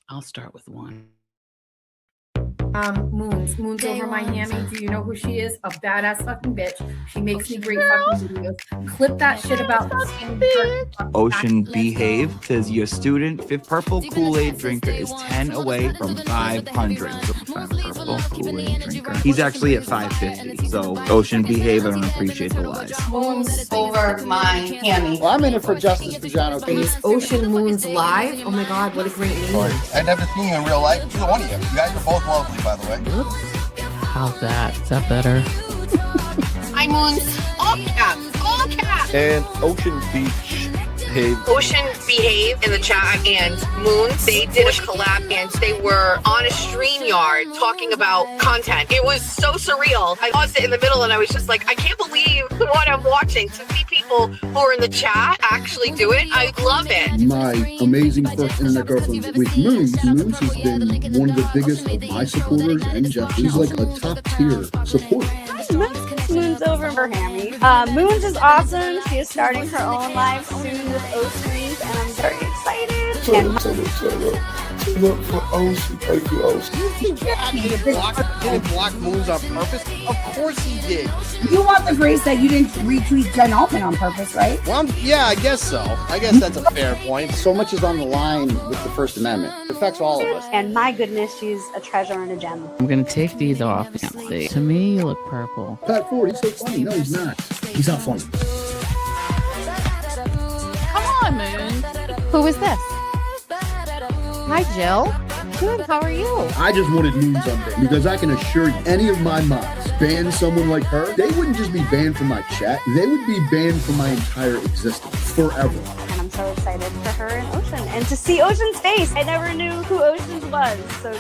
I'll start with one. Moons over my hammy. Do you know who she is? A badass fucking bitch. She makes me great fucking videos. Clip that shit about Ocean Behave says your student, Fifth Purple Kool-Aid drinker, is 10 away from 500. So Purple Kool-Aid drinker. He's actually at 550. So Ocean Behave, I don't appreciate the lies. Moons over my hammy. Well, I'm in it for Justice Vajano. Ocean Moons live. Oh my god, what a great name. I've never seen you in real life. Either one of you. You guys are both lovely, by the way. How's that? Is that better? Hi, Moons. All caps. All caps. And Ocean Beach. Ocean Behave in the chat and Moons, they did a collab and they were on a StreamYard talking about content. It was so surreal. I paused it in the middle and I was just like, I can't believe what I'm watching. To see people who are in the chat actually do it, I love it. My amazing first internet girlfriend with Moons. Moons has been one of the biggest of my supporters and Jeff. She's like a top tier supporter. Moons over her hammy. Moons is awesome. She is starting her own live soon with Oceans, and I'm very excited. Look for Ocean. Thank you, Ocean. He didn't block Moons on purpose. Of course he did. You want the grace that you didn't retweet Jen Altman on purpose, right? Well, yeah, I guess so. I guess that's a fair point. So much is on the line with the First Amendment. It affects all of us. And my goodness, she's a treasure and a gem. I'm going to take these off. Can't see. To me, you look purple. Pat Ford, he's so funny. No, he's not. He's not funny. Come on, Moon. Who is this? Hi, Jill. Good, how are you? I just wanted Moons on there because I can assure you, any of my mods ban someone like her, they wouldn't just be banned from my chat, they would be banned from my entire existence forever. And I'm so excited for her and Ocean. And to see Ocean's face, I never knew who Ocean's was. So,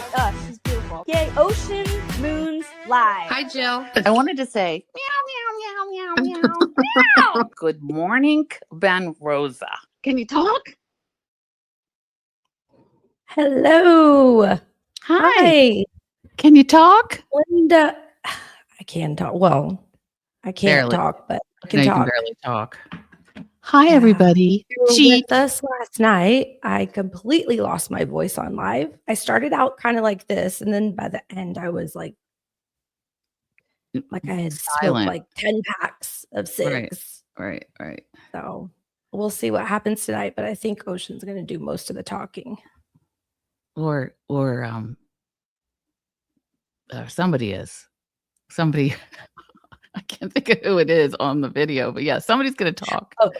she's beautiful. Yay, Ocean Moons live. Hi, Jill. I wanted to say, meow, meow, meow, meow, meow, meow. Good morning, Van Rosa. Can you talk? Hello. Hi. Can you talk? Linda. I can talk. Well, I can't Barely. talk, but I No, can you talk. can barely talk. Hi, everybody. You were with us last night. I completely lost my voice on live. I started out kind of like this, and then by the end, I was like I had smoked Silent. like 10 packs of cigs. Right. So we'll see what happens tonight, but I think Ocean's going to do most of the talking. Or somebody is. Somebody, I can't think of who it is on the video, but yeah, somebody's going to talk. Oh,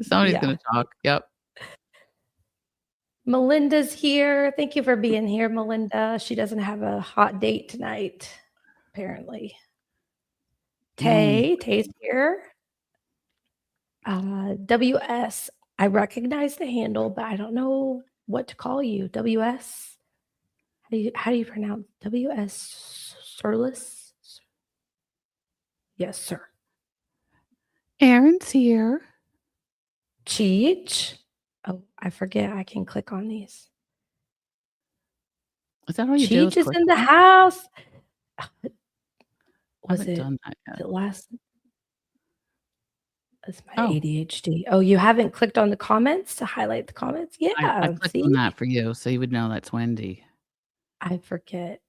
Somebody's yeah. going to talk. Yep. Melinda's here. Thank you for being here, Melinda. She doesn't have a hot date tonight, apparently. Tay's here. WS. I recognize the handle, but I don't know what to call you. WS. How do you pronounce WS Surlis? Yes, sir. Aaron's here. Cheech. Oh, I forget. I can click on these. Is that all you do? Cheech is in the house. Was Haven't it done that yet. the last? That's my ADHD. Oh, you haven't clicked on the comments to highlight the comments? Yeah. I clicked see? on that for you, so you would know that's Wendy. I forget.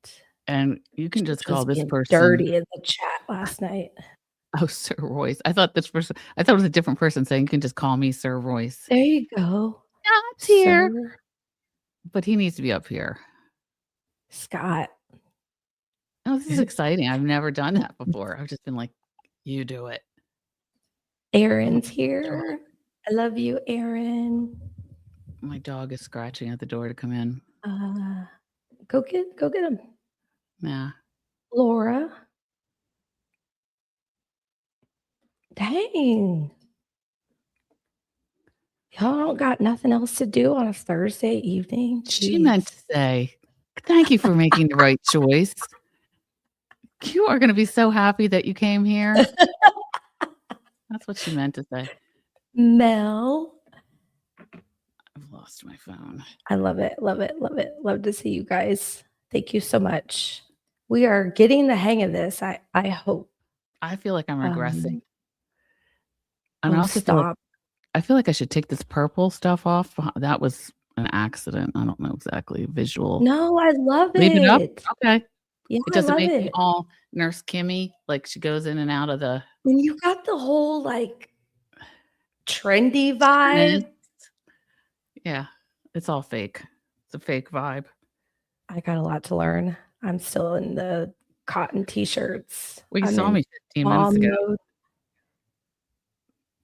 And you can just She call was this being person dirty in the chat last night. Oh, Sir Royce. I thought it was a different person saying you can just call me Sir Royce. There you go. Scott's here. Sir But he needs to be up here. Scott. Oh, this is exciting. I've never done that before. I've just been like, you do it. Aaron's here. I love you, Aaron. My dog is scratching at the door to come in. Go get him. Yeah. Laura. Dang. Y'all don't got nothing else to do on a Thursday evening? She meant to say, thank you for making the right choice. You are going to be so happy that you came here. That's what she meant to say. Mel. I've lost my phone. I love it. Love it. Love it. Love to see you guys. Thank you so much. We are getting the hang of this. I hope. I feel like I'm regressing. And Oh, I also feel like I should take this purple stuff off. That was an accident. I don't know exactly. Visual. No, I love Leave it up? it. Okay. Yeah, It I doesn't love make me it. all Nurse Kimmy, like she goes in and out of the And you got the whole like trendy trends. vibe. Yeah, it's all fake. It's a fake vibe. I got a lot to learn. I'm still in the cotton t-shirts. Well, you I'm saw in me 15 minutes mom ago. mode.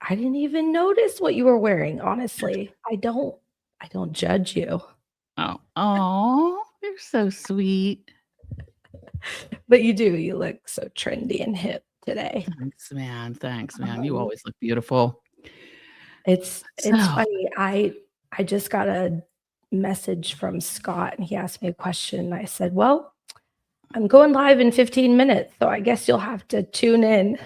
I didn't even notice what you were wearing, honestly. I don't judge you. Oh, you're so sweet. But you do. You look so trendy and hip today. Thanks, man. Thanks, man. You always look beautiful. It's So funny. I just got a message from Scott and he asked me a question. And I said, well, I'm going live in 15 minutes, so I guess you'll have to tune in.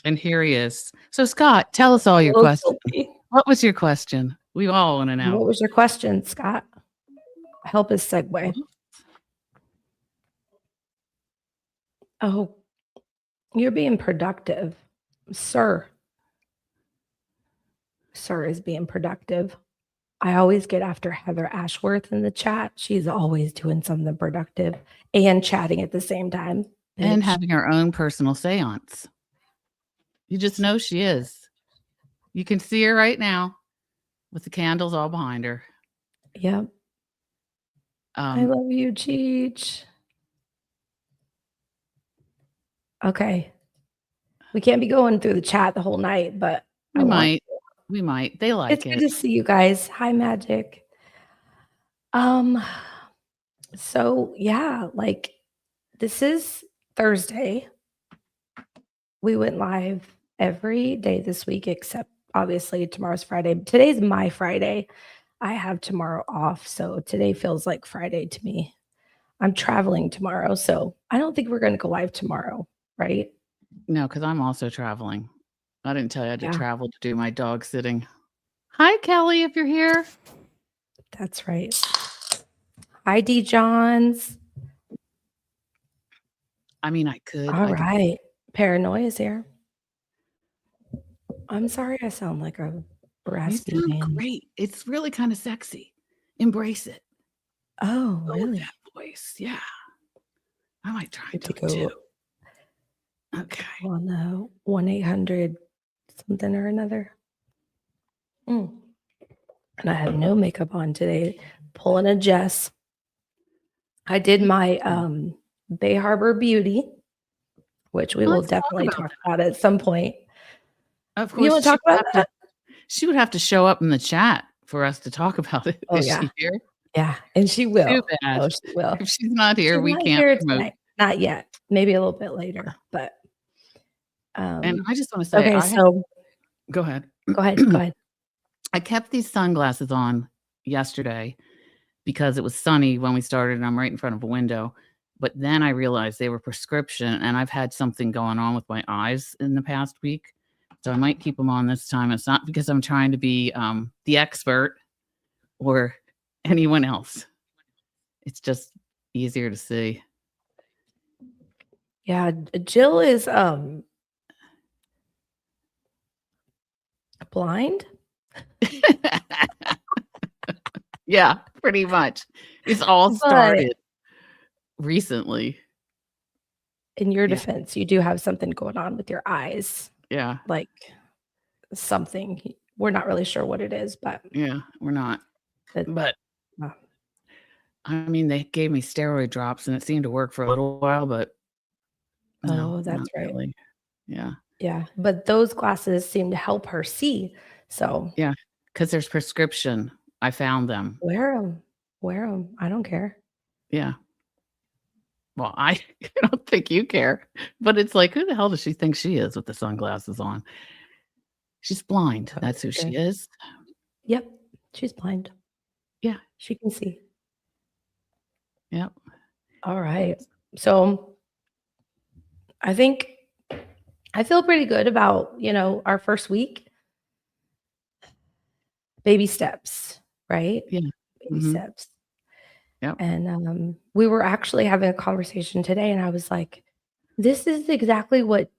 and here he is. So Scott, tell us all your Little questions. guilty. What was your question? We all want to know. What was your question, Scott? Help us segue. Oh, you're being productive. Sir is being productive. I always get after Heather Ashworth in the chat. She's always doing something productive and chatting at the same time. And Bitch. having her own personal seance. You just know she is. You can see her right now with the candles all behind her. Yep. I love you, Cheech. Okay. We can't be going through the chat the whole night, but We might. We might. They like it's it. good to see you guys. Hi, Magic. So yeah, like this is Thursday. We went live every day this week, except obviously tomorrow's Friday. Today's my Friday. I have tomorrow off, so today feels like Friday to me. I'm traveling tomorrow, so I don't think we're going to go live tomorrow, right? No, because I'm also traveling. I didn't tell you I had to Yeah. travel to do my dog sitting. Hi, Kelly, if you're here. That's right. Hi, D. Johns. I mean, I could. All right. Paranoia's here. I'm sorry I sound like a You raspy sound man. great. It's really kind of sexy. Embrace it. Oh, Go with really? that voice. Yeah. I might try Good to to go too. Okay. on the 1-800 something or another. And I have no makeup on today. Pulling a Jess. I did my Bay Harbor Beauty, which we will Let's talk definitely about talk about at some point. Of You want course, to talk about that? she would have to show up in the chat for us to talk about it. Oh, Is yeah. she here? Yeah, and she will. Too bad. Oh, she will. If she's not here, She's we not can't here promote. tonight. Not yet. Maybe a little bit later, but And I just want to say, okay, so go ahead. go ahead. Go ahead. I kept these sunglasses on yesterday because it was sunny when we started and I'm right in front of a window. But then I realized they were prescription and I've had something going on with my eyes in the past week. So I might keep them on this time. It's not because I'm trying to be the expert or anyone else. It's just easier to see. Yeah, Jill is blind. Yeah, pretty much. It's all started recently. In your defense, you do have something going on with your eyes. Yeah. Like something. We're not really sure what it is, but Yeah, we're not. But oh. I mean, they gave me steroid drops and it seemed to work for a little while, but no, that's not right. really. Yeah. Yeah, but those glasses seem to help her see. So Yeah, because there's prescription. I found them. wear them. Wear them. I don't care. Yeah. Well, I don't think you care, but it's like, who the hell does she think she is with the sunglasses on? She's blind. That's who she is. Yep. She's blind. Yeah. She can see. Yep. All right. So I think I feel pretty good about, our first week. Baby steps, right? Yeah. Baby steps. Yep. And we were actually having a conversation today, and I was like, this is exactly what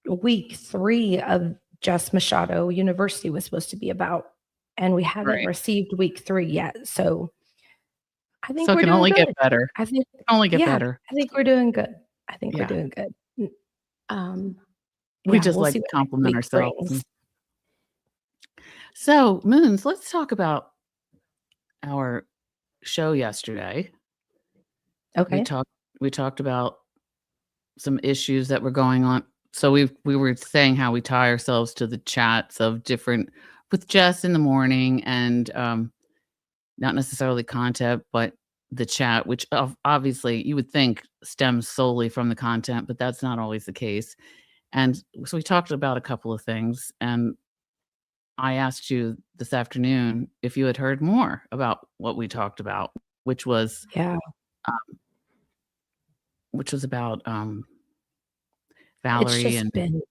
week 3 of Just Machado University was supposed to be about. and we haven't Right. received week 3 yet. So I think So it we're can doing only good. get better. I think, It can only get yeah, better. I think we're doing good. I think we're Yeah. doing good. We Yeah, just we'll like see to what next compliment week ourselves. brings. So, Moons, let's talk about our show yesterday. We Okay. talked about some issues that were going on. So we were saying how we tie ourselves to the chats of different with Jess in the morning and not necessarily content, but the chat, which obviously you would think stems solely from the content, but that's not always the case. And so we talked about a couple of things, and I asked you this afternoon if you had heard more about what we talked about, which was Yeah. about It's Valerie just and been,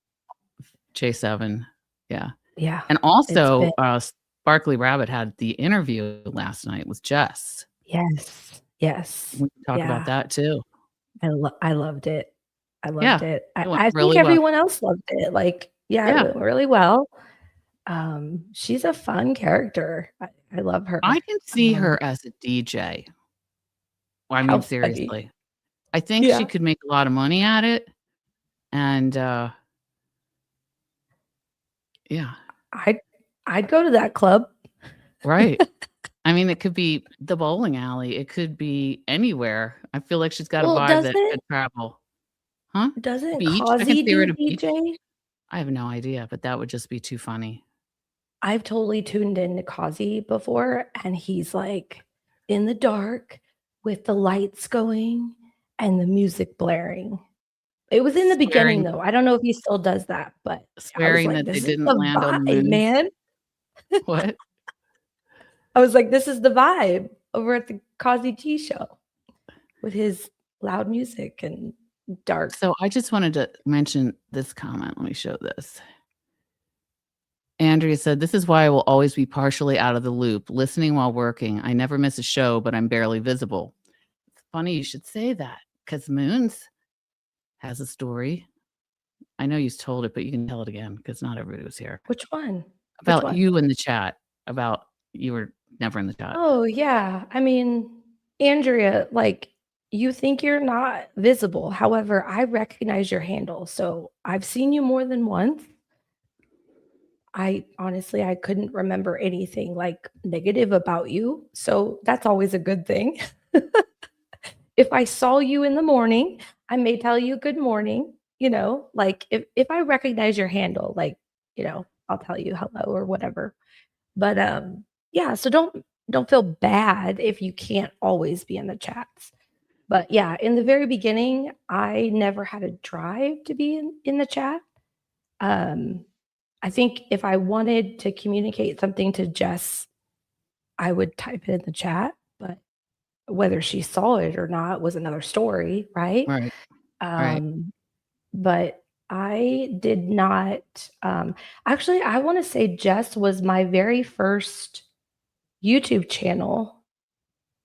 J7. Yeah. yeah, And it's been, also, Sparkly Rabbit had the interview last night with Jess. yes, yes. We can talk about Yeah. that too. I loved it. I Yeah. loved it. It went I think really well. everyone else loved it. Like, yeah, it Yeah. went really well. She's a fun character. I love her. I can see her as a DJ. Well, I How mean, funny. seriously. I think Yeah. she could make a lot of money at it. And yeah. I'd go to that club. Right. I mean, it could be the bowling alley. It could be anywhere. I feel like she's got a Well, vibe that doesn't could travel. Huh? doesn't Beach? I can Causey see her at do a beach. DJ? I have no idea, but that would just be too funny. I've totally tuned into Causey before, and he's like in the dark with the lights going and the music blaring. It was in the beginning, though. I don't know if he still does that, but I was Swearing like, that they this is didn't the land on the vibe, moon. man. What? I was like, this is the vibe over at the Causey T show with his loud music and dark. So I just wanted to mention this comment. Let me show this. Andrea said, "This is why I will always be partially out of the loop, listening while working. I never miss a show, but I'm barely visible." It's funny you should say that because Moons has a story. I know you told it, but you can tell it again because not everybody was here. Which one? About you in the chat, about you were never in the chat. Oh, yeah. I mean, Andrea, like, you think you're not visible. However, I recognize your handle. So I've seen you more than once. I honestly, I couldn't remember anything like negative about you. So that's always a good thing. If I saw you in the morning, I may tell you good morning, like if I recognize your handle, like, I'll tell you hello or whatever. But yeah, so don't feel bad if you can't always be in the chats. But yeah, in the very beginning, I never had a drive to be in the chat. I think if I wanted to communicate something to Jess, I would type it in the chat, but whether she saw it or not was another story, right? Right. Right. But I did not. Actually, I want to say Jess was my very first YouTube channel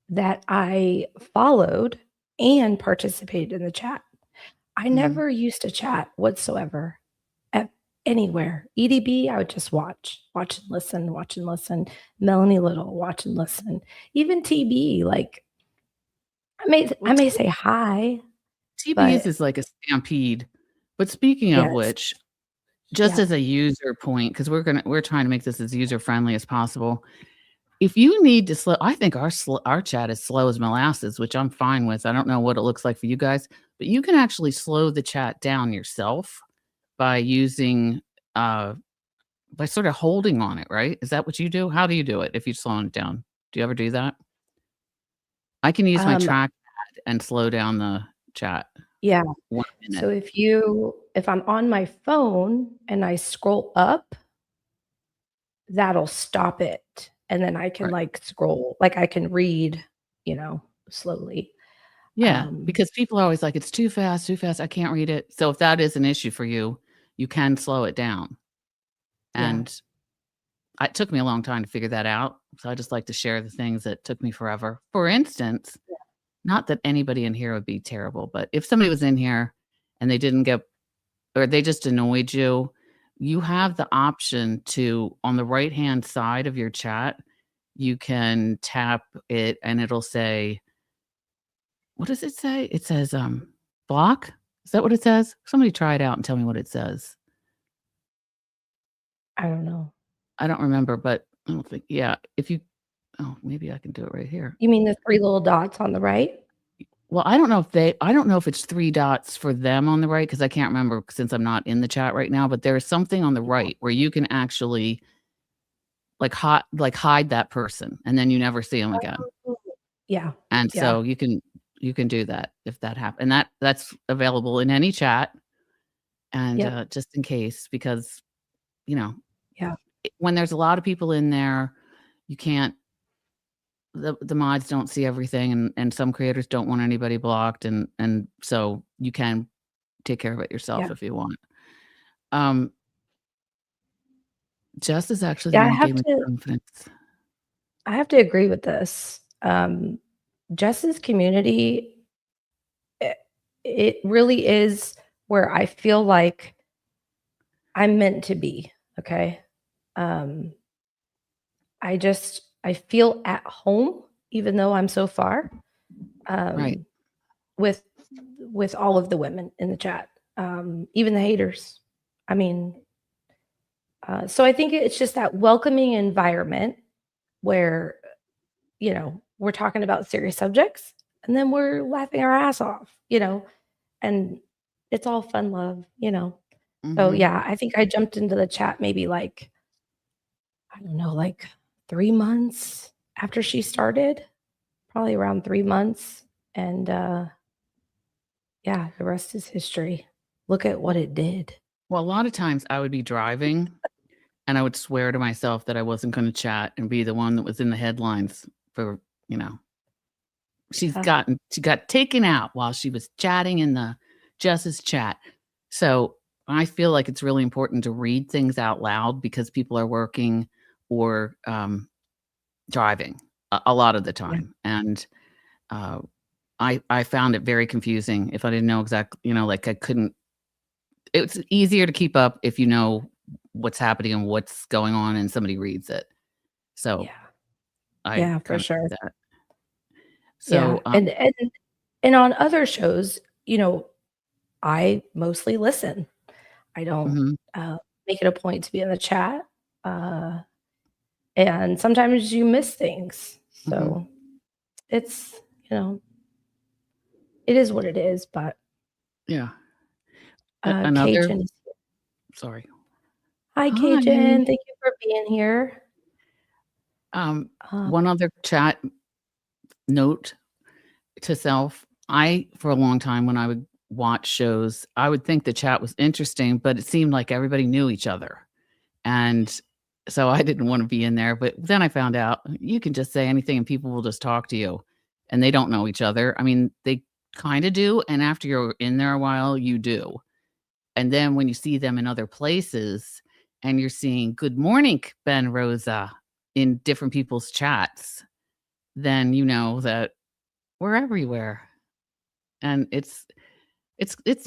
that I followed and participated in the chat. I never used to chat whatsoever anywhere. EDB, I would just watch and listen. Melanie Little, watch and listen. Even TB, like I may say hi. TB's is like a stampede. But speaking of which, just as a user point, because we're trying to make this as user friendly as possible. If you need to slow, I think our chat is slow as molasses, which I'm fine with. I don't know what it looks like for you guys, but you can actually slow the chat down yourself by using by sort of holding on it, right? Is that what you do? How do you do it if you're slowing it down? Do you ever do that? I can use my trackpad and slow down the chat. Yeah. 1 minute. So if I'm on my phone and I scroll up, that'll stop it. And then I can like scroll, like I can read, slowly. Yeah, because people are always like, it's too fast, I can't read it. So if that is an issue for you, you can slow it down. And it took me a long time to figure that out. So I just like to share the things that took me forever. For instance, not that anybody in here would be terrible, but if somebody was in here and they didn't get, or they just annoyed you, you have the option to, on the right-hand side of your chat, you can tap it and it'll say, what does it say? It says, block? Is that what it says? Somebody try it out and tell me what it says. I don't know. I don't remember, but I don't think, yeah, if you, oh, maybe I can do it right here. You mean the 3 little dots on the right? Well, I don't know if it's 3 dots for them on the right, because I can't remember since I'm not in the chat right now, but there's something on the right where you can actually hide that person and then you never see them again. Yeah. And so you can do that if that happens. And that's available in any chat. And just in case, because when there's a lot of people in there, you can't, the mods don't see everything, and some creators don't want anybody blocked, and so you can take care of it yourself if you want. Jess is actually the one who gave me confidence. I have to agree with this. Jess's community, it really is where I feel like I'm meant to be. Okay. I feel at home, even though I'm so far, right, with all of the women in the chat, even the haters. I mean, so I think it's just that welcoming environment where, we're talking about serious subjects and then we're laughing our ass off, and it's all fun love, So yeah, I think I jumped into the chat maybe I don't know, 3 months after she started, probably around 3 months. And the rest is history. Look at what it did. Well, a lot of times I would be driving and I would swear to myself that I wasn't going to chat and be the one that was in the headlines for, she got taken out while she was chatting in the Jess's chat. So I feel like it's really important to read things out loud because people are working or driving a lot of the time. And I found it very confusing if I didn't know exactly, I couldn't, it's easier to keep up if you know what's happening and what's going on and somebody reads it. So for sure. That. So and on other shows, I mostly listen. I don't make it a point to be in the chat. And sometimes you miss things. So it's, it is what it is, but Cajun. Sorry. Hi, Cajun. Thank you for being here. One other chat note to self. For a long time when I would watch shows, I would think the chat was interesting, but it seemed like everybody knew each other. And so I didn't want to be in there. But then I found out you can just say anything and people will just talk to you and they don't know each other. I mean, they kind of do. And after you're in there a while, you do. And then when you see them in other places and you're seeing good morning, Ben Rosa, in different people's chats, then you know that we're everywhere. And it's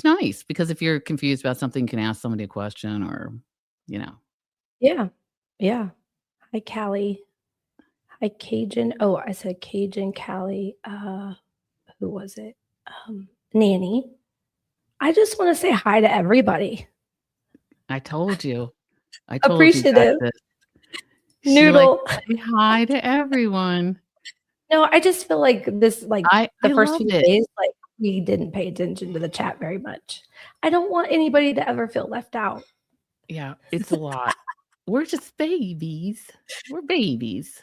nice because if you're confused about something, you can ask somebody a question or, Yeah. Yeah. Hi, Callie. Hi, Cajun. Oh, I said Cajun, Callie. Who was it? Nanny. I just want to say hi to everybody. I told you. Appreciative. You Noodle. Say hi to everyone. No, I just feel like this, the first few days, we didn't pay attention to the chat very much. I don't want anybody to ever feel left out. Yeah, it's a lot. We're just babies. We're babies.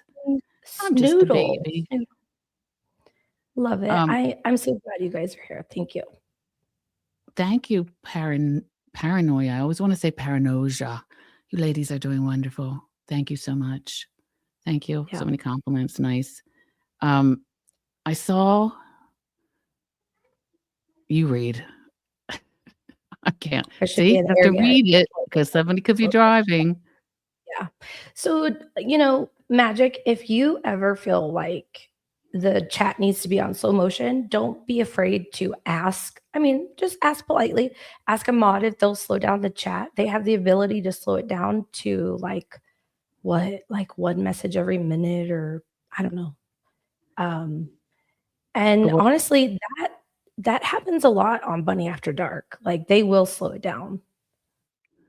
I'm just a baby. Love it. I'm so glad you guys are here. Thank you. Thank you, Paranoia. I always want to say paranoia. You ladies are doing wonderful. Thank you so much. Thank you. So many compliments. Nice. I saw you read. I can't. See, I have to read it because somebody could be driving. Yeah. So, Magic, if you ever feel like the chat needs to be on slow motion, don't be afraid to ask. I mean, just ask politely. Ask a mod if they'll slow down the chat. They have the ability to slow it down to like one message every minute, or I don't know. And honestly, that happens a lot on Bunny After Dark. Like they will slow it down.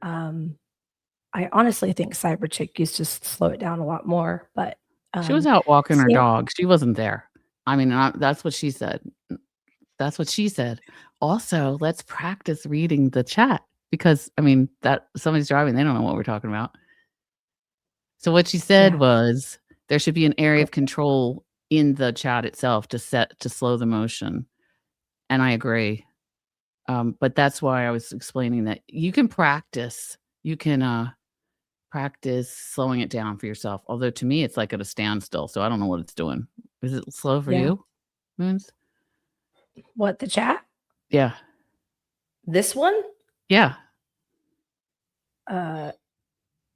I honestly think Cyber Chick used to slow it down a lot more, but she was out walking her Sam- dog. She wasn't there. I mean, that's what she said. That's what she said. Also, let's practice reading the chat because I mean that somebody's driving, they don't know what we're talking about. So what she said was there should be an area of control in the chat itself to slow the motion. And I agree. But that's why I was explaining that you can practice. You can practice slowing it down for yourself. Although to me, it's like at a standstill. So I don't know what it's doing. Is it slow for you, Moons? What, the chat? Yeah. This one? Yeah.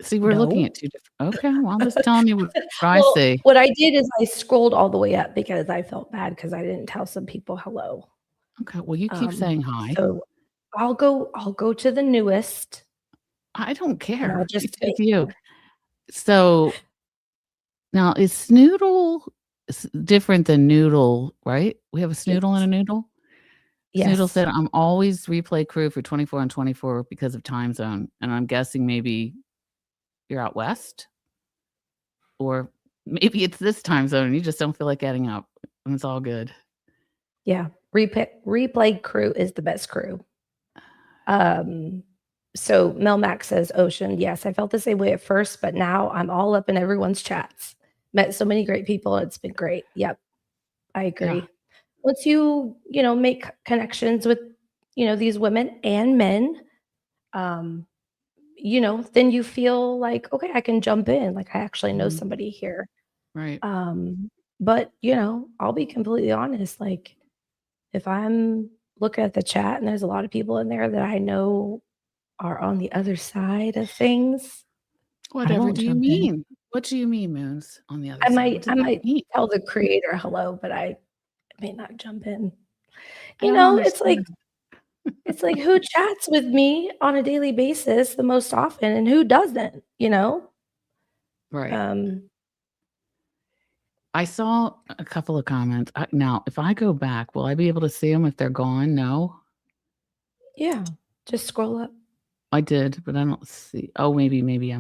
See, we're looking no. at two different. Okay, well, I'm just telling you what I Well, see. what I did is I scrolled all the way up because I felt bad because I didn't tell some people hello. Okay, well, you keep saying hi. So I'll go to the newest. I don't care. I'll just It's you. So now is Snoodle different than Noodle, right? We have a Snoodle and a Noodle. Yes. Snoodle said, "I'm always replay crew for 24 and 24 because of time zone." And I'm guessing maybe you're out west, or maybe it's this time zone and you just don't feel like getting up, and it's all good. Yeah, replay crew is the best crew. So Mel Max says, Ocean, yes, I felt the same way at first, but now I'm all up in everyone's chats. Met so many great people. It's been great. Yep, I agree. Yeah. Once you make connections with, these women and men, then you feel like, okay, I can jump in. Like I actually know somebody here. Right. But I'll be completely honest. Like if I'm looking at the chat and there's a lot of people in there that I know are on the other side of things. Whatever do you mean? What do you mean, Moons? On the other I side? might tell the creator hello, but I may not jump in. It's like who chats with me on a daily basis the most often and who doesn't, Right. I saw a couple of comments. Now, if I go back, will I be able to see them if they're gone? No. Yeah. Just scroll up. I did, but I don't see. Oh, maybe maybe I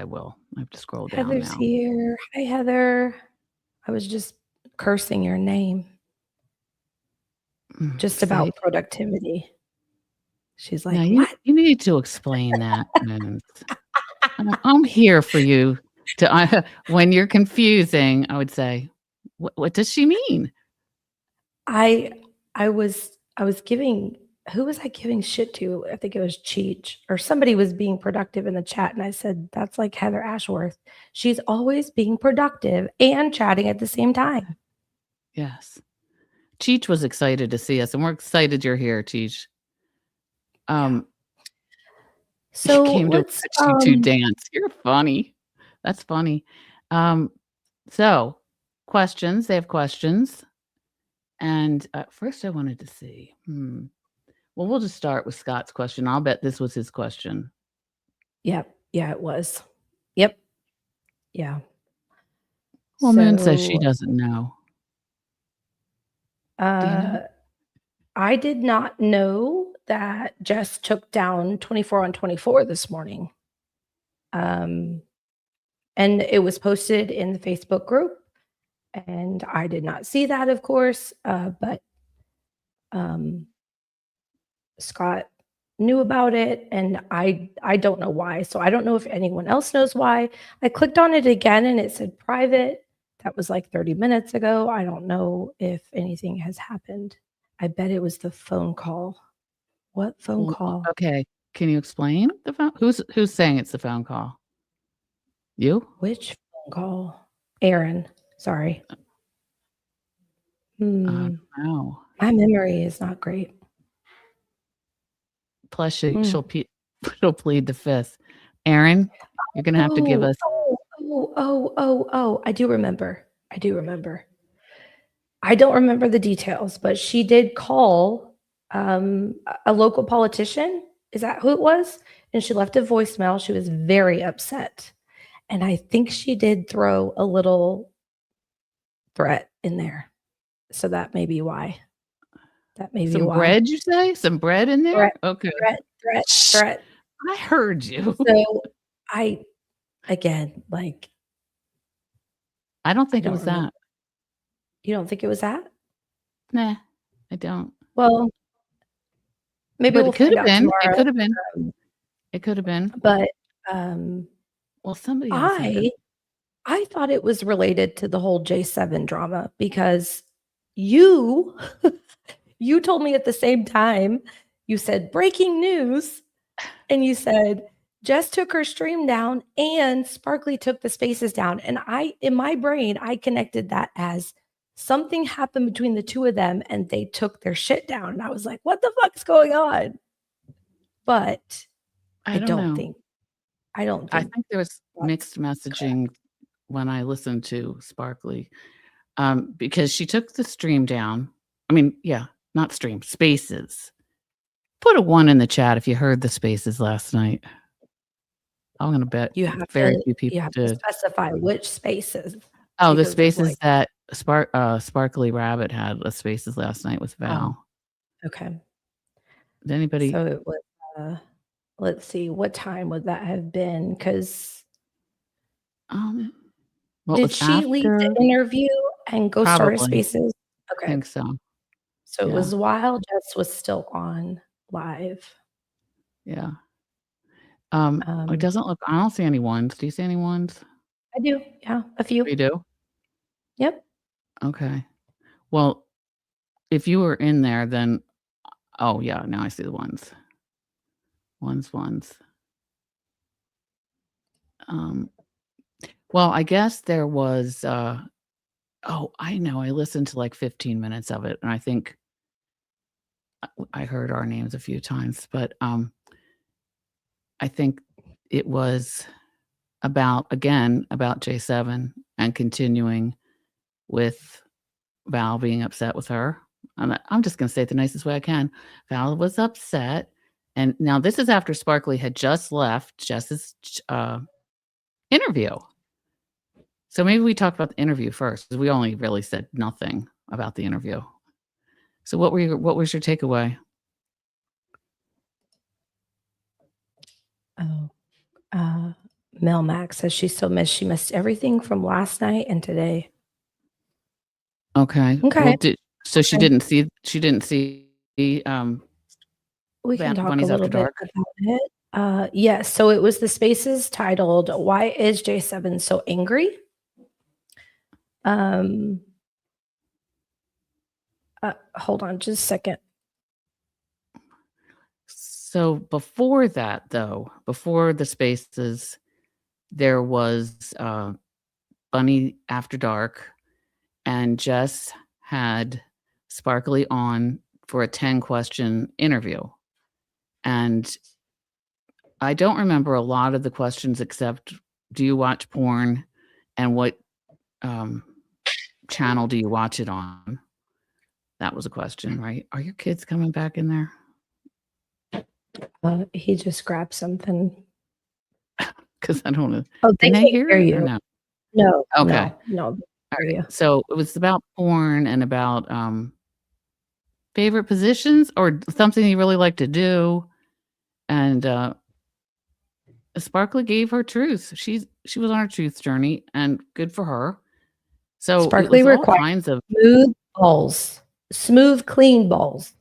will. I have to scroll down Heather's now. here. Hi, Heather. I was just cursing your name. Just about productivity. She's like, now what? you need to explain that, Moons. I'm here for you to when you're confusing, I would say, what does she mean? I was giving, who was I giving shit to? I think it was Cheech, or somebody was being productive in the chat. And I said, that's like Heather Ashworth. She's always being productive and chatting at the same time. Yes. Cheech was excited to see us, and we're excited you're here, Cheech. So he came to let's watch you two dance. You're funny. That's funny. So questions. They have questions. And first I wanted to see. Well, we'll just start with Scott's question. I'll bet this was his question. Yep. Yeah, it was. Yep. Yeah. Well, Moon says she doesn't know. Do you know? I did not know that Jess took down 24 on 24 this morning. And it was posted in the Facebook group. And I did not see that, of course. But Scott knew about it, and I don't know why. So I don't know if anyone else knows why. I clicked on it again and it said private. That was like 30 minutes ago. I don't know if anything has happened. I bet it was the phone call. What phone call? Okay. Can you explain the phone? Who's saying it's the phone call? You? Which phone call? Aaron. Sorry. No. My memory is not great. Plus, she'll plead the fifth. Aaron, you're gonna have to give us. Oh! I do remember. I don't remember the details, but she did call a local politician. Is that who it was? And she left a voicemail. She was very upset. And I think she did throw a little threat in there. So that may be why. That may be Some why. bread, you say? Some bread in there? Threat, Okay. threat. I heard you. So again, like, I don't think it don't was remember. that. You don't think it was that? Nah, I don't. Well, maybe But we'll it could find have out been. It tomorrow. could have been. It could have been. But Well, somebody else had it. I thought it was related to the whole J7 drama because you you told me at the same time, you said breaking news, and you said Jess took her stream down and Sparkly took the spaces down. And in my brain, I connected that as something happened between the two of them and they took their shit down. And I was like, what the fuck's going on? But I don't know. I think there was mixed messaging when I listened to Sparkly, because she took the stream down. I mean, yeah, not stream, spaces. Put a 1 in the chat if you heard the spaces last night. I'm going to bet you have very to, few people you have to did. specify which spaces. Oh, the because of, spaces like, that Sparkly Rabbit had the spaces last night with Val. okay. Did anybody? So it was, let's see, what time would that have been? Because What did was she leave the after? interview and go start her Probably. spaces? I Okay. think so. So it Yeah. was while Jess was still on live. Yeah. It doesn't look. I don't see any ones. Do you see any ones? I do. Yeah, a few. You do? Yep. Okay. Well, if you were in there, then oh yeah, now I see the ones. Ones. Well, I guess there was. Oh, I know. I listened to like 15 minutes of it, and I think I heard our names a few times, but I think it was about J7 and continuing with Val being upset with her. And I'm just going to say it the nicest way I can. Val was upset. And now this is after Sparkly had just left Jess's interview. So maybe we talk about the interview first, because we only really said nothing about the interview. So what was your takeaway? Mel Max says she missed everything from last night and today. Okay. Okay. Well, she didn't see We can talk Bunnies a little After bit Dark? about it. Yes. So it was the spaces titled "Why is J7 so angry?" Hold on just a second. So before that, though, before the spaces, there was Bunny After Dark, and Jess had Sparkly on for a 10-question interview. And I don't remember a lot of the questions except, do you watch porn, and what channel do you watch it on? That was a question, right? Are your kids coming back in there? He just grabbed something. Because I don't know. Oh, they Can can't they hear hear it you. or no? No. Okay. No. All right. So it was about porn and about favorite positions or something you really like to do. And Sparkly gave her truth. She was on her truth journey, and good for her. So Sparkly it was all requires kinds of smooth balls, smooth, clean balls.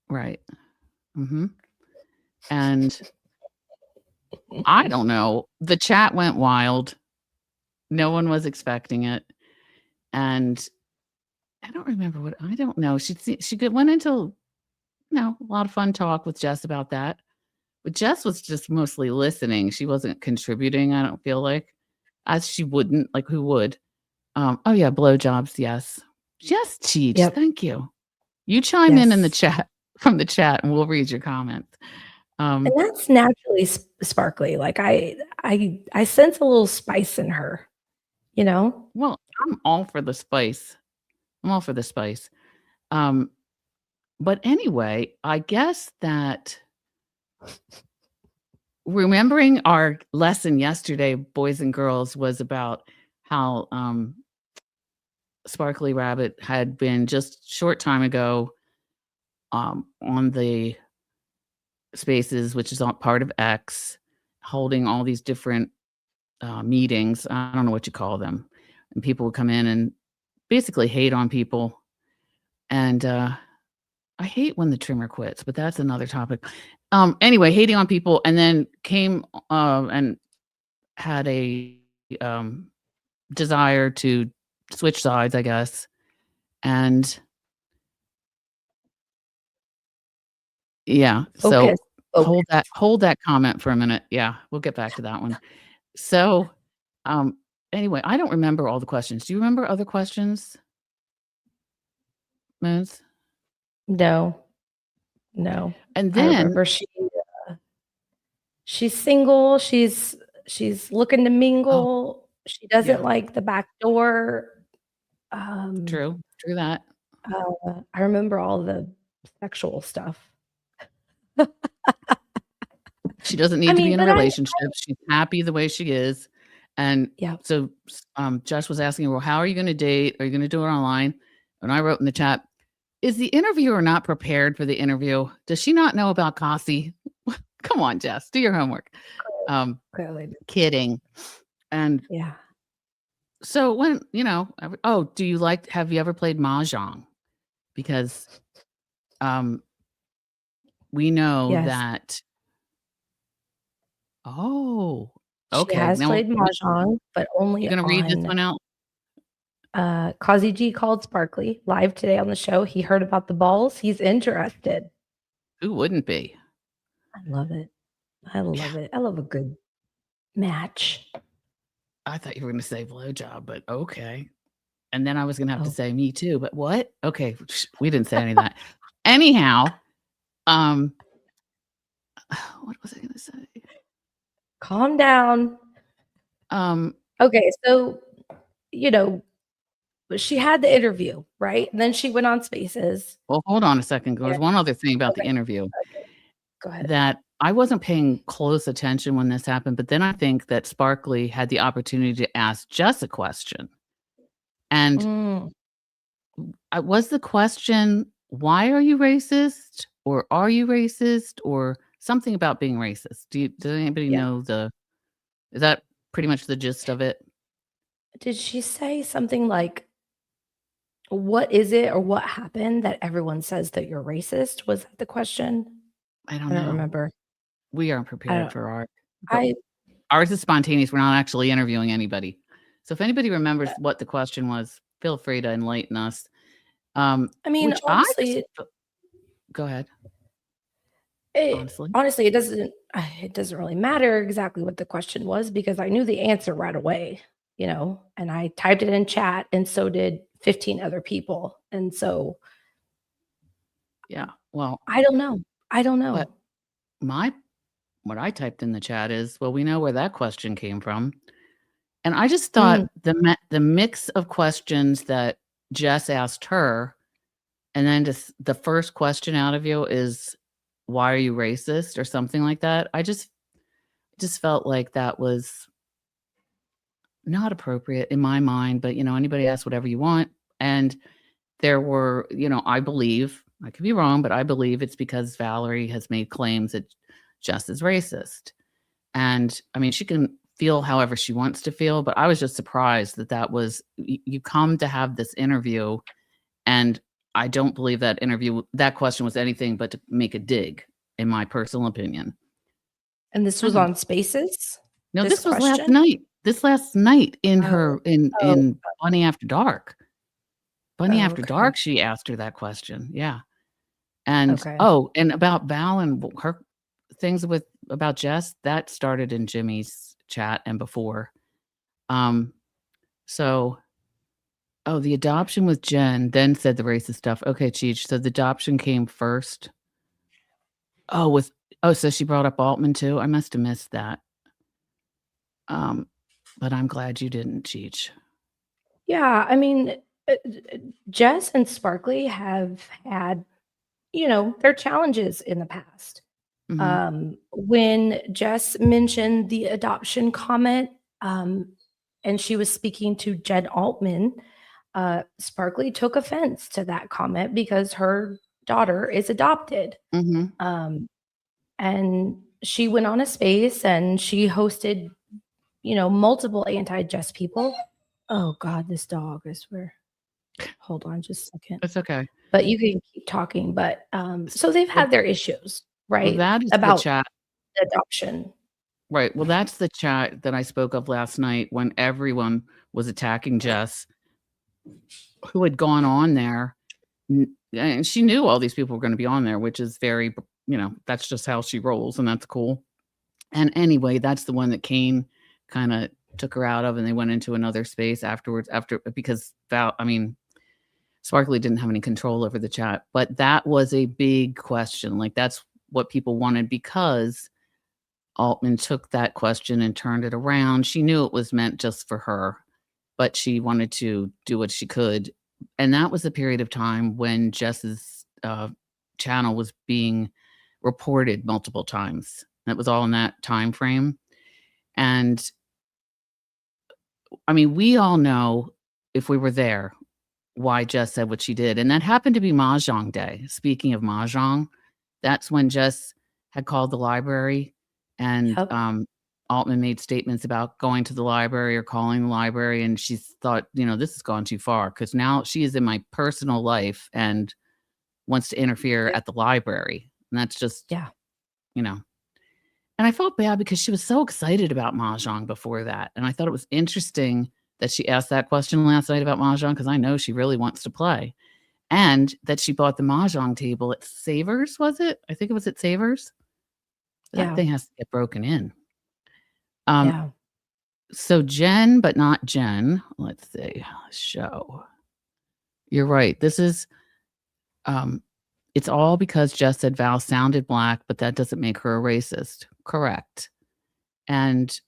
right. Mm-hmm. And I don't know. The chat went wild. No one was expecting it, and I don't remember what. I don't know. She went into a lot of fun talk with Jess about that, but Jess was just mostly listening. She wasn't contributing. I don't feel like, as she wouldn't. Like who would? Oh yeah, blowjobs. Yes, Jess Cheech. Yep. Thank you. You chime in the chat from the chat, and we'll read your comments. And that's naturally Sparkly. Like I sense a little spice in her. You know. Well, I'm all for the spice. I'm all for the spice. But anyway, I guess that remembering our lesson yesterday, boys and girls, was about how Sparkly Rabbit had been just short time ago on the Spaces, which is all part of X, holding all these different meetings. I don't know what you call them. And people would come in and basically hate on people. And I hate when the trimmer quits, but that's another topic. Anyway, hating on people, and then came and had a desire to switch sides, I guess. And yeah, so hold that comment for a minute. Yeah, we'll get back to that one. So anyway, I don't remember all the questions. Do you remember other questions, Moons? No. And I then remember she's single. She's looking to mingle. She doesn't like the back door. True that. I remember all the sexual stuff. She doesn't need to be in a relationship. She's happy the way she is. And so Josh was asking, well, how are you going to date? Are you going to do it online? And I wrote in the chat, is the interviewer not prepared for the interview? Does she not know about Kasi? Come on, Jess, do your homework. Kidding. And so when, do you have you ever played Mahjong? Because we know that. Oh, okay. She has played Mahjong, but only You're going to read this one out? Kazi G called Sparkly live today on the show. He heard about the balls. He's interested. Who wouldn't be? I love it. I love a good match. I thought you were going to say blowjob, but okay. And then I was going to have to say me too, but what? Okay, we didn't say any of that. Anyhow, what was I going to say? Calm down. Okay, so she had the interview, right? And then she went on Spaces. Well, hold on a second. There's one other thing about the interview. Okay. Go ahead. That I wasn't paying close attention when this happened, but then I think that Sparkly had the opportunity to ask Jess a question. And was the question, why are you racist? Or are you racist? Or something about being racist? Does anybody know is that pretty much the gist of it? Did she say something like, what is it or what happened that everyone says that you're racist? Was that the question? I don't know. Remember. We aren't prepared for art. Ours is spontaneous. We're not actually interviewing anybody. So if anybody remembers what the question was, feel free to enlighten us. Honestly, go ahead. Honestly, it doesn't really matter exactly what the question was because I knew the answer right away, and I typed it in chat, and so did 15 other people. And so, well, I don't know. But what I typed in the chat is, well, we know where that question came from. And I just thought the mix of questions that Jess asked her, and then just the first question out of you is, why are you racist or something like that? I just felt like that was not appropriate in my mind, but anybody ask whatever you want. And there were, I believe, I could be wrong, but I believe it's because Valerie has made claims that Jess is racist. And I mean, she can feel however she wants to feel, but I was just surprised that was, you come to have this interview, and I don't believe that question was anything but to make a dig, in my personal opinion. And this was on Spaces? No, this was last night. This last night in in Bunny After Dark. Bunny After Dark, she asked her that question. Yeah. And and about Val and her things about Jess, that started in Jimmy's chat and before. So the adoption with Jen, then said the racist stuff. Okay, Cheech. So the adoption came first. So she brought up Altman too. I must have missed that. But I'm glad you didn't, Cheech. Yeah, I mean, Jess and Sparkly have had, their challenges in the past. When Jess mentioned the adoption comment, and she was speaking to Jen Altman, Sparkly took offense to that comment because her daughter is adopted. And she went on a space and she hosted, multiple anti-Jess people. Oh God, this dog, I swear. Hold on just a second. It's okay. But you can keep talking. But so they've had their issues, Well, right? that is the About chat. adoption. Right. Well, that's the chat that I spoke of last night when everyone was attacking Jess, who had gone on there. And she knew all these people were going to be on there, which is very, that's just how she rolls, and that's cool. And anyway, that's the one that Kane kind of took her out of, and they went into another space afterwards, because Sparkly didn't have any control over the chat. But that was a big question. Like, that's what people wanted, because Altman took that question and turned it around. She knew it was meant just for her, but she wanted to do what she could. And that was a period of time when Jess's channel was being reported multiple times. That was all in that time frame. And I mean, we all know, if we were there, why Jess said what she did. And that happened to be Mahjong Day. Speaking of Mahjong, that's when Jess had called the library, and Altman made statements about going to the library or calling the library. And she thought, this has gone too far, because now she is in my personal life and wants to interfere at the library. And that's just, And I felt bad because she was so excited about Mahjong before that. And I thought it was interesting that she asked that question last night about Mahjong, because I know she really wants to play. And that she bought the Mahjong table at Savers, was it? I think it was at Savers. That thing has to get broken in. So Jen, but not Jen. Let's see. Show. You're right. This is, it's all because Jess said Val sounded Black, but that doesn't make her a racist. Correct. And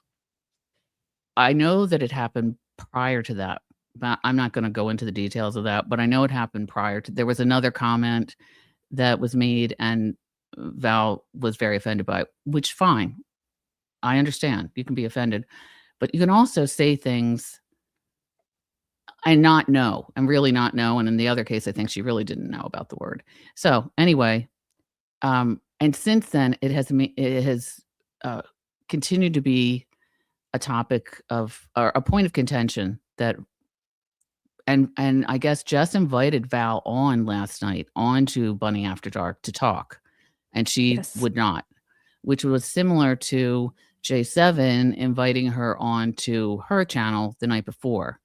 I know that it happened prior to that, but I'm not going to go into the details of that, but I know it happened prior to. There was another comment that was made, and Val was very offended by it, which, fine. I understand. You can be offended, but you can also say things and not know, and really not know. And in the other case, I think she really didn't know about the word. So anyway, and since then it has continued to be a topic of, or a point of contention, that, and I guess Jess invited Val on last night onto Bunny After Dark to talk, and she would not, which was similar to J7 inviting her on to her channel the night before,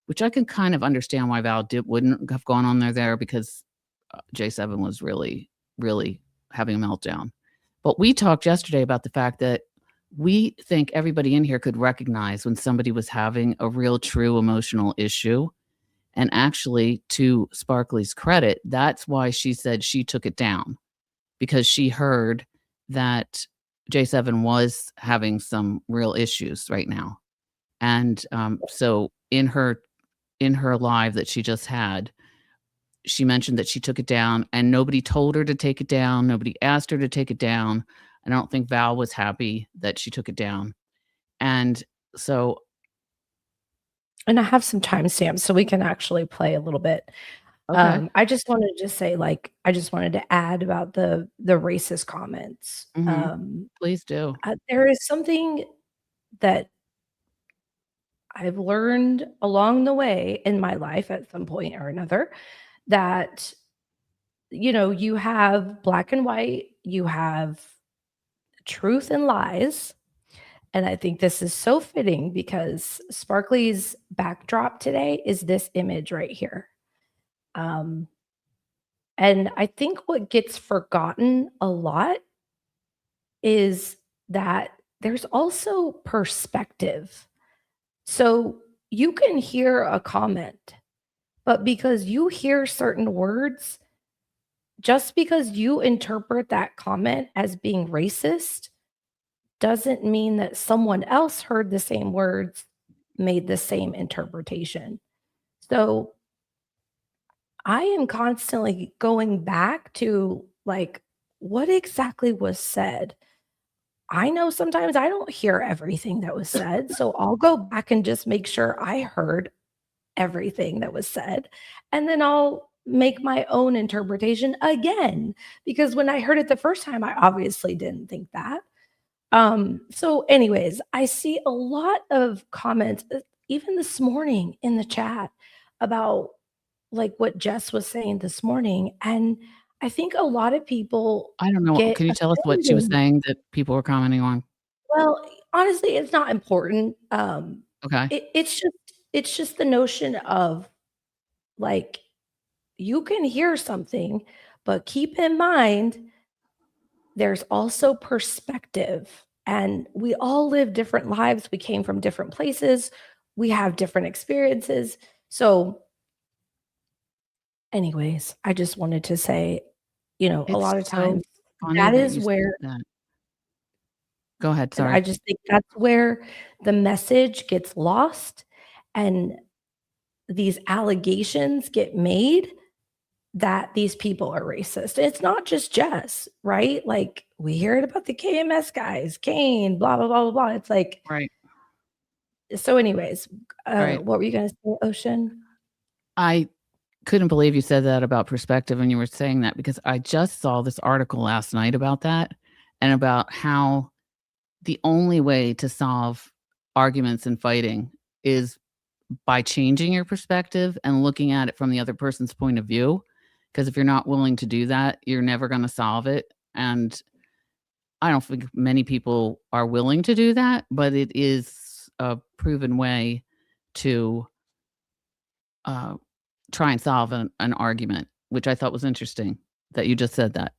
which I can kind of understand why Val wouldn't have gone on there, because J7 was really, really having a meltdown. But we talked yesterday about the fact that we think everybody in here could recognize when somebody was having a real, true emotional issue. And actually, to Sparkly's credit, that's why she said she took it down, because she heard that J7 was having some real issues right now. And so in her live that she just had, she mentioned that she took it down, and nobody told her to take it down. Nobody asked her to take it down. I don't think Val was happy that she took it down. And so. And I have some timestamps so we can actually play a little bit. Okay. I just wanted to say, I just wanted to add about the racist comments. Please do. There is something that I've learned along the way in my life at some point or another, that, you have black and white, you have truth and lies. And I think this is so fitting, because Sparkly's backdrop today is this image right here. And I think what gets forgotten a lot is that there's also perspective. So you can hear a comment, but because you hear certain words, just because you interpret that comment as being racist, doesn't mean that someone else heard the same words, made the same interpretation. So I am constantly going back to like what exactly was said. I know sometimes I don't hear everything that was said, so I'll go back and just make sure I heard everything that was said, and then I'll make my own interpretation again, because when I heard it the first time, I obviously didn't think that. So anyways, I see a lot of comments, even this morning in the chat about like what Jess was saying this morning. And I think a lot of people I don't know. get Can you tell us what she was offended. saying that people were commenting on? Well, honestly, it's not important. Okay. It's just the notion of like you can hear something, but keep in mind there's also perspective. And we all live different lives. We came from different places. We have different experiences. So, anyways, I just wanted to say, a It's lot of so times funny that that is you said where, that. Go ahead, and I sorry. just think that's where the message gets lost and these allegations get made that these people are racist. It's not just Jess, right? Like we hear it about the KMS guys, Kane, blah, blah, blah, blah, blah. It's like, Right. so anyways, Right. what were you going to say, Ocean? I couldn't believe you said that about perspective when you were saying that, because I just saw this article last night about that and about how the only way to solve arguments and fighting is by changing your perspective and looking at it from the other person's point of view. Because if you're not willing to do that, you're never going to solve it. And I don't think many people are willing to do that, but it is a proven way to try and solve an argument, which I thought was interesting that you just said that.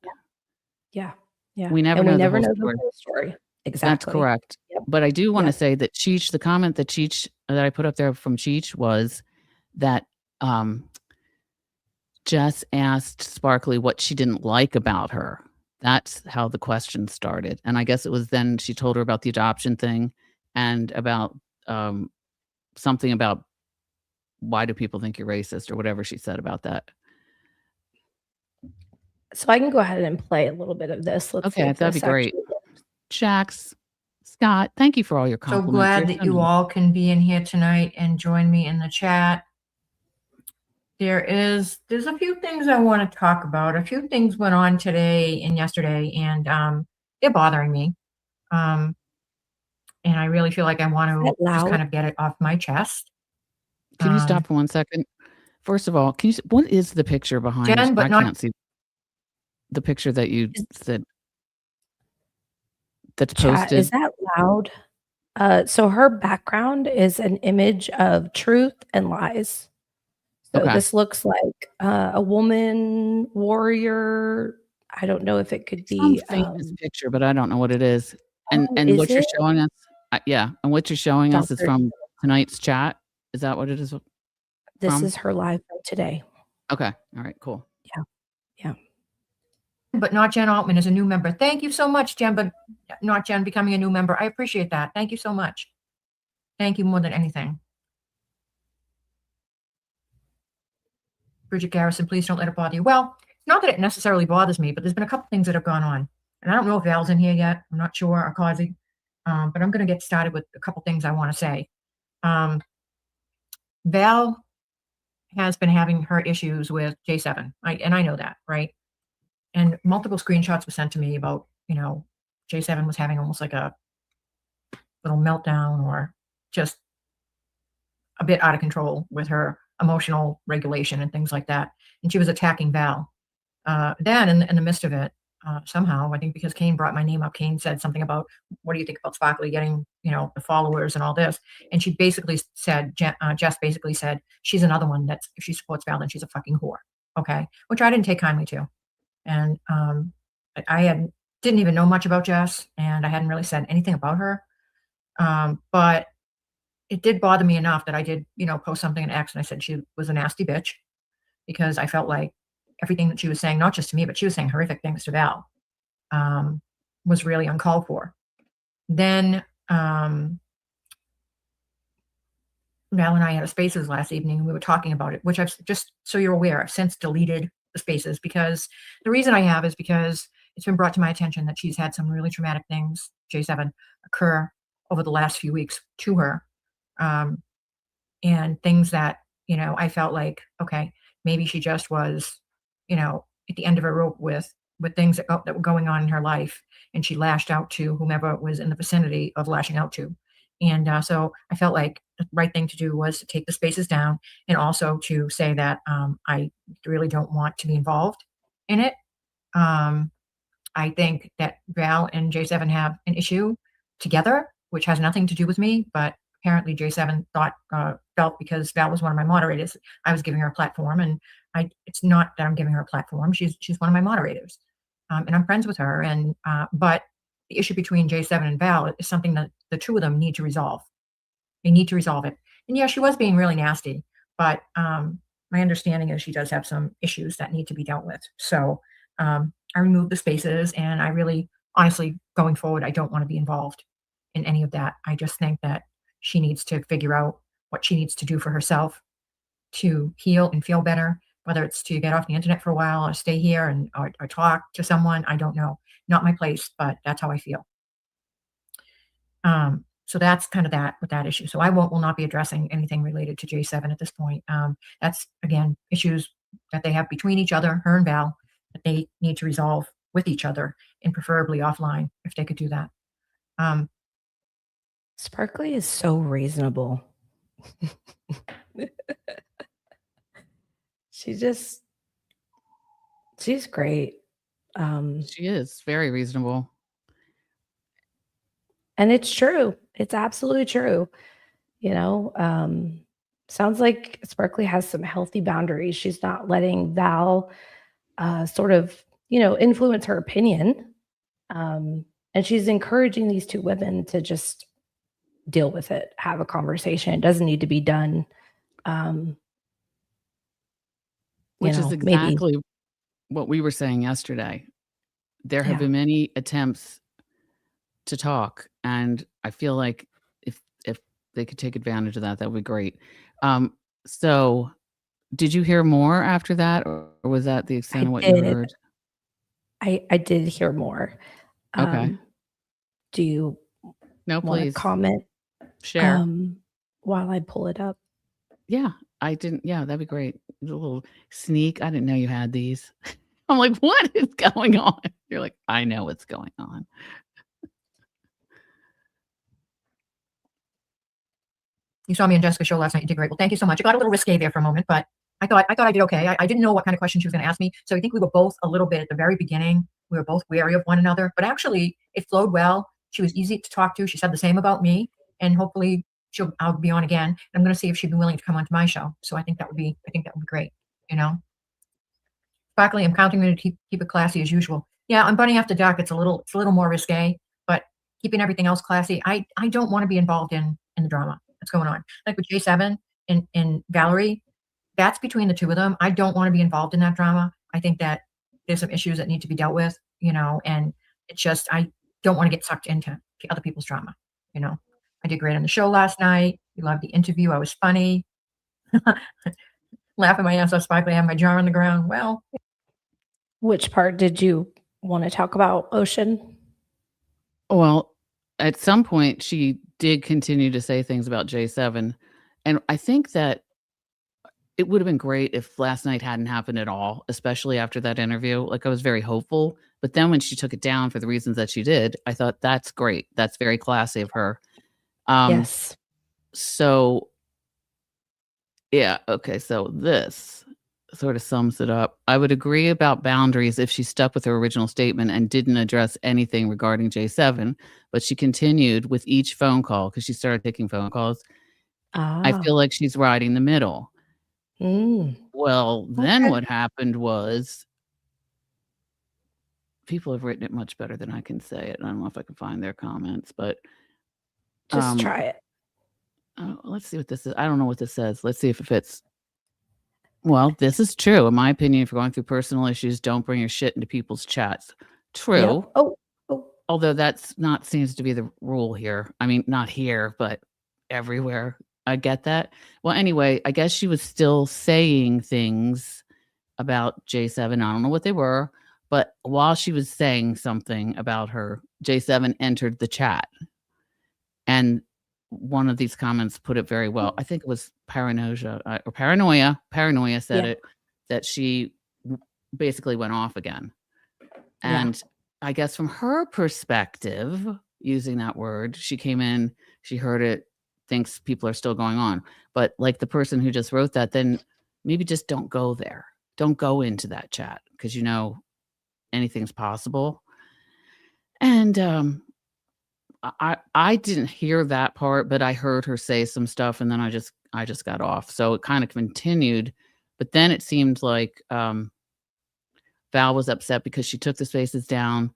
Yeah. Yeah. We never And we know the never whole know the story. whole story. That's Exactly. correct. Yep. But I do want to Yep. say that Cheech, the comment that Cheech that I put up there from Cheech was that Jess asked Sparkly what she didn't like about her. That's how the question started. And I guess it was then she told her about the adoption thing and about something about why do people think you're racist or whatever she said about that. So I can go ahead and play a little bit of this. Let's see Okay, if that'd be this great. actually works. Jax, Scott, thank you for all your So compliments. glad You're that you sending- all can be in here tonight and join me in the chat. There's a few things I want to talk about. A few things went on today and yesterday, and they're bothering me. And I really feel like I want to just kind of get it off my chest. Can you stop for 1 second? First of all, can you? What is the picture behind? Jen, but I not- can't see the picture that you said that's Chat, posted. is that loud? So her background is an image of truth and lies. So Okay. this looks like a woman warrior. I don't know if it could Some be famous picture, but I don't know what it is. And Oh, and is what you're it? showing us, yeah, and what you're showing us is Dr. from tonight's chat. Is that what it is? This from? is her live from today. Okay. All right. Cool. Yeah. Yeah. But not Jen Altman is a new member. Thank you so much, Jen, but not Jen becoming a new member. I appreciate that. Thank you so much. Thank you more than anything. Bridget Garrison, please don't let it bother you. Well, not that it necessarily bothers me, but there's been a couple things that have gone on. And I don't know if Val's in here yet. I'm not sure, or Causey. But I'm going to get started with a couple things I want to say. Val has been having her issues with J7. And I know that, right? And multiple screenshots were sent to me about, J7 was having almost like a little meltdown or just a bit out of control with her emotional regulation and things like that. And she was attacking Val. Then in the midst of it, somehow, I think because Kane brought my name up, Kane said something about, what do you think about Sparkly getting, the followers and all this? And she basically said, Jess basically said, she's another one that's, if she supports Val, then she's a fucking whore. Okay. Which I didn't take kindly to. And I didn't even know much about Jess, and I hadn't really said anything about her. But it did bother me enough that I did, post something in X, and I said she was a nasty bitch, because I felt like everything that she was saying, not just to me, but she was saying horrific things to Val, was really uncalled for. Then Val and I had a spaces last evening and we were talking about it, which I've just, so you're aware, I've since deleted the spaces because the reason I have is because it's been brought to my attention that she's had some really traumatic things, J7, occur over the last few weeks to her. And things that, I felt like, okay, maybe she just was, at the end of her rope with things that were going on in her life, and she lashed out to whomever was in the vicinity of lashing out to. And so I felt like the right thing to do was to take the spaces down and also to say that I really don't want to be involved in it. I think that Val and J7 have an issue together, which has nothing to do with me, but apparently J7 felt because Val was one of my moderators, I was giving her a platform, and it's not that I'm giving her a platform. She's one of my moderators, and I'm friends with her. And but the issue between J7 and Val is something that the two of them need to resolve. They need to resolve it. And yeah, she was being really nasty, but my understanding is she does have some issues that need to be dealt with. So I removed the spaces, and I really, honestly, going forward, I don't want to be involved in any of that. I just think that she needs to figure out what she needs to do for herself to heal and feel better, whether it's to get off the internet for a while or stay here and or talk to someone. I don't know. Not my place, but that's how I feel. So that's kind of that with that issue. So I will not be addressing anything related to J7 at this point. That's, again, issues that they have between each other, her and Val, that they need to resolve with each other, and preferably offline if they could do that. Sparkly is so reasonable. she's great. She is very reasonable. And it's true. It's absolutely true. Sounds like Sparkly has some healthy boundaries. She's not letting Val sort of, influence her opinion. And she's encouraging these two women to just deal with it, have a conversation. It doesn't need to be done. Which is exactly what we were saying yesterday. There have been many attempts to talk, and I feel like if they could take advantage of that, that would be great. So did you hear more after that, or was that the extent of what you heard? I did hear more. Okay. Do you No, want to please. comment? Share. While I pull it up. Yeah, I didn't. Yeah, that'd be great. A little sneak. I didn't know you had these. I'm like, what is going on? You're like, I know what's going on. You saw me on Jessica's show last night. You did great. Well, thank you so much. It got a little risque there for a moment, but I thought I did okay. I didn't know what kind of question she was going to ask me. So I think we were both a little bit at the very beginning. We were both wary of one another, but actually it flowed well. She was easy to talk to. She said the same about me, and hopefully I'll be on again. And I'm going to see if she'd be willing to come onto my show. So I think that would be great. Sparkly, I'm counting on you to keep it classy as usual. Yeah, on Bunny After Dark, it's a little more risque, but keeping everything else classy. I don't want to be involved in the drama that's going on. Like with J7 and Valerie, that's between the two of them. I don't want to be involved in that drama. I think that there's some issues that need to be dealt with, and it's just, I don't want to get sucked into other people's drama. I did great on the show last night. You loved the interview. I was funny. Laughing my ass off, Sparkly, I have my jaw on the ground. Well, which part did you want to talk about, Ocean? Well, at some point, she did continue to say things about J7. And I think that it would have been great if last night hadn't happened at all, especially after that interview. Like, I was very hopeful. But then when she took it down for the reasons that she did, I thought, that's great. That's very classy of her. Yes. So, yeah. Okay. So this sort of sums it up. I would agree about boundaries if she stuck with her original statement and didn't address anything regarding J7, but she continued with each phone call because she started taking phone calls. I feel like she's riding the middle. Well, then what happened was people have written it much better than I can say it. I don't know if I can find their comments, but just try it. Let's see what this is. I don't know what this says. Let's see if it fits. Well, this is true. In my opinion, if you're going through personal issues, don't bring your shit into people's chats. True. Yep. Oh. Although that's not seems to be the rule here. I mean, not here, but everywhere. I get that. Well, anyway, I guess she was still saying things about J7. I don't know what they were, but while she was saying something about her, J7 entered the chat. And one of these comments put it very well. I think it was Paranoia. Paranoia said it, that she basically went off again. And I guess from her perspective, using that word, she came in, she heard it, thinks people are still going on. But like the person who just wrote that, then maybe just don't go there. Don't go into that chat because anything's possible. And I didn't hear that part, but I heard her say some stuff, and then I just got off. So it kind of continued, but then it seemed like Val was upset because she took the spaces down,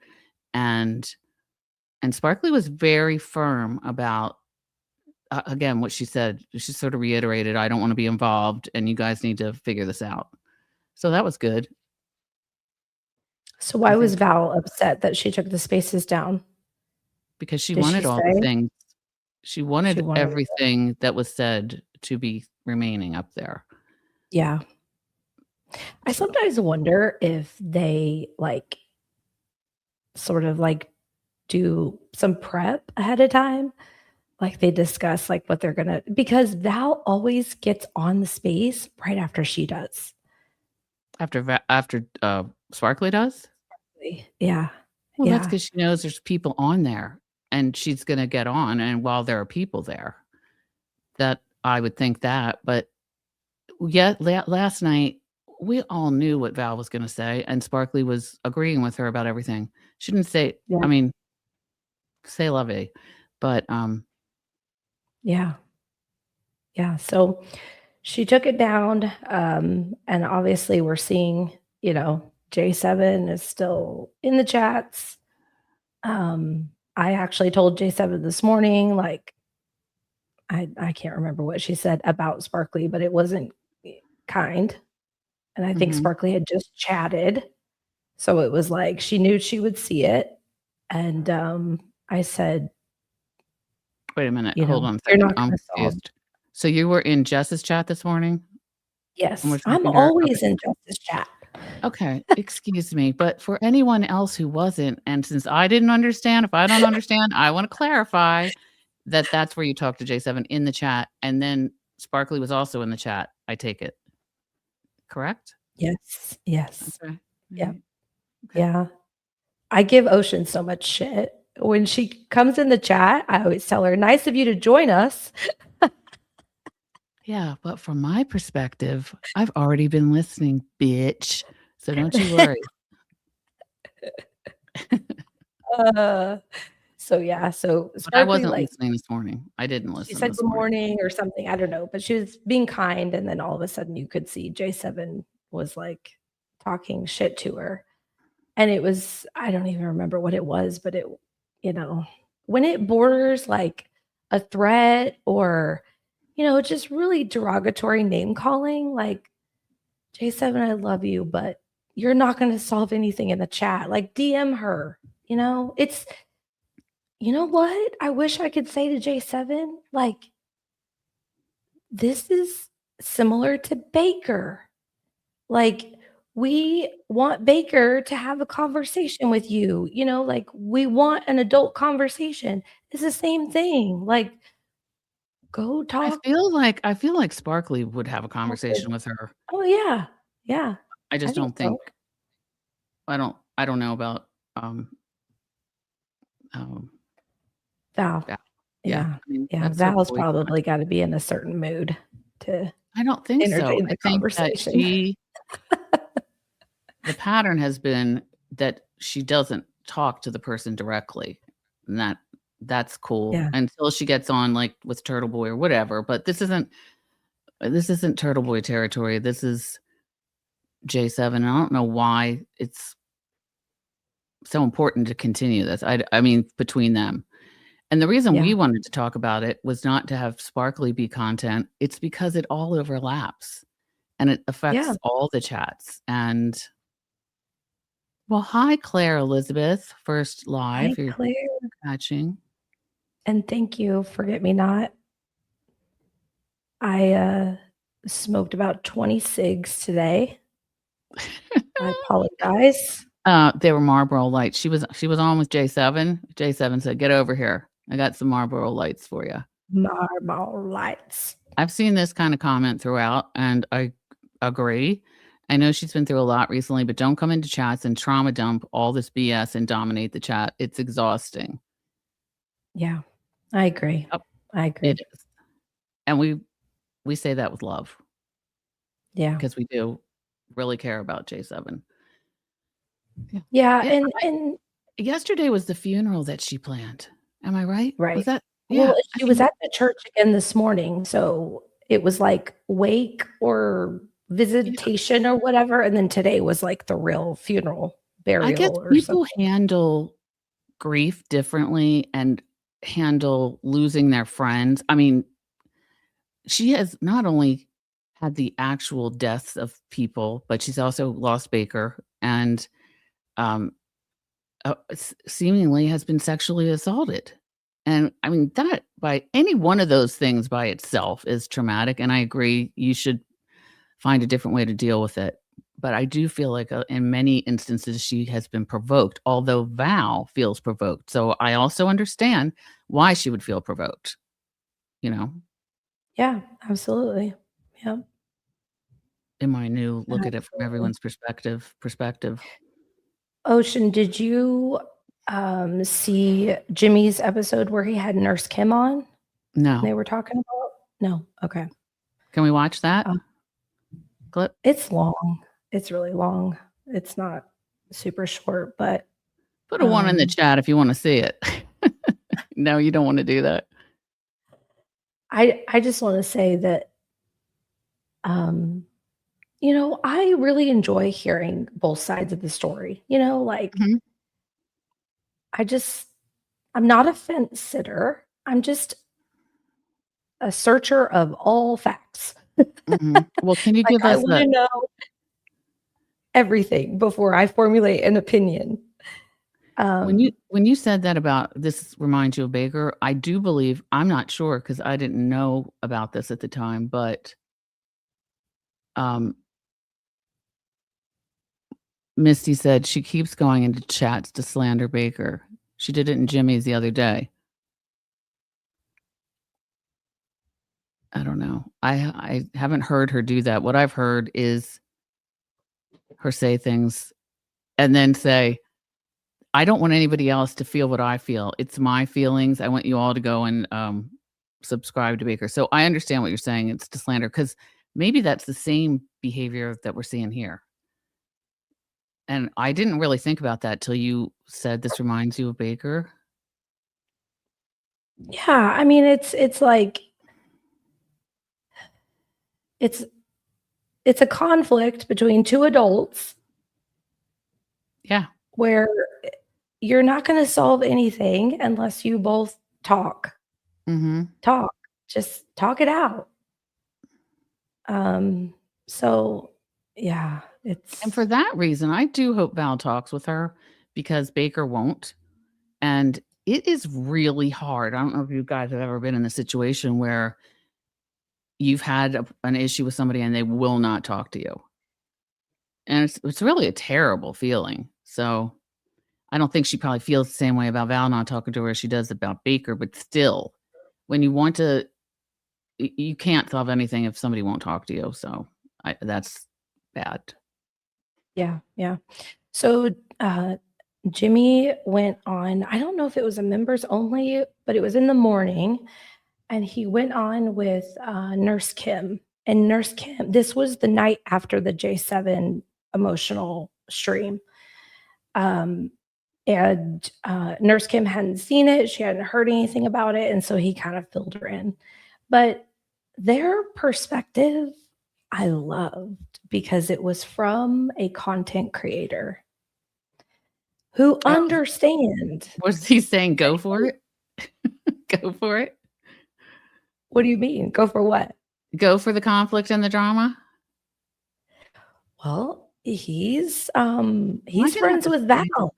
and Sparkly was very firm about again what she said. She sort of reiterated, "I don't want to be involved, and you guys need to figure this out." So that was good. So why was Val upset that she took the spaces down? Because she Did wanted she all the say? things. She wanted She wanted everything that was said to be remaining up there. Yeah. I sometimes wonder if they sort of do some prep ahead of time. Like they discuss what they're gonna, because Val always gets on the space right after she does. After Sparkly does? Yeah. Well, that's because she knows there's people on there and she's going to get on. And while there are people there, that I would think that. But last night, we all knew what Val was going to say. And Sparkly was agreeing with her about everything. She didn't say, I mean, say lovey. But yeah. Yeah. So she took it down. And obviously we're seeing, J7 is still in the chats. I actually told J7 this morning, I can't remember what she said about Sparkly, but it wasn't kind. And I think Sparkly had just chatted. So it was she knew she would see it. And I said, wait a minute. Hold on a you're second. not I'm gonna solve. confused. So you were in Jess's chat this morning? Yes, And we're I'm talking to her? always in Jess's chat. Okay, excuse me. But for anyone else who wasn't, and since I didn't understand, if I don't understand, I want to clarify that that's where you talk to J7 in the chat. And then Sparkly was also in the chat, I take it. Correct? Yes. Yes. Okay. Yeah. Yeah. I give Ocean so much shit. When she comes in the chat, I always tell her, nice of you to join us. Yeah, but from my perspective, I've already been listening, bitch. So don't you worry. So yeah, so But I Sparkly, wasn't listening this morning. I didn't listen she said this good morning. morning or something. I don't know, but she was being kind, and then all of a sudden you could see J7 was talking shit to her. And it was, I don't even remember what it was, but it, when it borders a threat or, just really derogatory name calling, J7, I love you, but you're not going to solve anything in the chat. DM her, it's, you know what? I wish I could say to J7, this is similar to Baker. We want Baker to have a conversation with you, we want an adult conversation. It's the same thing. Go talk. I feel like Sparkly would have a conversation with her. Oh yeah. Yeah. I just don't think so. I don't know about Val. Yeah. I mean, that's her Val's boyfriend. probably got to be in a certain mood to I don't think so. entertain the I think that conversation. the pattern has been that she doesn't talk to the person directly. And that's cool until she gets on with Turtle Boy or whatever. But this isn't Turtle Boy territory. This is J7. And I don't know why it's so important to continue this. I mean, between them. And the reason we wanted to talk about it was not to have Sparkly be content. It's because it all overlaps and it affects all the chats. And well, hi, Claire Elizabeth, first live. Hi, Claire. Catching. And thank you. Forget me not. I smoked about 20 cigs today. I apologize. They were Marlboro Lights. She was on with J7. J7 said, "Get over here. I got some Marlboro Lights for you." Marble lights. I've seen this kind of comment throughout, and I agree. I know she's been through a lot recently, but don't come into chats and trauma dump all this BS and dominate the chat. It's exhausting. Yeah, I agree. Yep. I agree. It is. And we say that with love Yeah. because we do really care about J7. Yeah, Yeah, and yesterday was the funeral that she planned. Am I right? Was right. that? Yeah. Well, I she was think- at the church again this morning, so it was like wake or visitation or whatever, and then today was like the real funeral, I guess burial or people something. handle grief differently and handle losing their friends. I mean, she has not only had the actual deaths of people, but she's also lost Baker and seemingly has been sexually assaulted. And I mean, that by any one of those things by itself is traumatic. And I agree, you should find a different way to deal with it. But I do feel like in many instances, she has been provoked, although Val feels provoked. So I also understand why she would feel provoked, you know, Yeah, absolutely. Yeah. in my new look at it from everyone's perspective. Ocean, did you see Jimmy's episode where he had Nurse Kim on? No. They were talking about? No. Okay. Can we watch that clip? It's long. It's really long. It's not super short, but Put a 1 in the chat if you want to see it. No, you don't want to do that. I just want to say that you know, I really enjoy hearing both sides of the story. You know, like I'm not a fence sitter. I'm just a searcher of all facts. Well, can you Like, give I us want to know everything before I formulate an opinion. when you said that about this reminds you of Baker, I do believe, I'm not sure because I didn't know about this at the time, but Misty said she keeps going into chats to slander Baker. She did it in Jimmy's the other day. I don't know. I haven't heard her do that. What I've heard is her say things and then say, I don't want anybody else to feel what I feel. It's my feelings. I want you all to go and subscribe to Baker. So I understand what you're saying. It's to slander because maybe that's the same behavior that we're seeing here. And I didn't really think about that till you said this reminds you of Baker. Yeah, I mean it's like it's a conflict between two adults. Yeah. Where you're not going to solve anything unless you both talk. Talk. Just talk it out. So yeah, And for that reason, I do hope Val talks with her because Baker won't. And it is really hard. I don't know if you guys have ever been in a situation where you've had an issue with somebody and they will not talk to you. And it's really a terrible feeling. So I don't think she probably feels the same way about Val not talking to her as she does about Baker. But still, when you want to, you can't solve anything if somebody won't talk to you. So that's bad. Yeah, yeah. So Jimmy went on, I don't know if it was a members only, but it was in the morning. And he went on with Nurse Kim. And Nurse Kim, this was the night after the J7 emotional stream. And Nurse Kim hadn't seen it. She hadn't heard anything about it. And so he kind of filled her in. But their perspective, I loved because it was from a content creator who understands. Was he saying go for it? Go for it? What do you mean? Go for what? Go for the conflict and the drama? Well, he's friends with Val.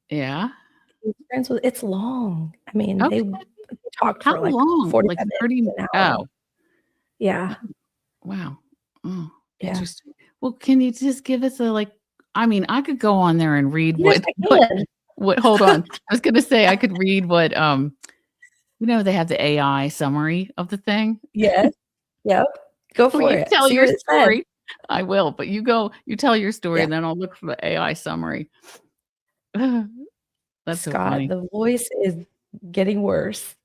Yeah. He's friends with, it's long. I mean, Okay. they talked How for like long? 45 Like minutes, 30 an hour. Oh, Yeah. Wow. Oh, Yeah. interesting. Well, can you just give us a I mean, I could go on there and read Yes, I can. what hold on. I was gonna say I could read what they have the AI summary of the thing. Yes. Yep. Go for Please it. tell See your what it said. story. I will, but you tell your story Yeah. and then I'll look for the AI summary. That's so Scott, funny. the voice is getting worse.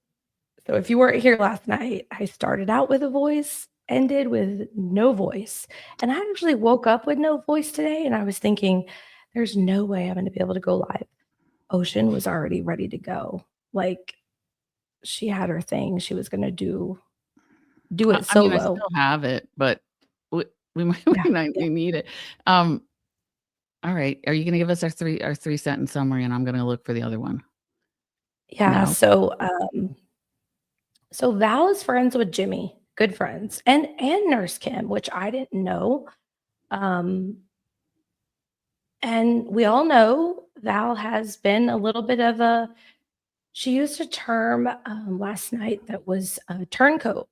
So if you weren't here last night, I started out with a voice, ended with no voice. And I actually woke up with no voice today and I was thinking, there's no way I'm going to be able to go live. Ocean was already ready to go. Like she had her thing. She was going to do it I mean, I solo. still have it, but we might need it. All right. Are you going to give us our 3-sentence summary and I'm going to look for the other one? Yeah. No? So Val is friends with Jimmy, good friends, and Nurse Kim, which I didn't know. And we all know Val has been a little bit of she used a term last night that was a turncoat.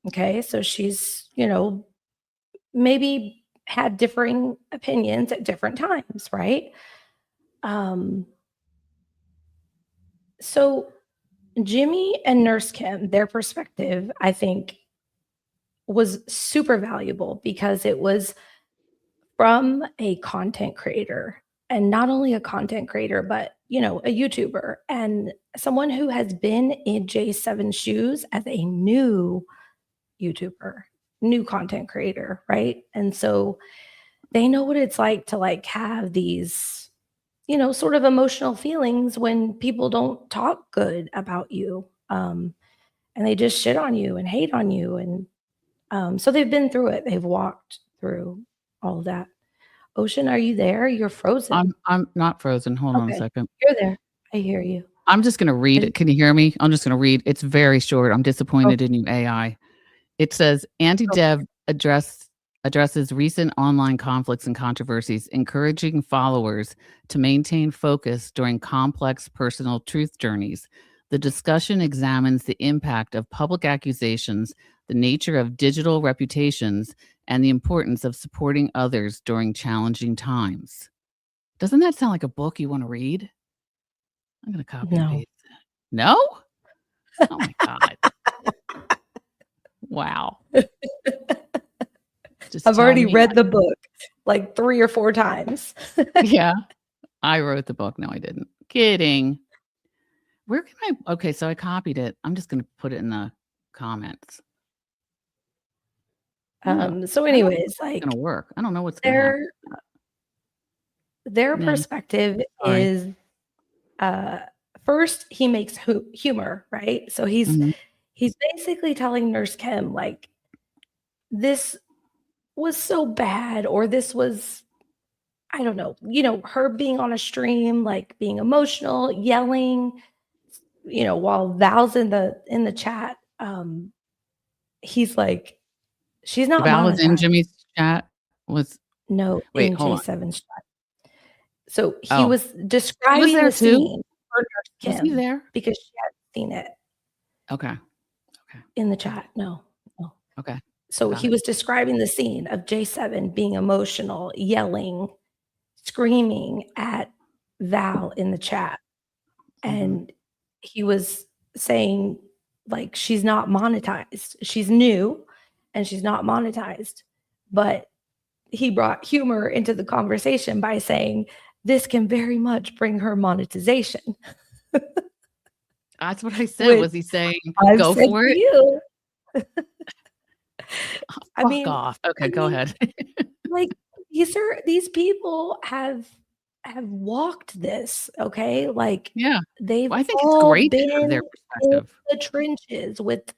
Okay. So she's, maybe had differing opinions at different times, right? So Jimmy and Nurse Kim, their perspective, I think, was super valuable because it was from a content creator, and not only a content creator, but a YouTuber and someone who has been in J7's shoes as a new YouTuber, new content creator, right? And so they know what it's like to have these, sort of emotional feelings when people don't talk good about you. And they just shit on you and hate on you. And so they've been through it. They've walked through all of that. Ocean, are you there? You're frozen. I'm not frozen. Hold on a Okay. second. You're there. I hear you. I'm just going to read it. Can you hear me? I'm just going to read. It's very short. I'm disappointed in you, AI. It says, Anti-Dev addresses recent online conflicts and controversies, encouraging followers to maintain focus during complex personal truth journeys. The discussion examines the impact of public accusations, the nature of digital reputations, and the importance of supporting others during challenging times. Doesn't that sound like a book you want to read? I'm going to copy and paste that. No? Oh my God. Wow. I've already read the book like 3 or 4 times. Yeah. I wrote the book. No, I didn't. Kidding. Where can I? Okay, so I copied it. I'm just going to put it in the comments. So anyways, it's going to work. I don't know what's going to happen. Their perspective is first he makes humor, right? So he's basically telling Nurse Kim this was so bad, or this was, I don't know, her being on a stream, being emotional, yelling, while Val's in the chat. He's like, she's not Val was in monetized. Jimmy's chat. No, wait, in hold on. J7's chat. So he was describing was there the too? scene for Nurse Kim. Was he there? Because she hadn't seen it. Okay. In the chat. No. Okay. So he was describing the scene of J7 being emotional, yelling, screaming at Val in the chat. And he was saying, she's not monetized. She's new and she's not monetized. But he brought humor into the conversation by saying, this can very much bring her monetization. That's what I said. Was he saying, go for it? You. I mean, off. Okay, go ahead. These people have walked this, okay? They've I think all it's great been to have their perspective. in the trenches with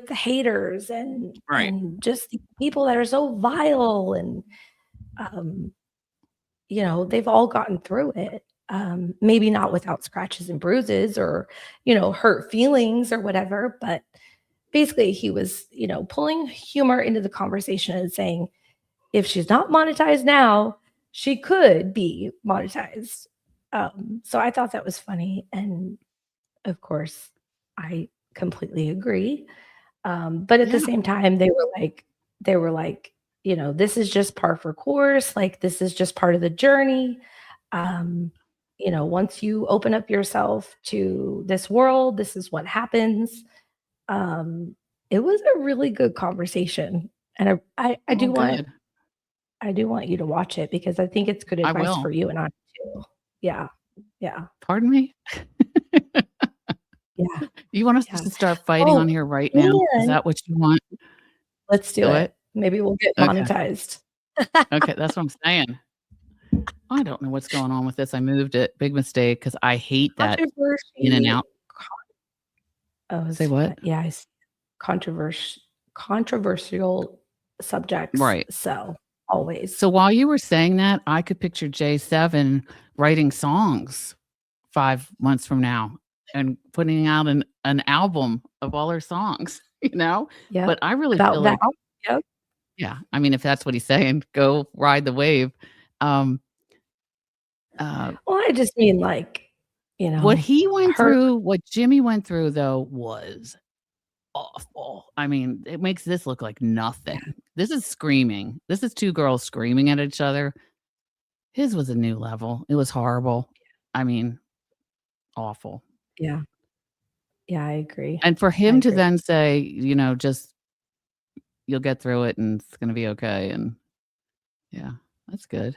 the haters and just the people that are so vile, and they've all gotten through it. Maybe not without scratches and bruises or hurt feelings or whatever, but basically he was pulling humor into the conversation and saying, if she's not monetized now, she could be monetized. So I thought that was funny. And of course, I completely agree. But at the same time, they were like, this is just par for course. Like, this is just part of the journey. Once you open up yourself to this world, this is what happens. It was a really good conversation, and I do want you to watch it because I think it's good I advice will. for you and I too. Yeah, yeah, Pardon me? yeah. You want us to start fighting on here right now? Is that what you want? Let's do it. Maybe we'll get Okay. monetized. Okay, that's what I'm saying. I don't know what's going on with this. I moved it. Big mistake because I hate that in and out. Say what? Yeah, I see. Controversial subjects. Right. So always. So while you were saying that, I could picture J7 writing songs 5 months from now and putting out an album of all her songs, Yeah. But I really About feel like, that. Yep. yeah, I mean, if that's what he's saying, go ride the wave. Well, I just mean What he went her. through, what Jimmy went through, though, was awful. I mean, it makes this look like nothing. This is screaming. This is two girls screaming at each other. His was a new level. It was horrible. I mean, awful. Yeah. Yeah, I agree. And for him to agree. then say, just you'll get through it and it's going to be okay. And yeah, that's good.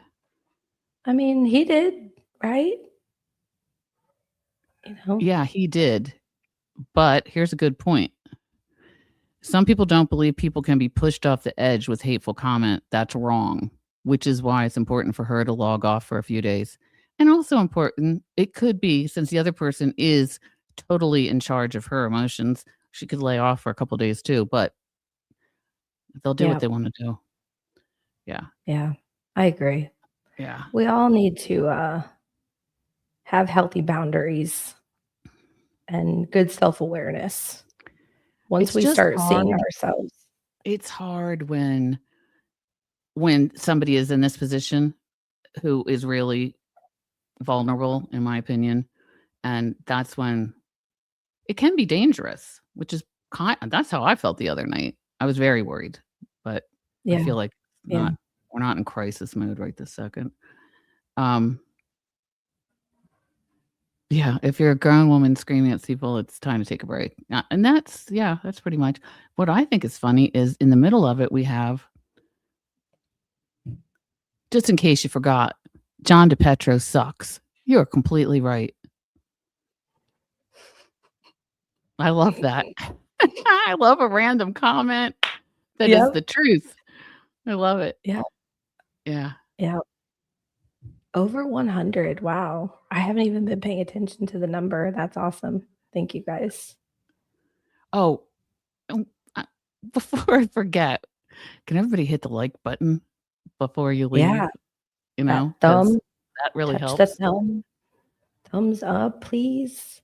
I mean, he did, right? Yeah, he did. But here's a good point. Some people don't believe people can be pushed off the edge with hateful comment. That's wrong, which is why it's important for her to log off for a few days. And also important, it could be, since the other person is totally in charge of her emotions, she could lay off for a couple days too, but they'll do what they want to do. Yeah. Yeah, I agree. Yeah. We all need to have healthy boundaries and good self-awareness. Once we start seeing ourselves. It's hard when somebody is in this position who is really vulnerable, in my opinion. And that's when it can be dangerous, which is that's how I felt the other night. I was very worried, but I feel like we're not in crisis mode right this second. Yeah, if you're a grown woman screaming at people, it's time to take a break. And that's pretty much what I think is funny is in the middle of it, we have, just in case you forgot, John DePetro sucks. You're completely right. I love that. I love a random comment that is the truth. I love it. Yeah. Yeah. Yeah. Over 100. Wow. I haven't even been paying attention to the number. That's awesome. Thank you guys. Oh, before I forget, can everybody hit the like button before you leave? Yeah. That really helps. The thumbs up, please.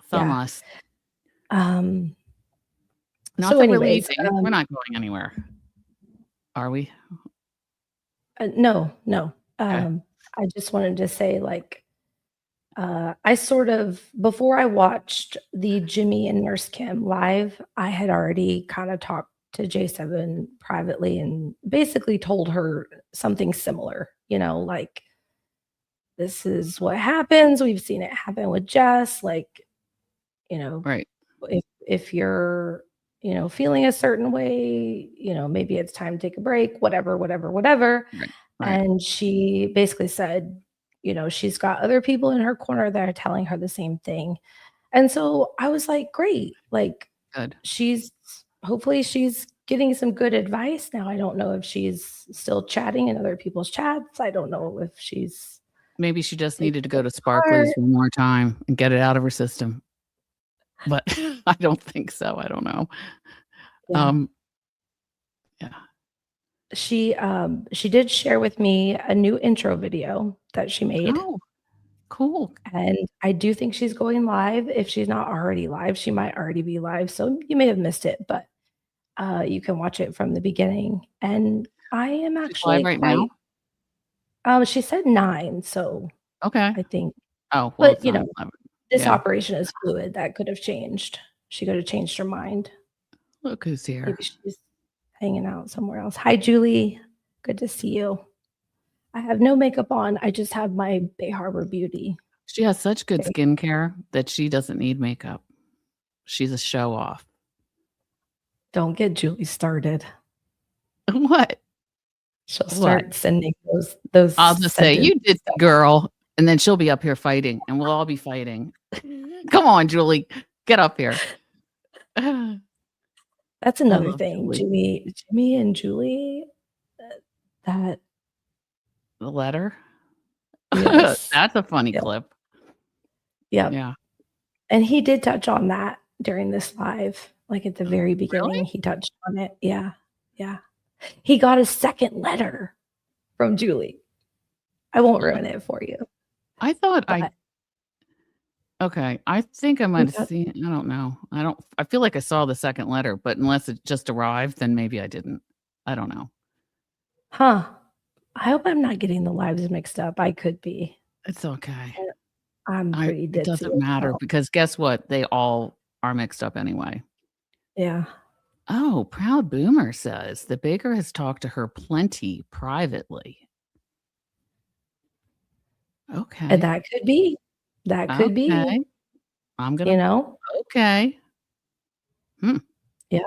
Thumb us. Not Not that we're leaving. We're not going anywhere. Are we? No. Okay. I just wanted to say, I sort of, before I watched the Jimmy and Nurse Kim live, I had already kind of talked to J7 privately and basically told her something similar, this is what happens. We've seen it happen with Jess. Right. If you're, feeling a certain way, maybe it's time to take a break, whatever. Right. And she basically said, she's got other people in her corner that are telling her the same thing. And so I was like, great. Good. Hopefully she's getting some good advice now. I don't know if she's still chatting in other people's chats. I don't know if she's. Maybe she just needed to go to Sparkly's one more time and get it out of her system. But I don't think so. I don't know. Yeah. She did share with me a new intro video that she made. Oh, cool. And I do think she's going live. If she's not already live, she might already be live. So you may have missed it, but you can watch it from the beginning. And I am actually live right now. She said 9, so okay. I think. Oh, well, but this operation is fluid. That could have changed. She could have changed her mind. Look who's here. Maybe she's hanging out somewhere else. Hi, Julie. Good to see you. I have no makeup on. I just have my Bay Harbor Beauty. She has such good skincare that she doesn't need makeup. She's a show off. Don't get Julie started. What? She'll start sending those. I'll just say, you did the girl, and then she'll be up here fighting, and we'll all be fighting. Come on, Julie. Get up here. That's another thing. Jimmy and Julie, that the letter. Yes. That's a funny clip. Yep. Yeah. And he did touch on that during this live. Like at the very beginning, he touched on it. Yeah. Yeah. He got a second letter from Julie. I won't ruin it for you. I thought okay. I think I might have seen, I don't know. I feel like I saw the second letter, but unless it just arrived, then maybe I didn't. I don't know. Huh. I hope I'm not getting the lives mixed up. I could be. It's okay. I'm pretty It doesn't matter because guess what? They all are mixed up anyway. Yeah. Oh, Proud Boomer says the baker has talked to her plenty privately. Okay. And that could be. That could be. I'm gonna. Okay. Yep.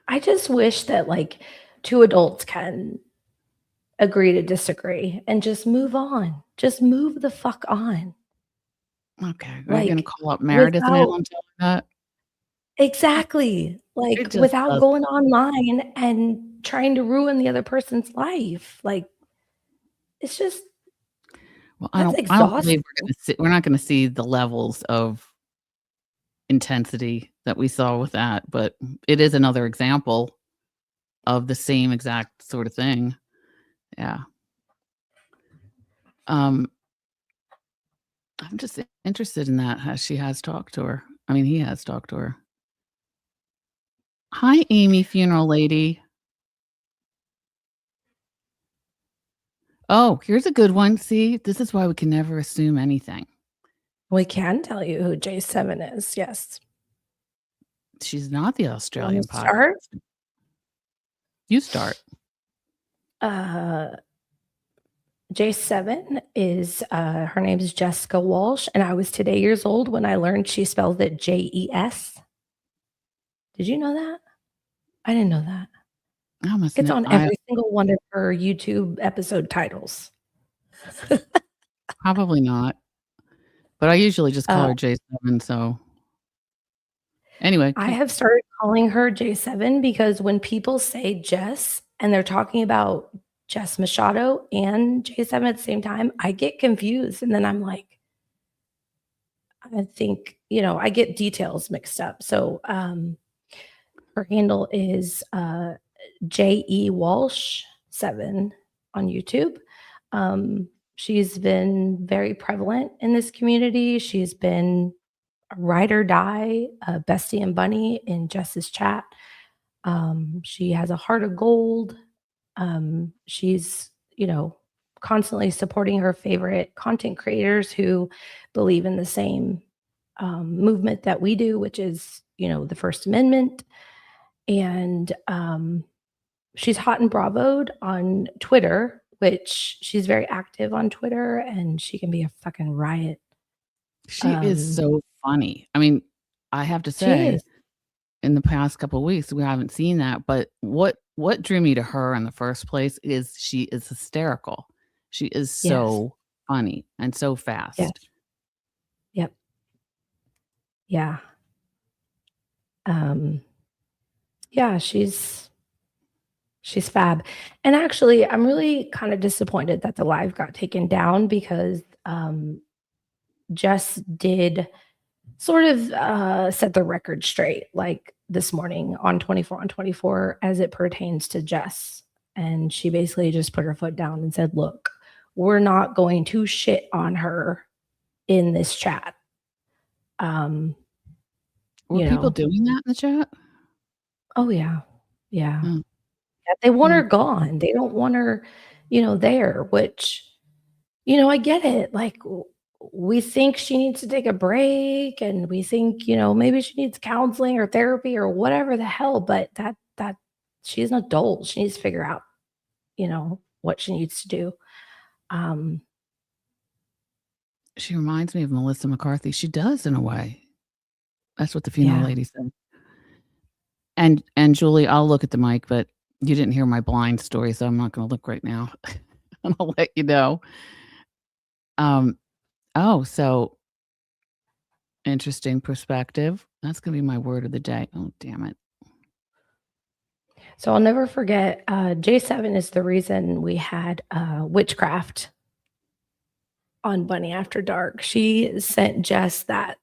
I just wish that like two adults can agree to disagree and just move on. Just move the fuck on. Okay. Are you gonna call up Meredith now and tell her that? Exactly. Like without going online and trying to ruin the other person's life. Like it's just I don't believe we're not going to see the levels of intensity that we saw with that, but it is another example of the same exact sort of thing. Yeah. I'm just interested in that, how she has talked to her. I mean, he has talked to her. Hi, Amy, funeral lady. Oh, here's a good one. See, this is why we can never assume anything. We can tell you who J7 is. Yes. She's not the Australian pilot. Start? You start. J7 is her name is Jessica Walsh, and I was today years old when I learned she spelled it Jes. Did you know that? I didn't know that. It's on every single one of her YouTube episode titles. Probably not. But I usually just call her J7. So anyway. I have started calling her J7 because when people say Jess and they're talking about Jess Machado and J7 at the same time, I get confused. And then I'm like, I think, I get details mixed up. So her handle is J.E. Walsh 7 on YouTube. She's been very prevalent in this community. She's been a ride or die, Bestie and Bunny in Jess's chat. She has a heart of gold. She's, constantly supporting her favorite content creators who believe in the same movement that we do, which is, the First Amendment. And she's hot and bravoed on Twitter, which she's very active on Twitter, and she can be a fucking riot. She is so funny. I mean, I have to say, in the past couple of weeks, we haven't seen that. But what drew me to her in the first place is she is hysterical. She is so funny and so fast. Yes. Yep. Yeah. Yeah, she's fab. And actually, I'm really kind of disappointed that the live got taken down because Jess did sort of set the record straight, like this morning on 24 on 24 as it pertains to Jess. And she basically just put her foot down and said, look, we're not going to shit on her in this chat. Were people doing that in the chat? Oh, yeah. Yeah. Yeah, they want her gone. They don't want her, there, which, I get it. Like, we think she needs to take a break, and we think, maybe she needs counseling or therapy or whatever the hell, but that she's an adult. She needs to figure out, what she needs to do. She reminds me of Melissa McCarthy. She does in a way. That's what the funeral Yeah. lady said. And Julie, I'll look at the mic, but you didn't hear my blind story, so I'm not going to look right now. And I'll let you know. So interesting perspective. That's going to be my word of the day. Oh, damn it. So I'll never forget, J7 is the reason we had witchcraft on Bunny After Dark. She sent Jess that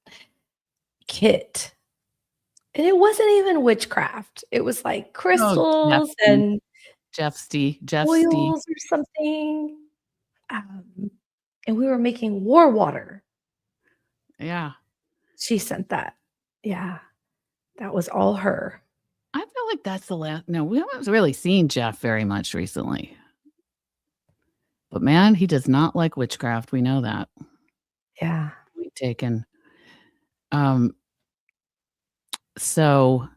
kit. And it wasn't even witchcraft. It was like crystals and Jeff oils or something. And we were making war water. Yeah. She sent that. Yeah. That was all her. I feel like that's the last. No, we haven't really seen Jeff very much recently. But man, he does not like witchcraft. We know that. Yeah. Point taken. So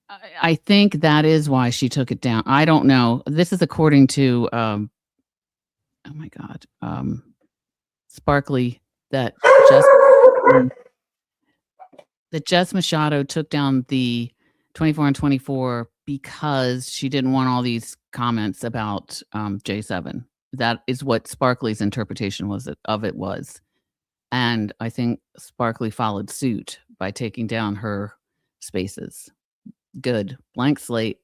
I think that is why she took it down. I don't know. This is according to oh my God. Sparkly that Jess Machado took down the 24 and 24 because she didn't want all these comments about J7. That is what Sparkly's interpretation of it was. And I think Sparkly followed suit by taking down her spaces. Good. Blank slate.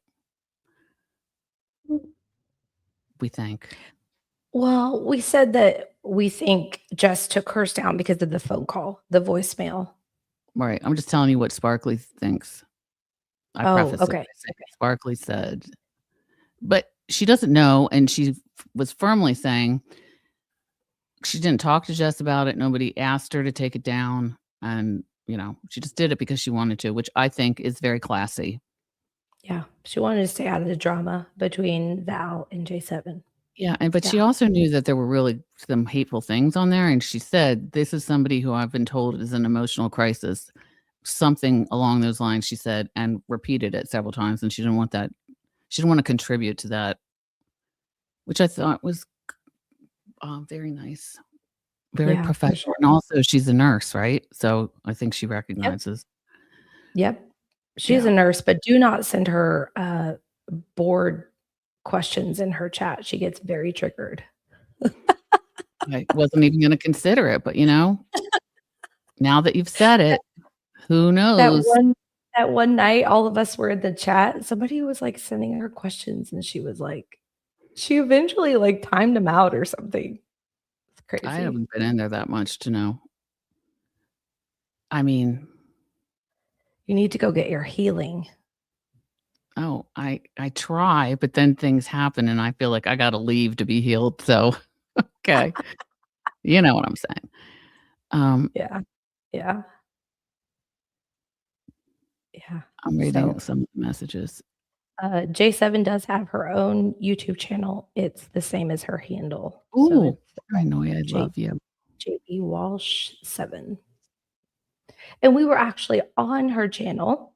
We think. Well, we said that we think Jess took hers down because of the phone call, the voicemail. Right. I'm just telling you what Sparkly thinks. I prefaced it by saying Sparkly said, but she doesn't know, and she was firmly saying she didn't talk to Jess about it. Nobody asked her to take it down, and she just did it because she wanted to, which I think is very classy. Yeah, she wanted to stay out of the drama between Val and J7. Yeah, but she also knew that there were really some hateful things on there, and she said, "This is somebody who I've been told is an emotional crisis." Something along those lines, she said, and repeated it several times, and she didn't want that. She didn't want to contribute to that, which I thought was very nice, very professional. Sure. And also, she's a nurse, right? So I think she recognizes. Yep. She's a nurse, but do not send her board questions in her chat. She gets very triggered. I wasn't even going to consider it, but now that you've said it, who knows? That one night, all of us were in the chat. Somebody was like sending her questions, and she was like, she eventually like timed them out or something. It's crazy. I haven't been in there that much to know. I mean, you need to go get your healing. Oh, I try, but then things happen, and I feel like I got to leave to be healed. So, okay, you know what I'm saying. Yeah. I'm reading some of the messages. J7 does have her own YouTube channel. It's the same as her handle. Ooh, I know. I love you. JB Walsh 7. And we were actually on her channel,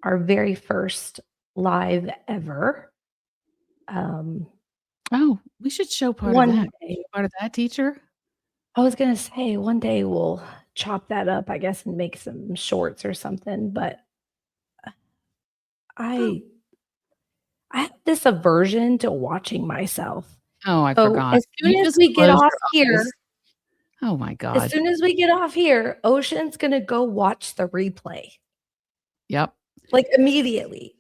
our very first live ever. We should show part of that. Part of that, teacher. I was gonna say one day we'll chop that up, I guess, and make some shorts or something. But I have this aversion to watching myself. Oh, I forgot. As soon as we get off here, oh my God! As soon as we get off here, Ocean's gonna go watch the replay. Yep. Like immediately.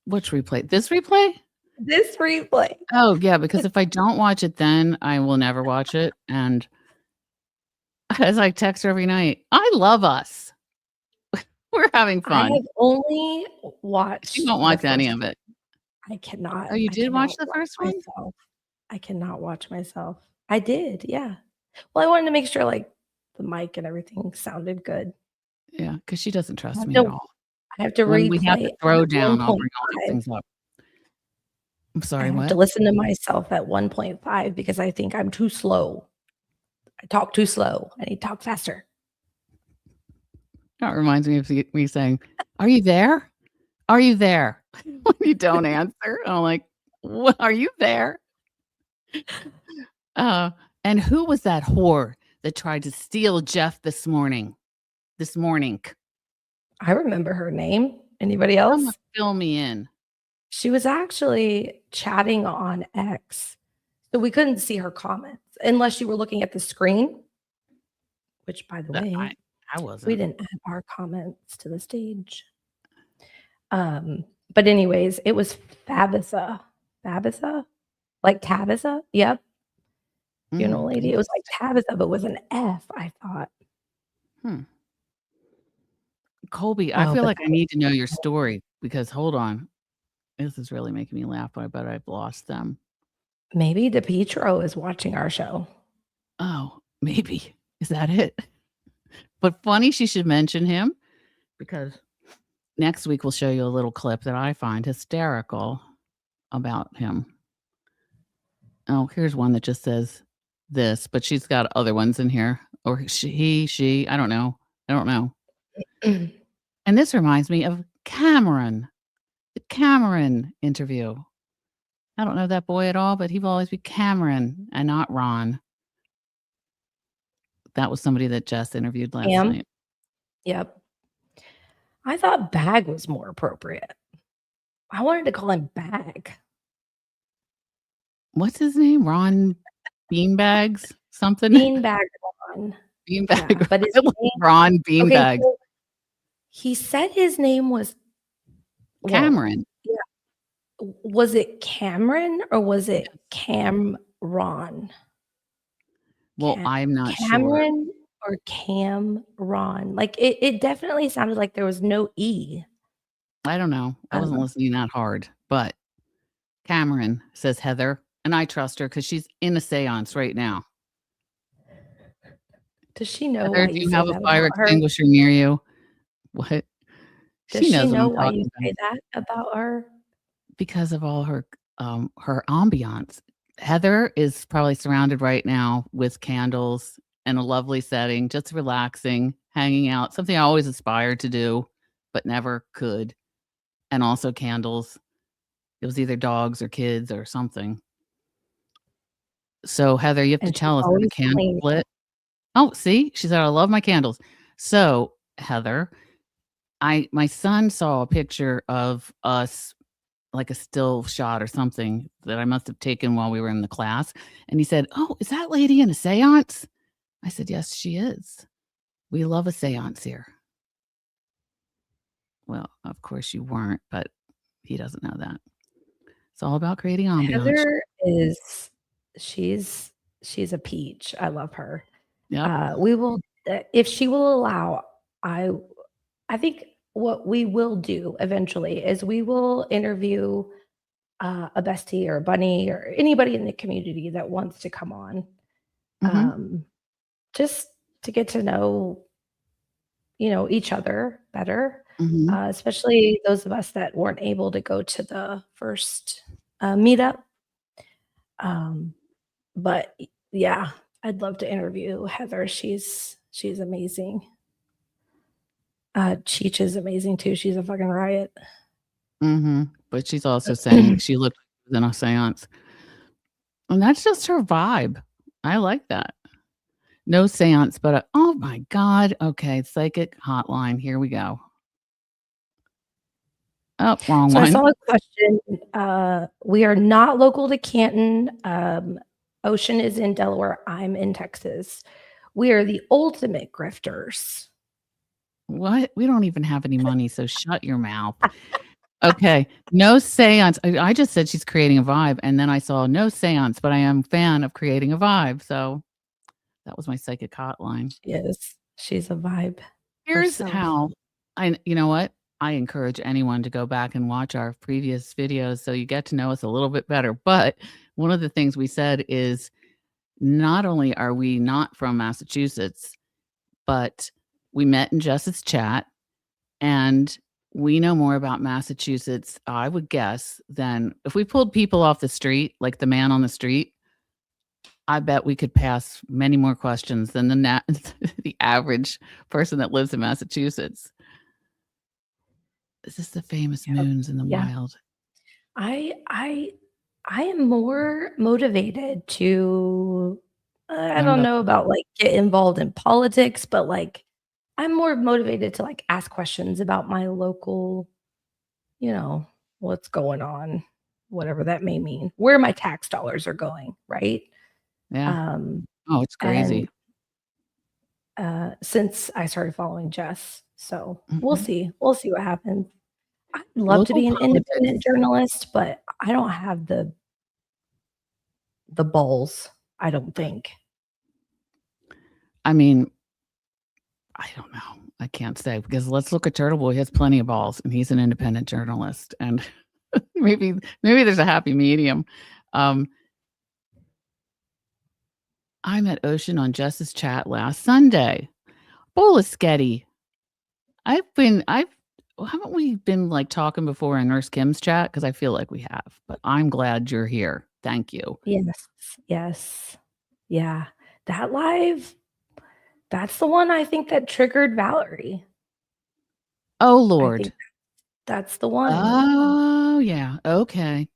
Which replay? This replay? This replay. Oh yeah, because if I don't watch it, then I will never watch it. And as I text her every night, I love us. We're having fun. I have only watched. You don't watch any of it. I cannot. Oh, you did watch the first one? Myself. I cannot watch myself. I did, yeah. Well, I wanted to make sure like the mic and everything sounded good. Yeah, because she doesn't trust me at all. I have to when replay. We have to throw down. I'll bring all these things up. I'm sorry. I have what? to listen to myself at 1.5 because I think I'm too slow. I talk too slow. I need to talk faster. That reminds me of me saying, "Are you there? Are you there?" When you don't answer, I'm like, "What? Are you there?" Uh, and who was that whore that tried to steal Jeff this morning? This morning. I remember her name. Anybody Someone else? fill me in. She was actually chatting on X, so we couldn't see her comments unless you were looking at the screen, which, by the That way, I we wasn't. didn't add our comments to the stage. But anyways, it was Fabitha. Fabitha? Like Tabitha? Yep. Funeral lady. It was like Tabitha, but with an F, I thought. Colby, I Oh, feel but like I that need to know your story because hold on. This is really making me laugh, but I bet I've lost them. maybe DePietro is watching our show. Oh, maybe. Is that it? But funny she should mention him because next week we'll show you a little clip that I find hysterical about him. Oh, here's one that just says this, but she's got other ones in here. Or she, I don't know. I don't know. And this reminds me of Cameron, the Cameron interview. I don't know that boy at all, but he will always be Cameron and not Ron. That was somebody that Jess interviewed last Cam? night. Yep. I thought Bag was more appropriate. I wanted to call him Bag. What's his name? Ron Beanbags? Something? Beanbag Ron. Beanbag. Yeah, but his name, Ron okay, Beanbags. so he said his name was Cameron. Yeah. Was it Cameron or was it Camron? Well, I'm not sure. Cameron or Camron? Like it definitely sounded like there was no E. I don't know. I wasn't listening that hard, but Cameron, says Heather, and I trust her because she's in a seance right now. Does she know Heather, why do you you say have a that fire about her? extinguisher near you? What? Does she knows what know I'm why you talking say about. that about her? Because of all her ambiance. Heather is probably surrounded right now with candles and a lovely setting, just relaxing, hanging out, something I always aspired to do, but never could. And also candles. It was either dogs or kids or something. So Heather, you have to And she's tell us, are the always candles clean. lit? Oh, see, she said, I love my candles. So Heather, my son saw a picture of us, like a still shot or something that I must have taken while we were in the class. And he said, oh, is that lady in a seance? I said, yes, she is. We love a seance here. Well, of course you weren't, but he doesn't know that. It's all about creating ambiance. Heather is she's a peach. I love her. Yep. We will if she will allow, I think what we will do eventually is we will interview a bestie or a bunny or anybody in the community that wants to come on. Just to get to know each other better, especially those of us that weren't able to go to the first meetup. But yeah, I'd love to interview Heather. She's amazing. Cheech is amazing too. She's a fucking riot. But she's also saying she looked in a seance. And that's just her vibe. I like that. No seance, but oh my God. Okay, psychic hotline. Here we go. Oh, wrong So one. I saw a question. We are not local to Canton. Ocean is in Delaware. I'm in Texas. We are the ultimate grifters. What? We don't even have any money, so shut your mouth. Okay, no seance. I just said she's creating a vibe, and then I saw no seance, but I am a fan of creating a vibe. So that was my psychic hotline. She is. She's a vibe. Here's herself. how you know what? I encourage anyone to go back and watch our previous videos so you get to know us a little bit better. But one of the things we said is not only are we not from Massachusetts, but we met in Jess's chat and we know more about Massachusetts, I would guess, than if we pulled people off the street, like the man on the street. I bet we could pass many more questions than the average person that lives in Massachusetts. Is this the famous moons in the Yeah. wild? I am more motivated to I Learn don't about know about like get involved in politics, but like I'm more motivated to like ask questions about my local, what's going on, whatever that may mean, where my tax dollars are going, right? Yeah. Um, Oh, it's crazy. and since I started following Jess, so we'll Mhm. see. We'll see what happens. I'd love to Local be an independent politics. journalist, but I don't have the balls, I don't think. I mean, I don't know. I can't say because let's look at Turtle Boy. He has plenty of balls, and he's an independent journalist, and maybe there's a happy medium. Um, I met Ocean on Jess's chat last Sunday. Bolasketty. Haven't we been like talking before in Nurse Kim's chat? Because I feel like we have, but I'm glad you're here. Thank you. Yes. Yes. Yeah. That live, that's the one I think that triggered Valerie. Oh I Lord. think that's the one. Oh yeah. Okay.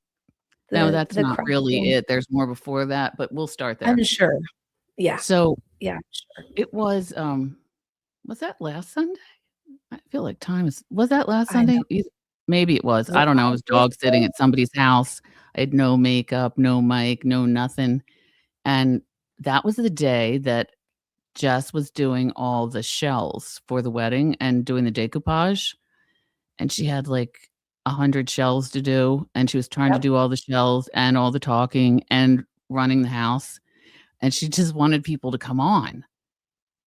No, that's The not really crying. it. There's more before that, but we'll start there. I'm sure. Yeah. So Yeah, sure. it was that last Sunday? I feel like was that last I know. Sunday? Maybe it was. Was I it don't know. I was dog sitting Thursday? at somebody's house. I had no makeup, no mic, no nothing. And that was the day that Jess was doing all the shells for the wedding and doing the decoupage. And she had like 100 shells to do. And she was trying to Yep. do all the shells and all the talking and running the house. And she just wanted people to come on.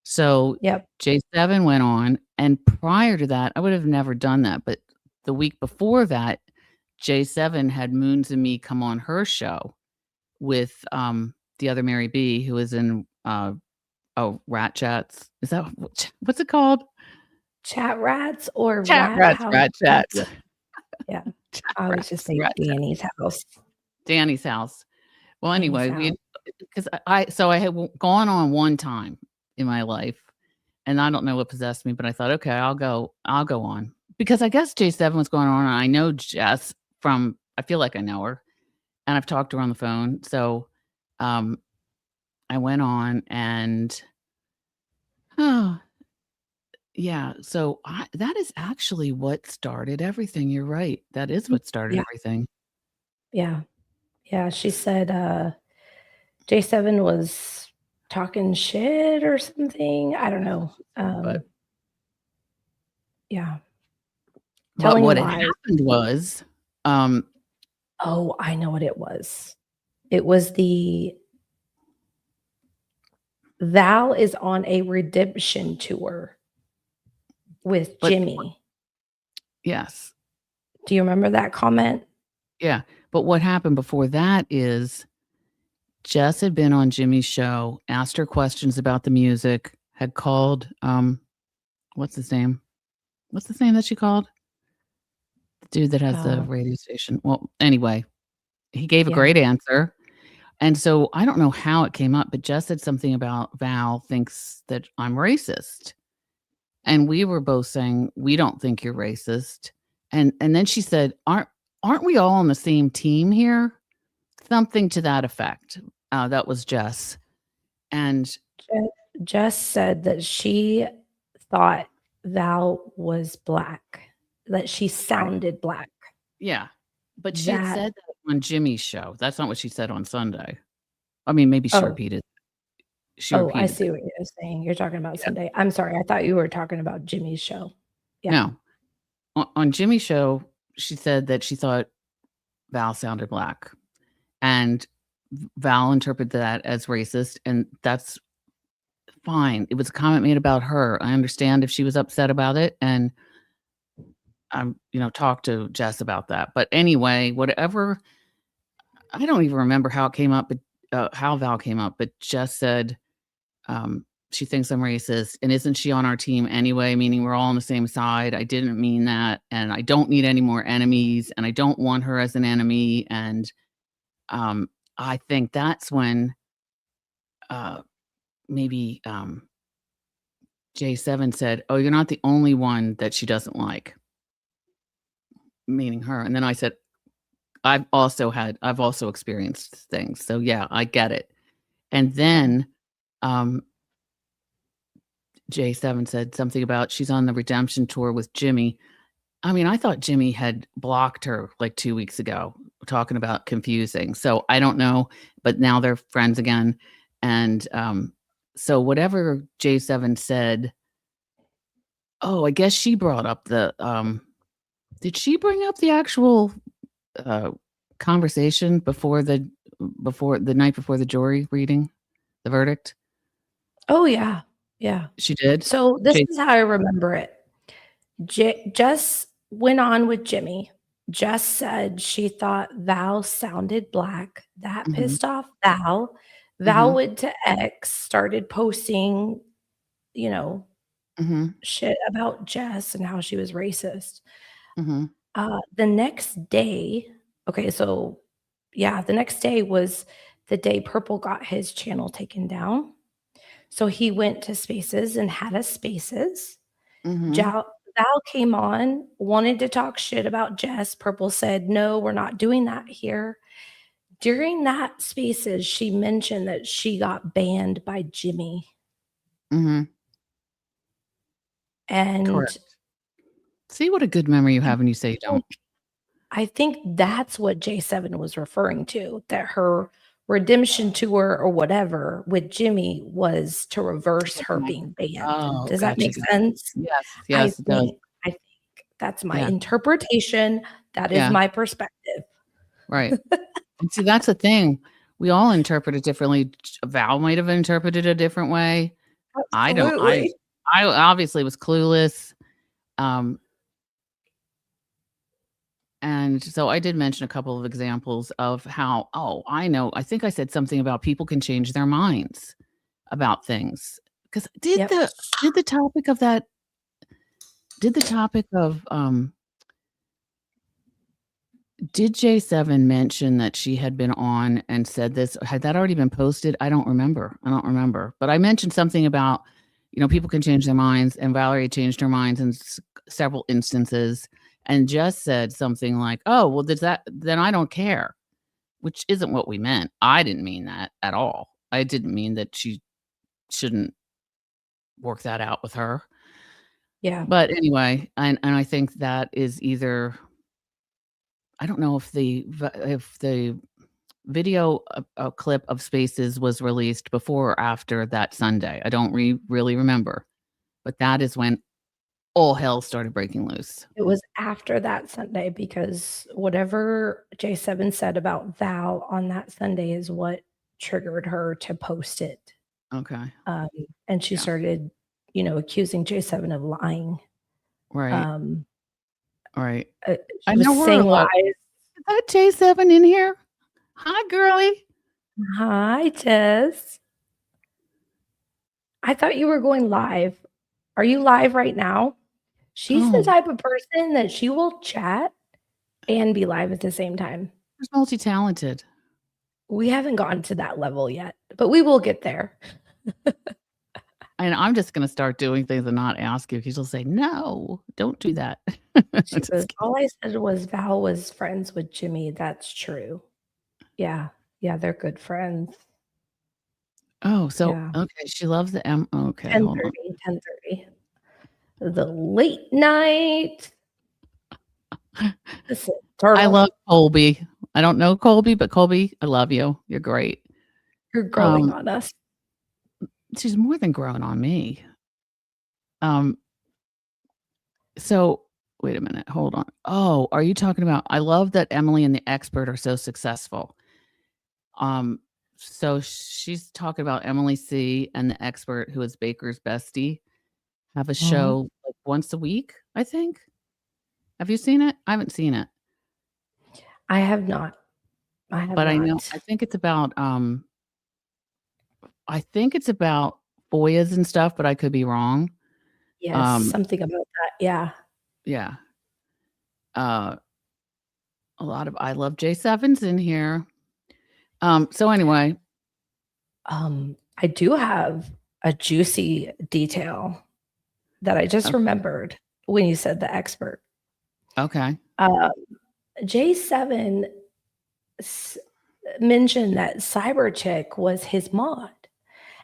So Yep. J7 went on, and prior to that, I would have never done that. But the week before that, J7 had Moons and me come on her show with the other Mary B, who is in Rat Chats. Is that what's it called? Chat Rats or Chat Rat Rats, House? Rat Chats. Yeah. Chat I was Rats, just saying Rat Chats. Danny's house. Danny's house. Well, Danny's anyway, house. because I had gone on one time in my life, and I don't know what possessed me, but I thought, okay, I'll go on because I guess J7 was going on, and I know Jess I feel like I know her, and I've talked to her on the phone. So, I went on, and yeah, so that is actually what started everything. You're right. That is what started Yeah. everything. Yeah. Yeah. She said J7 was talking shit or something. I don't know. But Yeah. but Telling what had lies. happened was, Oh, I know what it was. It was Val is on a redemption tour with But- Jimmy. yes. Do you remember that comment? Yeah. But what happened before that is Jess had been on Jimmy's show, asked her questions about the music, had called, what's his name? What's the name that she called? The dude that has the radio station. Well, anyway, he gave a great answer. And so I don't know how it came up, but Jess said something about Val thinks that I'm racist. And we were both saying, we don't think you're racist. And then she said, aren't we all on the same team here? Something to that effect. That was Jess. And Jess said that she thought Val was black, that she sounded black. yeah, but she had said that on Jimmy's show. That's not what she said on Sunday. I mean, maybe she repeated. I see what you're saying. You're talking about Sunday. I'm sorry. I thought you were talking about Jimmy's show. Yeah. No. On Jimmy's show, she said that she thought Val sounded black. And Val interpreted that as racist, and that's fine. It was a comment made about her. I understand if she was upset about it, and talk to Jess about that. But anyway, whatever. I don't even remember how it came up, but how Val came up. But Jess said she thinks I'm racist, and isn't she on our team anyway? Meaning we're all on the same side. I didn't mean that, and I don't need any more enemies, and I don't want her as an enemy. And I think that's when maybe J7 said, "Oh, you're not the only one that she doesn't like," meaning her. And then I said, I've also experienced things. So yeah, I get it. And then J7 said something about she's on the redemption tour with Jimmy. I mean, I thought Jimmy had blocked her like 2 weeks ago, talking about confusing. So I don't know, but now they're friends again. And so whatever J7 said, oh, I guess she brought up the did she bring up the actual conversation before the night before the jury reading the verdict? Oh yeah. Yeah. She did? So this is how I remember it. Jess went on with Jimmy. Jess said she thought Val sounded black. That pissed off Val. Val went to X, started posting, you know, shit about Jess and how she was racist. The next day, okay, so yeah, the next day was the day Purple got his channel taken down. So he went to Spaces and had a Spaces. Val came on, wanted to talk shit about Jess. Purple said, no, we're not doing that here. During that Spaces, she mentioned that she got banned by Jimmy. Correct. And see what a good memory you have when you say you don't. I think that's what J7 was referring to, that her redemption tour or whatever with Jimmy was to reverse her being banned. Oh, does that make sense? Yes, it does. I think that's my interpretation. That is my perspective. Right. And see, that's the thing. We all interpret it differently. Val might have interpreted it a different way. I don't. I obviously was clueless. And so I did mention a couple of examples of how, oh, I know. I think I said something about people can change their minds about things. Because did the topic of did J7 mention that she had been on and said this? Had that already been posted? I don't remember. But I mentioned something about, people can change their minds, and Valerie changed her minds in several instances, and just said something like, oh, well, then I don't care, which isn't what we meant. I didn't mean that at all. I didn't mean that she shouldn't work that out with her. Yeah. But anyway, and I think that is either, I don't know if the video a clip of Spaces was released before or after that Sunday. I don't really remember, but that is when all hell started breaking loose. It was after that Sunday, because whatever J7 said about Val on that Sunday is what triggered her to post it. Okay. And she started, accusing J7 of lying. Right. Right. She was saying lies. Is that J7 in here? Hi, girly. Hi, Tess. I thought you were going live. Are you live right now? She's the type of person that she will chat and be live at the same time. She's multi-talented. We haven't gotten to that level yet, but we will get there. And I'm just going to start doing things and not ask you, because you'll say, no, don't do that. She says, all I said was Val was friends with Jimmy. That's true. Yeah. Yeah, they're good friends. Oh, so, okay. She loves the M. Okay. 10:30. The late night. Listen, I love Colby. I don't know Colby, but Colby, I love you. You're great. You're growing on us. She's more than growing on me. So wait a minute. Hold on. Oh, are you talking about, I love that Emily and the expert are so successful. So she's talking about Emily C. and the expert, who is Baker's bestie, have a show like once a week, I think. Have you seen it? I haven't seen it. I have not. I know, I think it's about FOIAs and stuff, but I could be wrong. Yes, something about that. Yeah. Yeah. A lot of I love J7's in here. So anyway, I do have a juicy detail that I just remembered when you said the expert. Okay. J7 mentioned that Cyber Chick was his mod.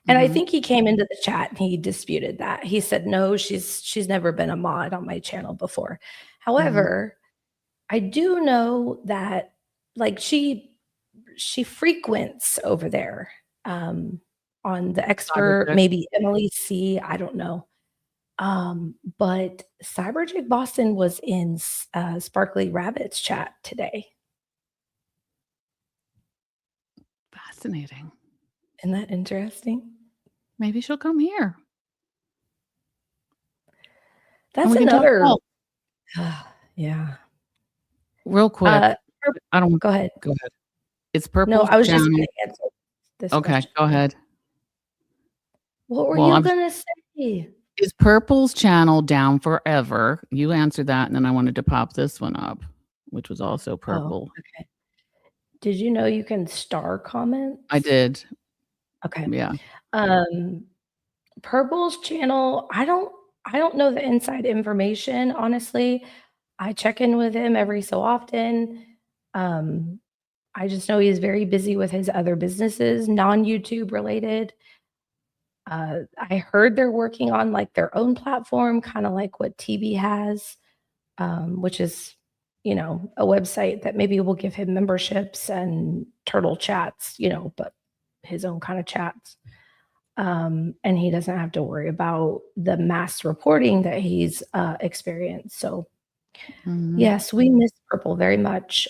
And I think he came into the chat and he disputed that. He said, no, she's never been a mod on my channel before. However, I do know that like she frequents over there on the expert, maybe Emily C. I don't know. But Cyberchick Boston was in Sparkly Rabbit's chat today. Fascinating. Isn't that interesting? Maybe she'll come here. That's another. Yeah. Real quick. I don't. Go ahead. Go ahead. It's Purple's No, I was just channel. going to answer this. Okay, question. go ahead. What were you going to say? Is Purple's channel down forever? You answered that, and then I wanted to pop this one up, which was also Purple. Oh, okay. Did you know you can star comments? I did. Okay. Yeah. Purple's channel, I don't know the inside information, honestly. I check in with him every so often. I just know he's very busy with his other businesses, non-YouTube related. I heard they're working on like their own platform, kind of like what TB has, which is, you know, a website that maybe will give him memberships and turtle chats, you know, but his own kind of chats. And he doesn't have to worry about the mass reporting that he's experienced. So yes, we miss Purple very much.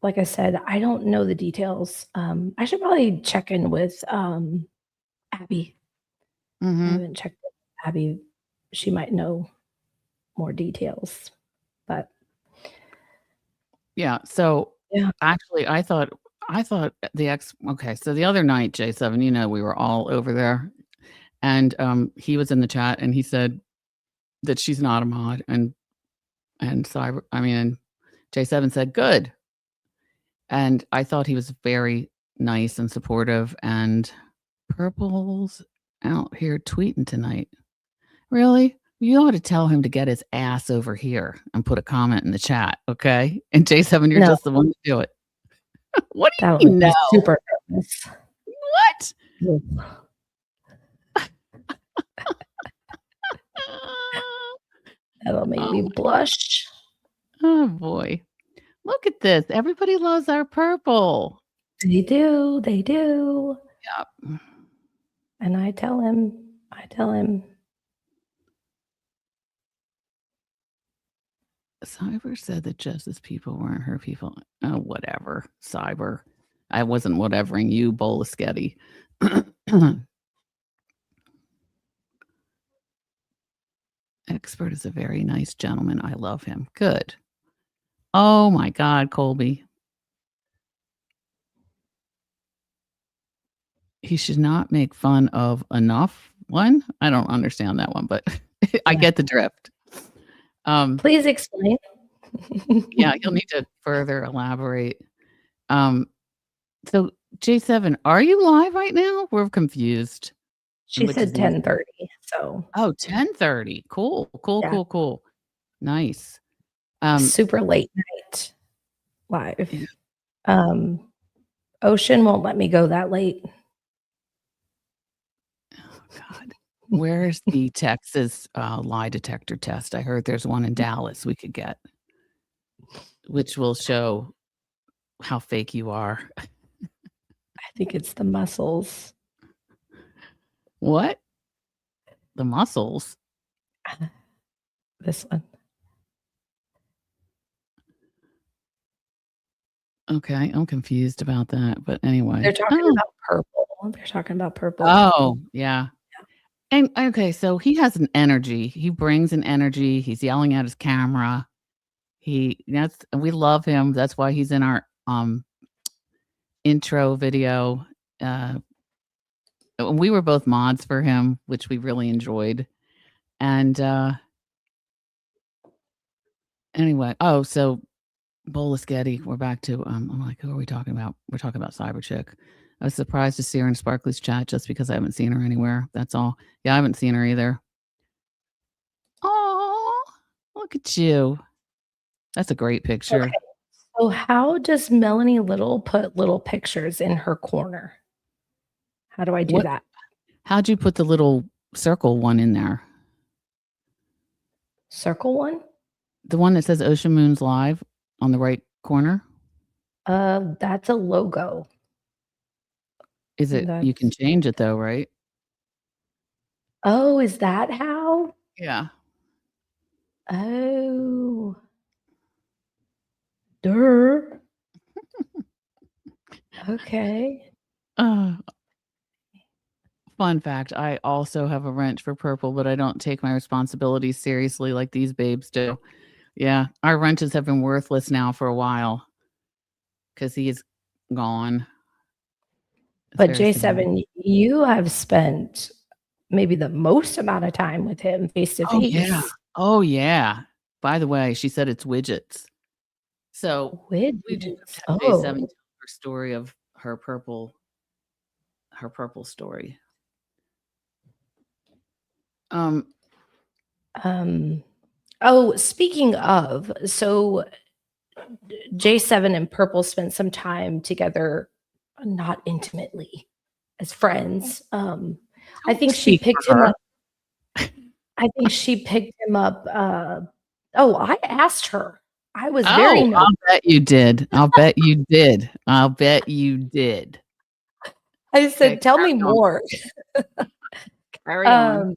Like I said, I don't know the details. I should probably check in with Abby. I haven't checked with Abby. She might know more details, but yeah. So actually, I thought okay. So the other night, J7, you know, we were all over there, and he was in the chat, and he said that she's not a mod, and J7 said good. And I thought he was very nice and supportive. And Purple's out here tweeting tonight. Really? You ought to tell him to get his ass over here and put a comment in the chat, okay? And J7, you're just the one to do it. What do you know? Super nervous. What? That'll make me blush. Oh boy. Look at this. Everybody loves our Purple. They do. They do. Yep. And I tell him. Cyber said that Justice people weren't her people. Oh, whatever. Cyber. I wasn't whatevering you, Bolaschetti. Expert is a very nice gentleman. I love him. Good. Oh my God, Colby. He should not make fun of enough one. I don't understand that one, but I get the drift. Please explain. Yeah, you'll need to further elaborate. So J7, are you live right now? We're confused. She said 10:30. So 10:30. Cool. Nice. Super late night live. Ocean won't let me go that late. Oh God. Where's the Texas lie detector test? I heard there's one in Dallas we could get, which will show how fake you are. I think it's the muscles. What? The muscles? This one. Okay, I'm confused about that, but anyway. They're talking about purple. Oh, yeah. And okay, so he has an energy. He brings an energy. He's yelling at his camera. We love him. That's why he's in our intro video. We were both mods for him, which we really enjoyed. And anyway, so Bolaschetti, we're back to I'm like, who are we talking about? We're talking about Cyberchick. I was surprised to see her in Sparkly's chat just because I haven't seen her anywhere. That's all. Yeah, I haven't seen her either. Oh, look at you. That's a great picture. Okay. So how does Melanie Little put little pictures in her corner? How do I do that? How'd you put the little circle one in there? Circle one? The one that says Ocean Moons Live on the right corner? That's a logo. Is it? You can change it though, right? Oh, is that how? Yeah. Oh. Duh. Okay. Fun fact, I also have a wrench for purple, but I don't take my responsibilities seriously like these babes do. Yeah, our wrenches have been worthless now for a while because he's gone. It's But very sad. J7, you have spent maybe the most amount of time with him face to Oh, yeah. face. Oh, yeah. By the way, she said it's widgets. So we do Widgets. have J7 Oh. tell her story of her purple story. Oh, speaking of, so J7 and Purple spent some time together, not intimately, as friends. I think she picked him up. I think she picked him up. I asked her. I was very nervous. I'll bet you did. I'll bet you did. I'll bet you did. I said, tell me more. Carry on.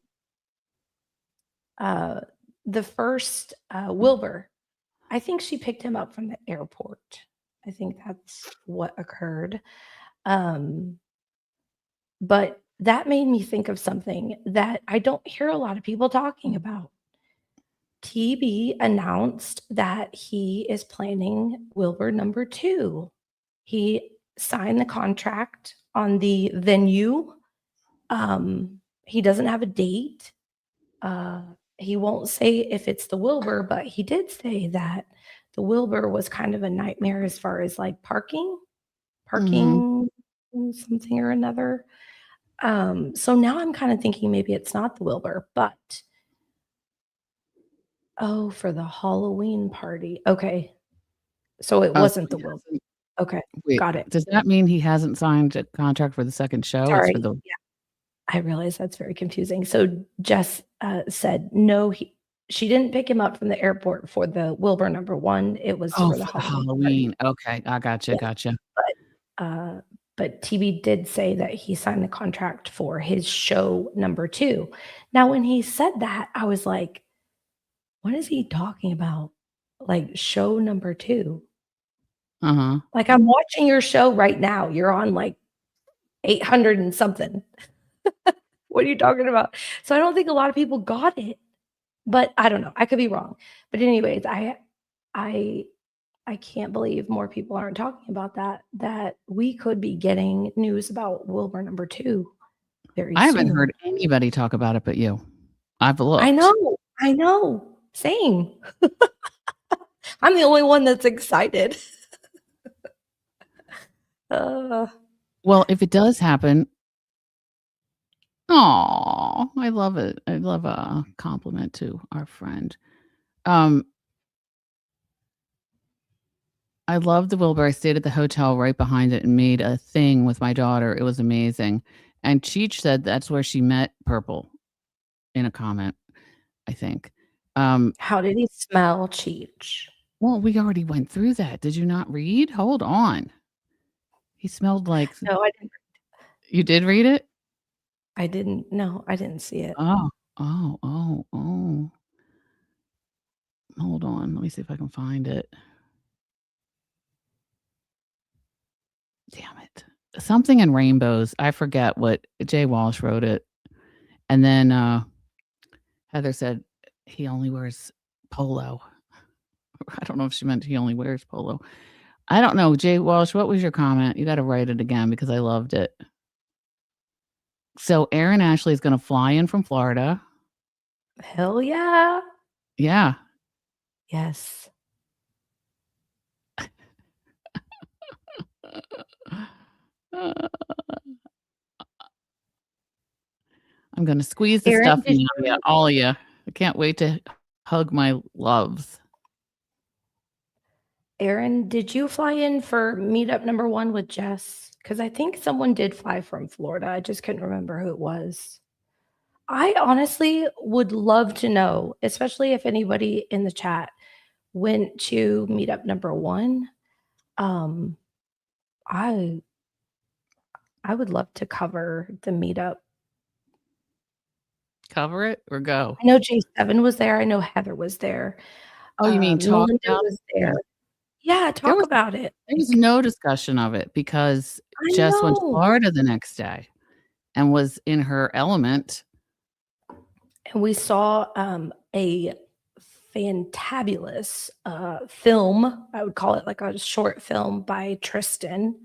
The first Wilbur, I think she picked him up from the airport. I think that's what occurred. But that made me think of something that I don't hear a lot of people talking about. TB announced that he is planning Wilbur number 2. He signed the contract on the venue. He doesn't have a date. He won't say if it's the Wilbur, but he did say that the Wilbur was kind of a nightmare as far as like parking something or another. So now I'm kind of thinking maybe it's not the Wilbur, but for the Halloween party. Okay. So it wasn't the Wilbur. Okay. Wait, got it. Does that mean he hasn't signed a contract for the second show? Sorry. It's for the Yeah. I realize that's very confusing. So Jess said no, she didn't pick him up from the airport for the Wilbur number 1. It was for the Halloween. Okay, I gotcha. But TB did say that he signed the contract for his show number 2. Now, when he said that, I was like, what is he talking about? Like show number 2? Like I'm watching your show right now. You're on like 800 and something. What are you talking about? So I don't think a lot of people got it, but I don't know. I could be wrong. But anyways, I can't believe more people aren't talking about that we could be getting news about Wilbur number 2 very soon. I haven't heard anybody talk about it but you. I've looked. I know. Same. I'm the only one that's excited. Well, if it does happen, I love it. I love a compliment to our friend. I love the Wilbur. I stayed at the hotel right behind it and made a thing with my daughter. It was amazing. And Cheech said that's where she met Purple in a comment, I think. How did he smell, Cheech? Well, we already went through that. Did you not read? Hold on. He smelled like... No, I didn't. You did read it? I didn't. No, I didn't see it. Oh. Hold on. Let me see if I can find it. Damn it. Something in rainbows. I forget what Jay Walsh wrote it. And then Heather said he only wears polo. I don't know if she meant he only wears polo. I don't know. Jay Walsh, what was your comment? You got to write it again because I loved it. So Aaron Ashley is going to fly in from Florida. Hell yeah. Yeah. Yes. Uh, I'm gonna squeeze the Aaron, stuffing did out of you, you all of you. I can't wait to hug my loves. Aaron, did you fly in for meetup number 1 with Jess? Because I think someone did fly from Florida. I just couldn't remember who it was. I honestly would love to know, especially if anybody in the chat went to meetup number 1. I would love to cover the meetup. Cover it or go? I know J7 was there. I know Heather was there. Oh, you mean talk Melinda about was it? there. Yeah, talk about it. There was no discussion of it because I Jess went to know. Florida the next day and was in her element. And we saw a fantabulous film. I would call it like a short film by Tristan,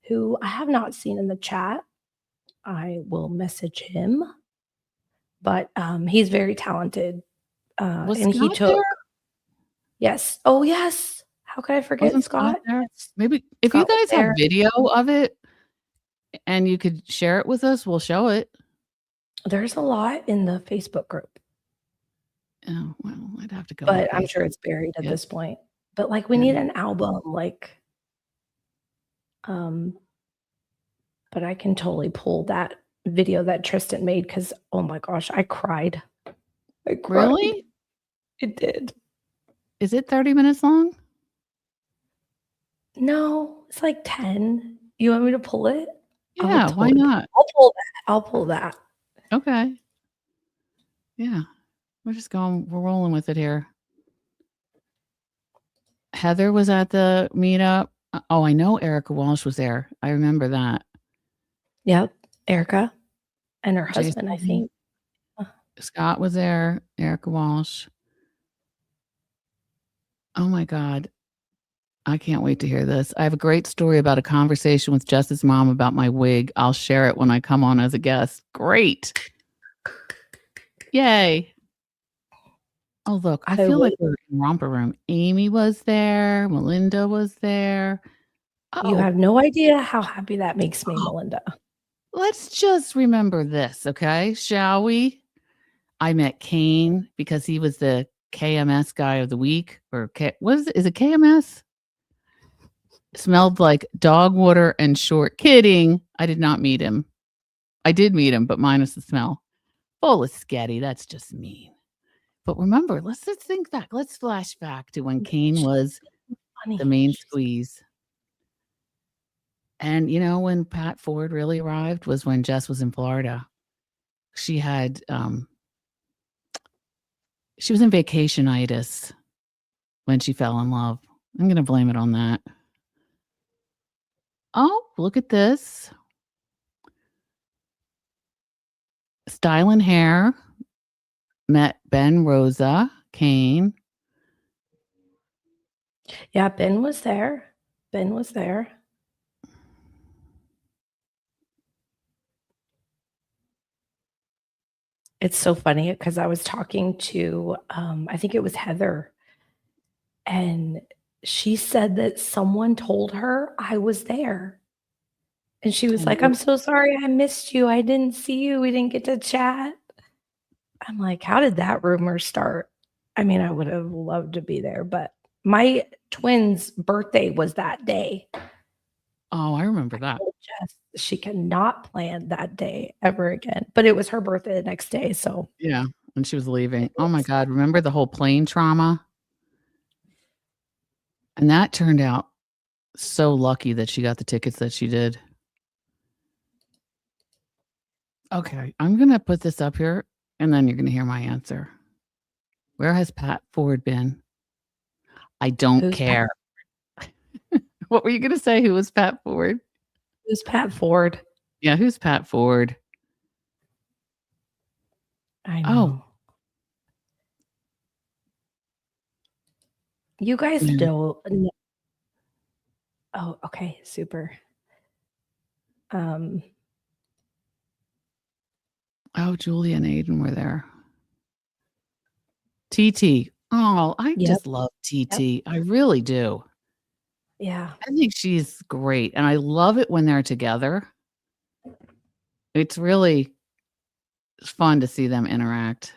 who I have not seen in the chat. I will message him, but he's very talented. Was And he Scott took, there? yes. Oh, yes. How could I forget Wasn't Scott? there? Maybe if Scott you was guys have there. video of it and you could share it with us, we'll show it. There's a lot in the Facebook group. Oh, well, I'd have to go. But I'm sure it's buried at this point. But like we need an album, like but I can totally pull that video that Tristan made because oh my gosh, I cried. I cried. Really? It did. Is it 30 minutes long? No, it's like 10. You want me to pull it? Yeah, why not? I'll pull that. I'll pull that. Okay. Yeah. We're rolling with it here. Heather was at the meetup. Oh, I know Erica Walsh was there. I remember that. Yep. Erica and her husband, I think. Scott was there. Erica Walsh. Oh my God. I can't wait to hear this. I have a great story about a conversation with Jess's mom about my wig. I'll share it when I come on as a guest. Great. Yay. Oh, look, I feel like we're in Romper Room. Amy was there. Melinda was there. You have no idea how happy that makes me, Melinda. Let's just remember this, okay? Shall we? I met Kane because he was the KMS guy of the week. Or what is it? Is it KMS? Smelled like dog water and short. Kidding. I did not meet him. I did meet him, but minus the smell. Full of sketty. That's just mean. But remember, let's just think back. Let's flash back to when Kane was the main squeeze. And you know, when Pat Ford really arrived was when Jess was in Florida. She had she was in vacationitis when she fell in love. I'm gonna blame it on that. Oh, look at this. Style and Hair met Ben Rosa Kane. Yeah, Ben was there. Ben was there. It's so funny because I was talking to, I think it was Heather, and she said that someone told her I was there. And she was like, I'm so sorry I missed you. I didn't see you. We didn't get to chat. I'm like, how did that rumor start? I mean, I would have loved to be there, but my twins' birthday was that day. Oh, I remember that. She cannot plan that day ever again. But it was her birthday the next day. So yeah, when she was leaving. Oh my God. Remember the whole plane trauma? And that turned out so lucky that she got the tickets that she did. Okay, I'm going to put this up here and then you're going to hear my answer. Where has Pat Ford been? I don't care. What were you going to say? Who was Pat Ford? Who's Pat Ford? Yeah, who's Pat Ford? I know. You guys know. Oh, okay, super. Oh, Julie and Aiden were there. TT. Oh, I just love TT. I really do. Yeah. I think she's great, and I love it when they're together. It's really fun to see them interact.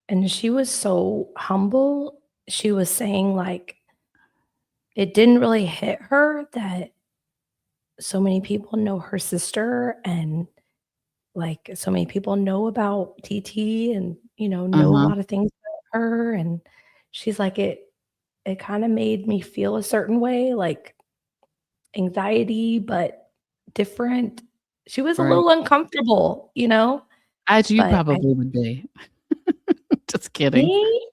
And she was so humble. She was saying, like, it didn't really hit her that so many people know her sister and, like, so many people know about TT and, know a Uh-huh. lot of things about her, and she's like, it kinda made me feel a certain way, like anxiety, but different. She was a Right. little uncomfortable, As you but I probably would be. Just kidding. me?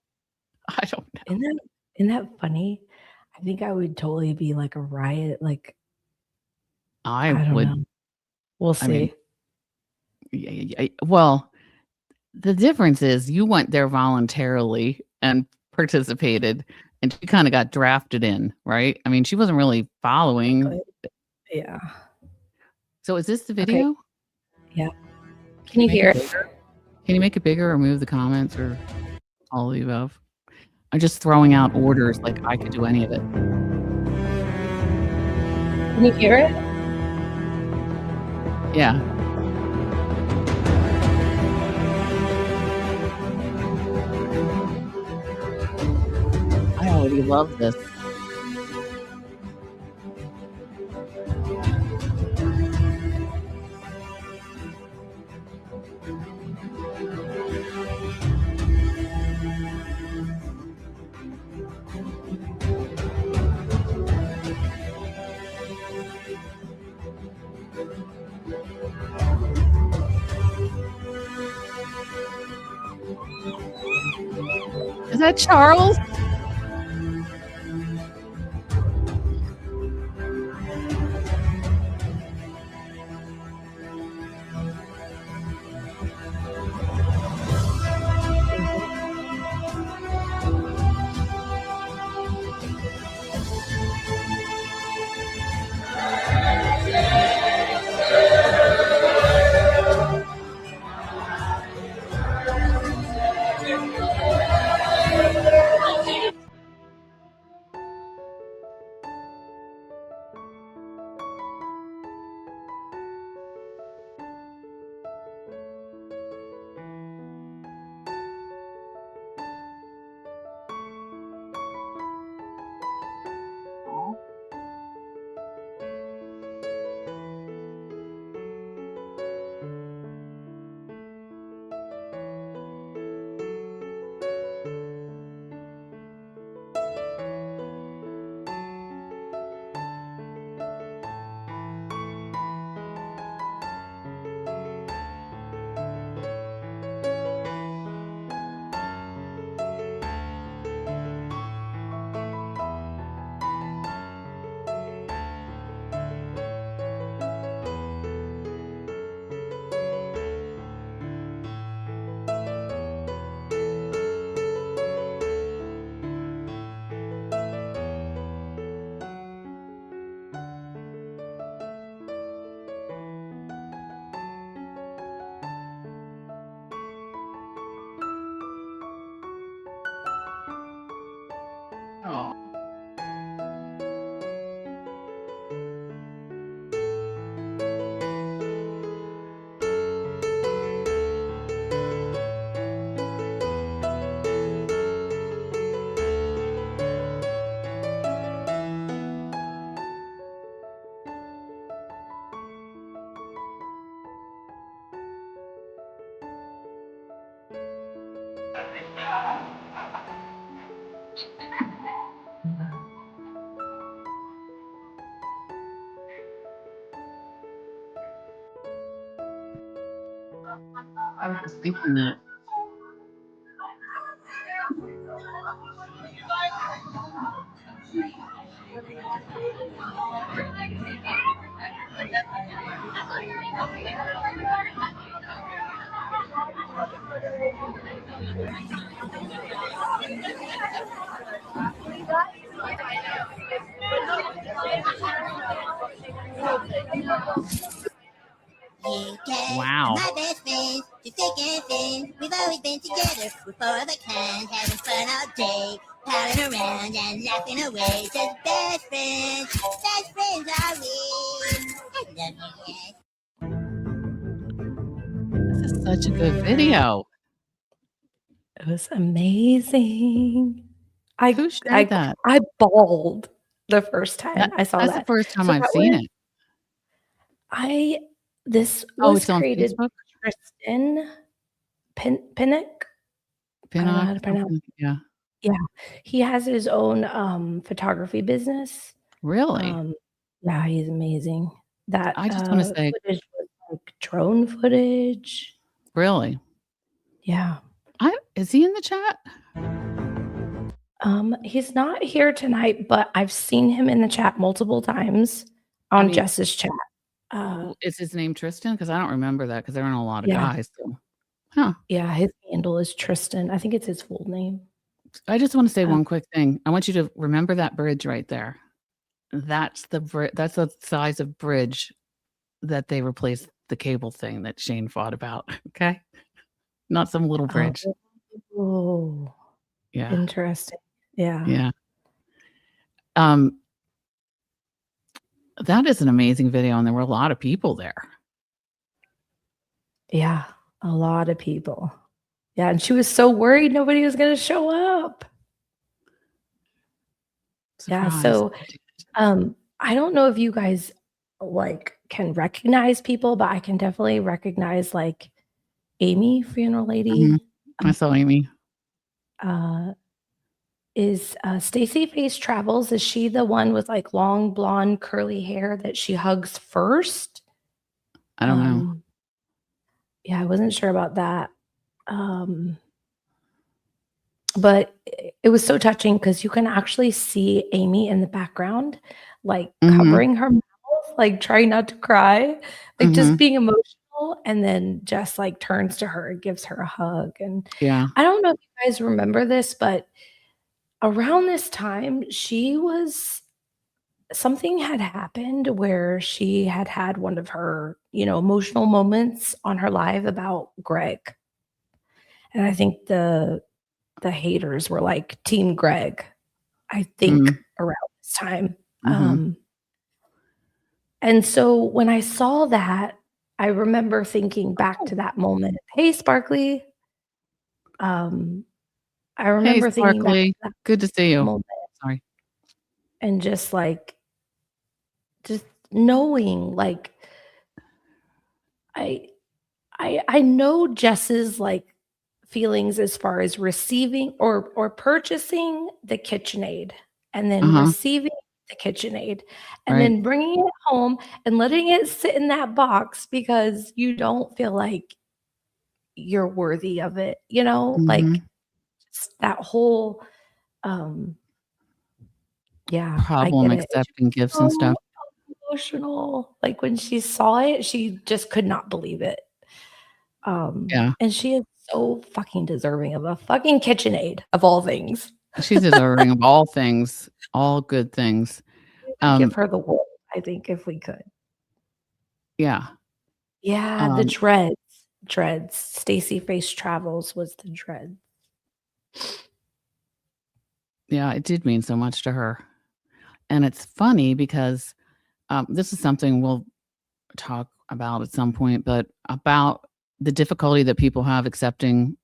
I don't know. Isn't that funny? I think I would totally be like a riot, like, I I don't would know. We'll I mean, see. well, the difference is you went there voluntarily and participated, and she kinda got drafted in, right? I mean, she wasn't really following. Yeah. So is this the Okay. video? Yeah. Can you make hear it it? bigger? Can you make it bigger or move the comments or all of the above? I'm just throwing out orders like I could do any of it. Can you hear it? Yeah. I already love this. Is that Charles? Oh. I was just thinking that. Wow. My best friends, through thick and thin. We've always been together before the can, having fun all day. Palling around and laughing away. Says best friends are we. I love you, yes. This is such a good video. It was amazing. Who shared that? I bawled the first time I saw That's the that. first time So I've that seen was it. this Oh, was it's on created by Facebook? Tristan Pinnock. I don't know how to pronounce Something, yeah. Yeah. He has his own photography business. Really? Yeah, he's amazing. That I just wanna say footage was like drone footage. Really? Yeah. Is he in the chat? He's not here tonight, but I've seen him in the chat multiple times on Jess's chat. Is his name Tristan? Because I don't remember that because there aren't a lot of Yeah. guys. So. Huh. Yeah, his handle is Tristan. I think it's his full name. I just want to say one quick thing. I want you to remember that bridge right there. That's the size of bridge that they replaced the cable thing that Shane fought about. Okay. Not some little bridge. Oh. Yeah. Interesting. Yeah. Yeah. That is an amazing video, and there were a lot of people there. Yeah, a lot of people. Yeah, and she was so worried nobody was going to show up. Yeah, so I don't know if you guys like can recognize people, but I can definitely recognize like Amy, funeral lady. I saw Amy. Is Stacy Face Travels, is she the one with like long blonde curly hair that she hugs first? I don't know. Yeah, I wasn't sure about that. But it was so touching because you can actually see Amy in the background, like covering her mouth, like trying not to cry, like just being emotional. And then Jess like turns to her and gives her a hug. And Yeah. I don't know if you guys remember this, but around this time, something had happened where she had one of her, emotional moments on her live about Greg. And I think the haters were like Team Greg, I think around this time. And so when I saw that, I remember thinking back to that moment. Hey, Sparkly. I remember thinking back to that good to see you. moment. Sorry. And just like, just knowing, like, I know Jess's like feelings as far as receiving or purchasing the KitchenAid and then receiving the KitchenAid and then bringing it home and letting it sit in that box because you don't feel like you're worthy of it, like just that whole problem I get it. accepting gifts and stuff. Emotional. Like when she saw it, she just could not believe it. Yeah. And she is so fucking deserving of a fucking KitchenAid of all things. She's deserving of all things, all good things. Give her the world, I think, if we could. Yeah. Yeah, the dreads. Stacy Face Travels was the dreads. Yeah, it did mean so much to her. And it's funny because this is something we'll talk about at some point, but about the difficulty that people have accepting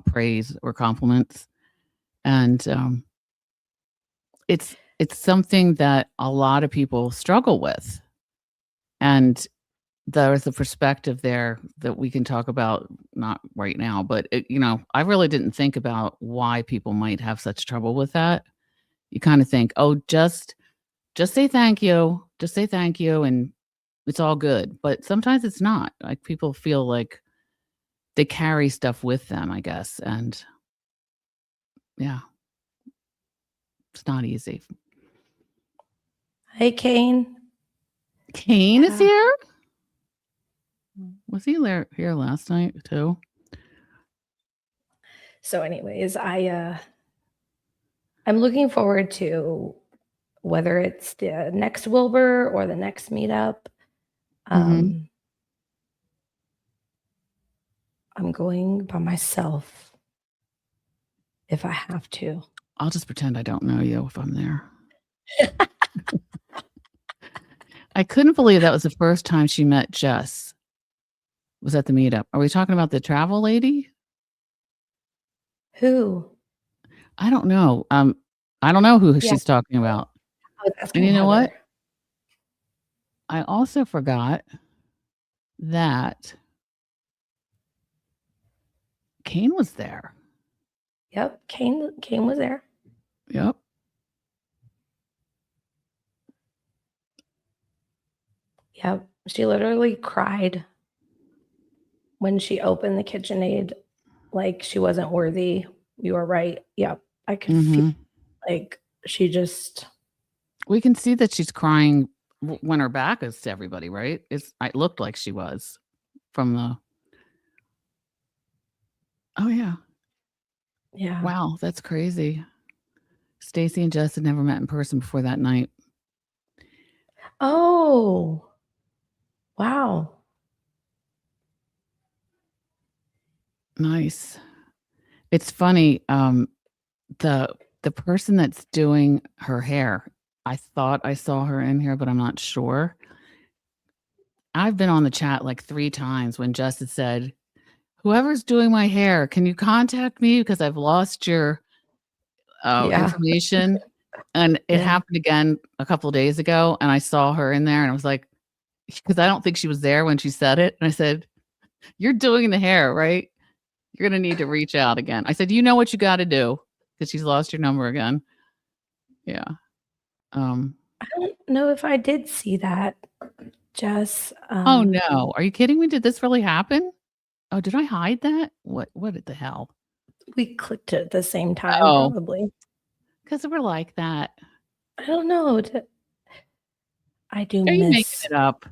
praise or compliments. And it's something that a lot of people struggle with. And there's a perspective there that we can talk about, not right now, but I really didn't think about why people might have such trouble with that. You kind of think, oh, just say thank you. Just say thank you and it's all good. But sometimes it's not. Like people feel like they carry stuff with them, I guess. And yeah, it's not easy. Hey, Kane. Kane is here? Was he here last night too? So anyways, I'm looking forward to whether it's the next Wilbur or the next meetup. I'm going by myself if I have to. I'll just pretend I don't know you if I'm there. I couldn't believe that was the first time she met Jess. Was at the meetup. Are we talking about the travel lady? Who? I don't know. I don't know who Yeah. she's talking about. I was asking And you know what? Heather. I also forgot that Kane was there. Yep, Kane was there. Yep. Yep. She literally cried when she opened the KitchenAid, like she wasn't worthy. You were right. Yep. I could feel like she just. We can see that she's crying when her back is to everybody, right? It looked like she was from the. Oh yeah. Yeah. Wow, that's crazy. Stacy and Jess had never met in person before that night. Oh. Wow. Nice. It's funny. The person that's doing her hair, I thought I saw her in here, but I'm not sure. I've been on the chat like 3 times when Jess had said, "Whoever's doing my hair, can you contact me because I've lost your information?" And it happened again a couple of days ago, and I saw her in there, and I was like, because I don't think she was there when she said it, and I said, "You're doing the hair, right? You're gonna need to reach out again." I said, "You know what you got to do," because she's lost your number again. Yeah. I don't know if I did see that, Jess. Oh no, are you kidding me? Did this really happen? Oh, did I hide that? What the hell? We clicked it at the same time, probably. Because we're like that. I don't know. I do Are you making miss it up?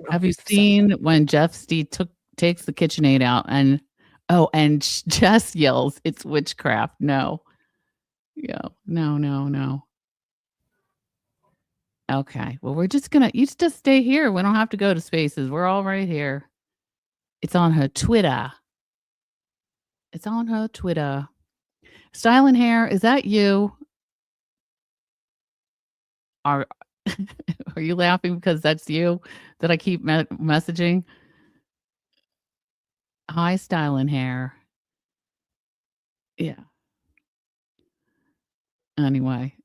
Have you seen when Jeff Steve takes the KitchenAid out and Jess yells, "It's witchcraft." No. Yeah. No. Okay. Well, you just stay here. We don't have to go to Spaces. We're all right here. It's on her Twitter. Style and hair, is that you? Are you laughing because that's you that I keep messaging? Hi, Style and hair. Yeah. Anyway.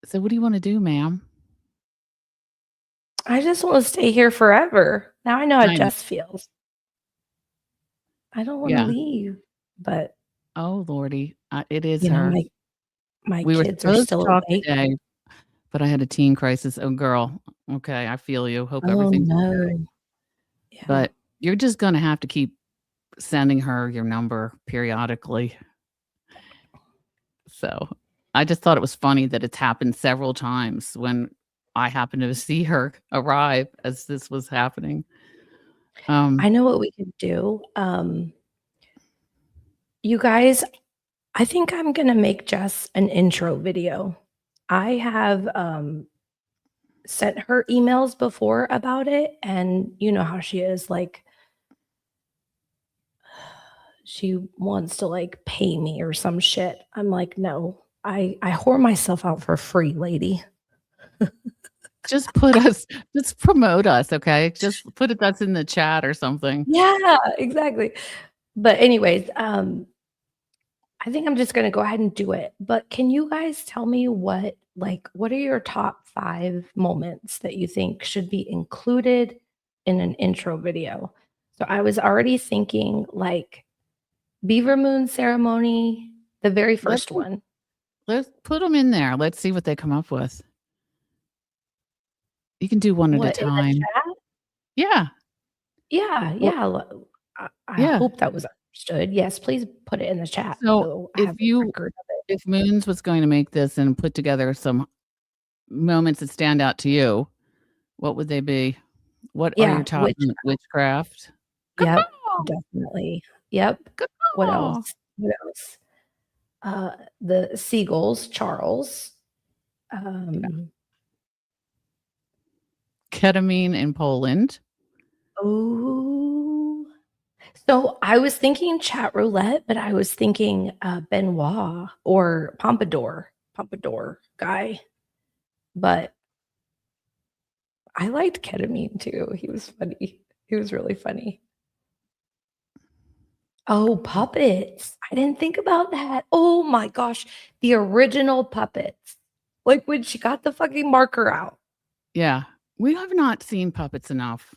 So what do you want to do, ma'am? I just want to stay here forever. Now I know how Jess feels. I don't want to leave, but oh Lordy, it is her. My we kids were are supposed still to talk awake. today, but I had a teen crisis. Oh, girl. Okay, I feel you. Hope Oh everything's okay. no. Yeah. But you're just gonna have to keep sending her your number periodically. So I just thought it was funny that it's happened several times when I happened to see her arrive as this was happening. I know what we could do. You guys, I think I'm gonna make Jess an intro video. I have sent her emails before about it, and you know how she is, like she wants to like pay me or some shit. I'm like, no, I whore myself out for free, lady. Just promote us, okay? Just put us in the chat or something. Yeah, exactly. But anyways, I think I'm just gonna go ahead and do it. But can you guys tell me what are your top 5 moments that you think should be included in an intro video? So I was already thinking like Beaver Moon ceremony, the very first one. Let's put them in there. Let's see what they come up with. You can do one at a time. In the chat? Yeah. Yeah, yeah. I hope that was understood. Yes, please put it in the chat. So if Moons was going to make this and put together some moments that stand out to you, what would they be? What are your top witchcraft? Yep, definitely. Yep. What else? The seagulls, Charles. Ketamine in Poland. Oh, So I was thinking chat roulette, but I was thinking Benoit or Pompadour guy. But I liked ketamine too. He was funny. He was really funny. Oh, puppets. I didn't think about that. Oh my gosh. The original puppets. Like when she got the fucking marker out. Yeah. We have not seen puppets enough.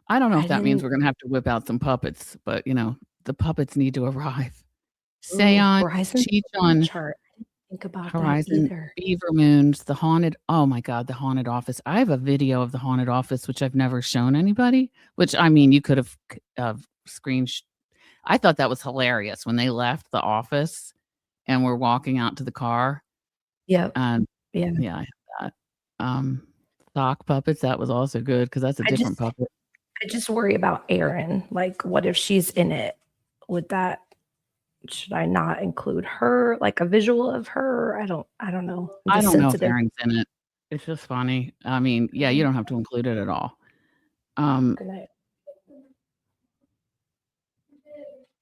I don't know I if that means didn't. we're gonna have to whip out some puppets, but the puppets need to arrive. Ooh, Seance, Horizon Cheechon, chart. I didn't think about that Horizon, either. Beaver Moons, the haunted. Oh my God, the haunted office. I have a video of the haunted office, which I've never shown anybody. Which I mean, you could have screen. I thought that was hilarious when they left the office and were walking out to the car. Yep. And Yeah. yeah, I have that. Sock puppets. That was also good because that's a different puppet. I just worry about Erin. Like, what if she's in it? Should I not include her? Like a visual of her? I don't know. I'm I just don't know if sensitive. Aaron's in it. It's just funny. I mean, yeah, you don't have to include it at all. Good night.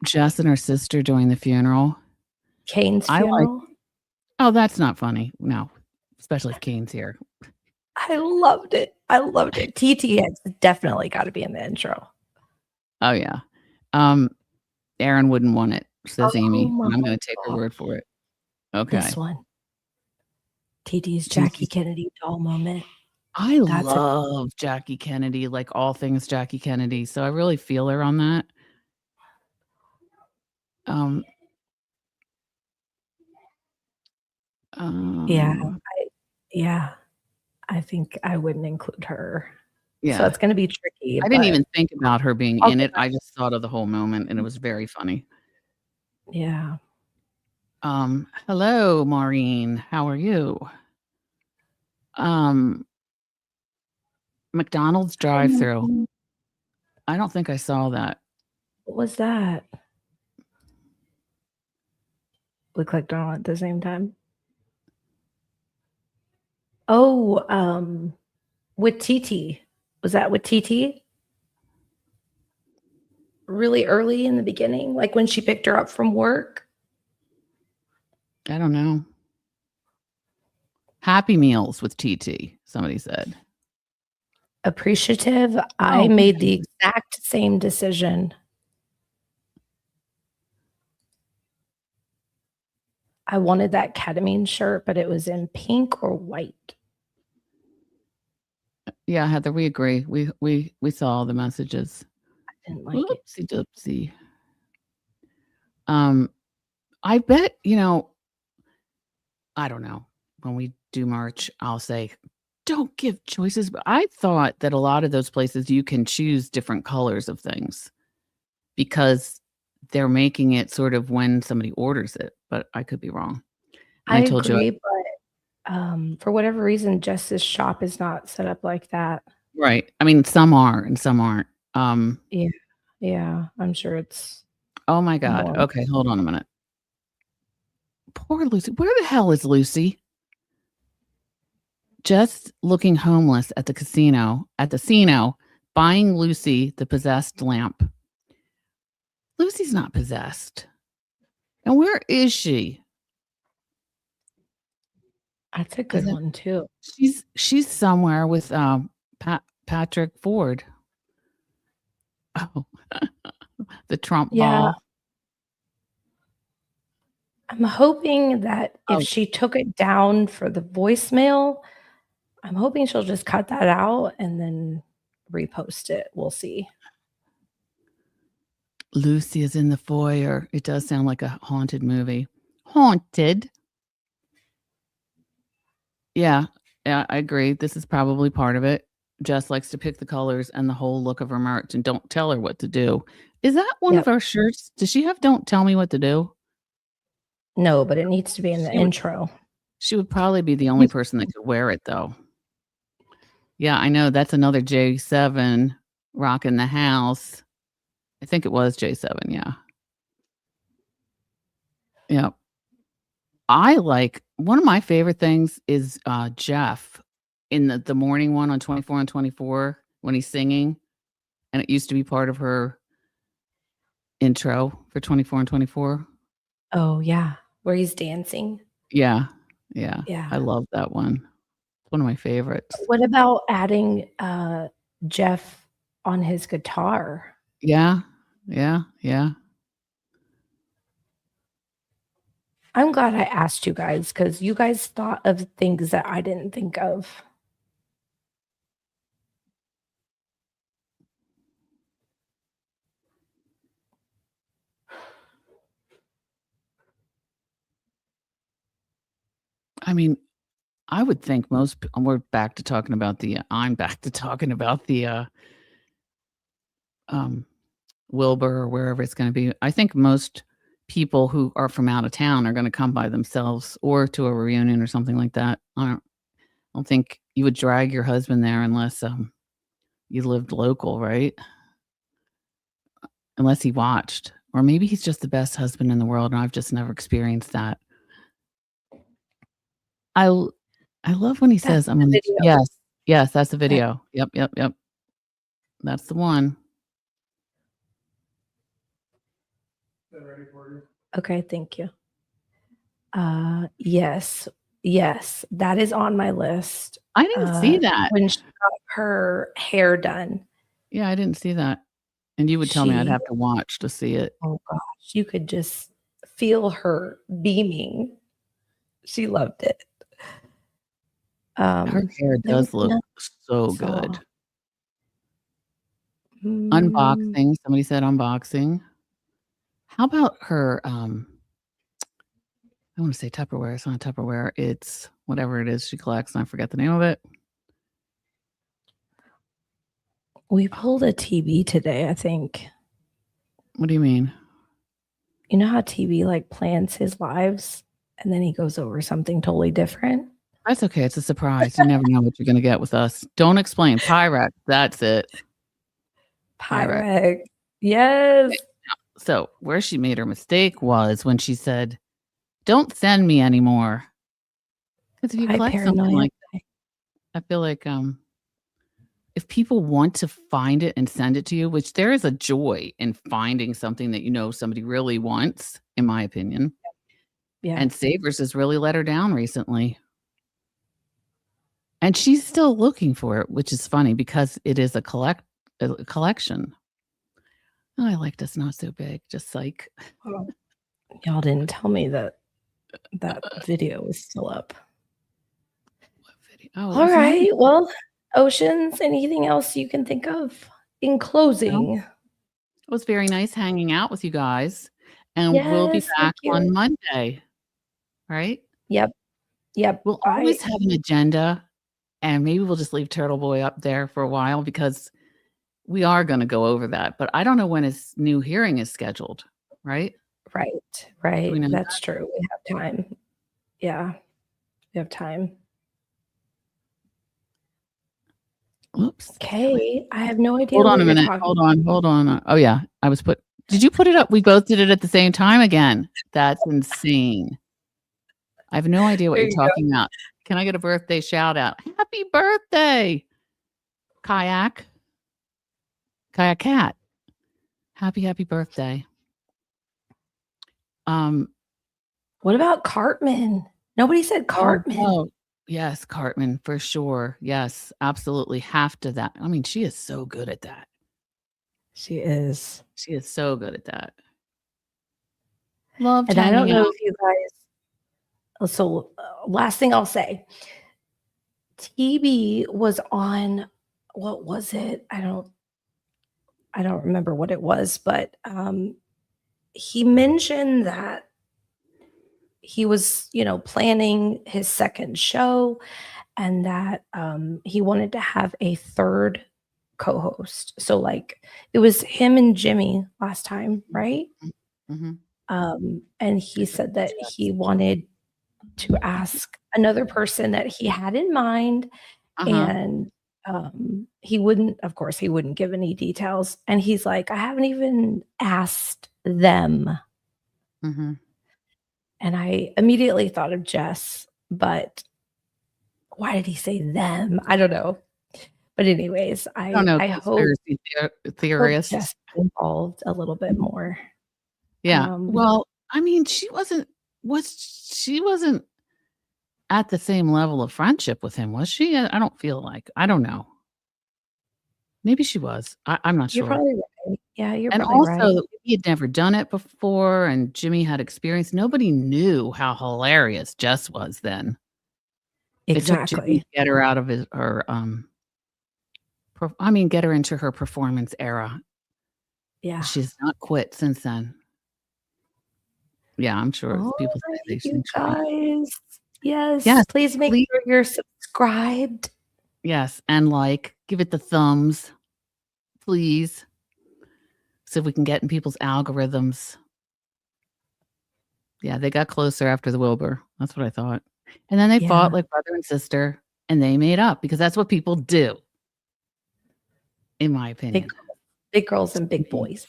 Jess and her sister doing the funeral. Kane's I like. funeral. Oh, that's not funny. No, especially if Kane's here. I loved it. I loved it. TT has definitely got to be in the intro. Oh yeah. Aaron wouldn't want it, says Amy, my and I'm going to take her gosh. word for it. Okay. This one. TT's Jackie Kennedy doll moment. I love Jackie Kennedy, like all things Jackie Kennedy. So I really feel her on that. Yeah. I think I wouldn't include her. Yeah. So it's going to be tricky. I didn't even think about her being in it. Okay. I just thought of the whole moment, and it was very funny. Yeah. Hello, Maureen. How are you? McDonald's drive-through. I don't think I saw that. What was that? We clicked on it at the same time. Oh, with TT. Was that with TT? Really early in the beginning, like when she picked her up from work? I don't know. Happy Meals with TT, somebody said. Appreciative. I made the exact same decision. I wanted that ketamine shirt, but it was in pink or white. Yeah, Heather, we agree. We saw all the messages. I didn't like it. Doopsie. I bet, I don't know. When we do merch, I'll say, don't give choices. But I thought that a lot of those places you can choose different colors of things because they're making it sort of when somebody orders it. But I could be wrong. And I told agree, you, but for whatever reason, Jess's shop is not set up like that. right. I mean, some are and some aren't. Yeah, I'm sure it's. Oh my God. more. Okay, hold on a minute. Poor Lucy. Where the hell is Lucy? Just looking homeless at the casino, buying Lucy the possessed lamp. Lucy's not possessed. And where is she? That's a good one too. She's somewhere with Patrick Ford. Oh, the Trump ball. I'm hoping that if she took it down for the voicemail, I'm hoping she'll just cut that out and then repost it. We'll see. Lucy is in the foyer. It does sound like a haunted movie. Haunted. Yeah, I agree. This is probably part of it. Jess likes to pick the colors and the whole look of her merch and don't tell her what to do. Is that one of our shirts? Does she have don't tell me what to do? No, but it needs to be in the intro. She would probably be the only person that could wear it though. Yeah, I know. That's another J7 rocking the house. I think it was J7, yeah. Yeah. I like, one of my favorite things is Jeff in the morning one on 24 and 24 when he's singing. And it used to be part of her intro for 24 and 24. Oh yeah, where he's dancing. Yeah. Yeah. Yeah. I love that one. It's one of my favorites. What about adding Jeff on his guitar? Yeah. Yeah. Yeah. I'm glad I asked you guys because you guys thought of things that I didn't think of. I mean, I would think we're back to talking about the I'm back to talking about the Wilbur or wherever it's going to be. I think most people who are from out of town are going to come by themselves or to a reunion or something like that. I don't think you would drag your husband there unless you lived local, right? Unless he watched, or maybe he's just the best husband in the world, and I've just never experienced that. I love when he says, "I'm in the video. yes, that's the video. Yep, that's the one." Ready for you? Okay, thank you. Yes, that is on my list. I didn't see that. When she got her hair done. Yeah, I didn't see that. And you would tell me I'd have to watch to see it. Oh gosh, you could just feel her beaming. She loved it. Her hair does look so good. Unboxing. Somebody said unboxing. How about her? I want to say Tupperware. It's not Tupperware. It's whatever it is she collects, and I forget the name of it. We pulled a TB today, I think. What do you mean? You know how TB like plans his lives and then he goes over something totally different? That's okay. It's a surprise. You never know what you're going to get with us. Don't explain. Pyrex. That's it. Pyrex. Yes. So where she made her mistake was when she said, "Don't send me anymore." Because if you collect something like that, I feel like if people want to find it and send it to you, which there is a joy in finding something that you know somebody really wants, in my opinion. Yeah. And Savers has really let her down recently. And she's still looking for it, which is funny because it is a collection. Oh, I like this not so big, just like y'all didn't tell me that video was still up. What video? Oh, all right. Well, Oceans, anything else you can think of in closing? It was very nice hanging out with you guys. And we'll be back on Monday. Right? Yep. We'll always have an agenda. And maybe we'll just leave Turtle Boy up there for a while because we are going to go over that. But I don't know when his new hearing is scheduled, right? Right. That's true. We have time. Yeah. We have time. Oops. Okay. I have no idea. Hold on a minute. Hold on. Oh, yeah. Did you put it up? We both did it at the same time again. That's insane. I have no idea what you're talking about. Can I get a birthday shout out? Happy birthday, Kayak Cat. Happy birthday. What about Cartman? Nobody said Cartman. Oh, yes, Cartman for sure. Yes, absolutely. Have to that. I mean, she is so good at that. She is. She is so good at that. Love. And I don't know if you guys. So, last thing I'll say, TB was on. What was it? I don't remember what it was, but he mentioned that he was, planning his second show, and that he wanted to have a third co-host. So, like, it was him and Jimmy last time, right? Mm-hmm. And he said that he wanted to ask another person that he had in mind, and he wouldn't give any details. And he's like, I haven't even asked them. Mm-hmm. And I immediately thought of Jess, but why did he say them? I don't know. But anyways, I hope theorists Jess is involved a little bit more. Yeah. Well, I mean, she wasn't at the same level of friendship with him, was she? I don't feel like. I don't know. Maybe she was. I'm not You're sure. probably right. Yeah, you're And probably right. also, he had never done it before, and Jimmy had experience. Nobody knew how hilarious Jess was then. It took Jimmy to get her out of get her into her performance era. Yeah. She's not quit since then. Yeah, I'm sure All people say they right, you think she guys. Yes. Yes, Please make sure you're subscribed. Yes, and give it the thumbs, please, so we can get in people's algorithms. Yeah, they got closer after the Wilbur. That's what I thought. And then they fought like brother and sister, and they made up because that's what people do, in my opinion. Big girls and big boys.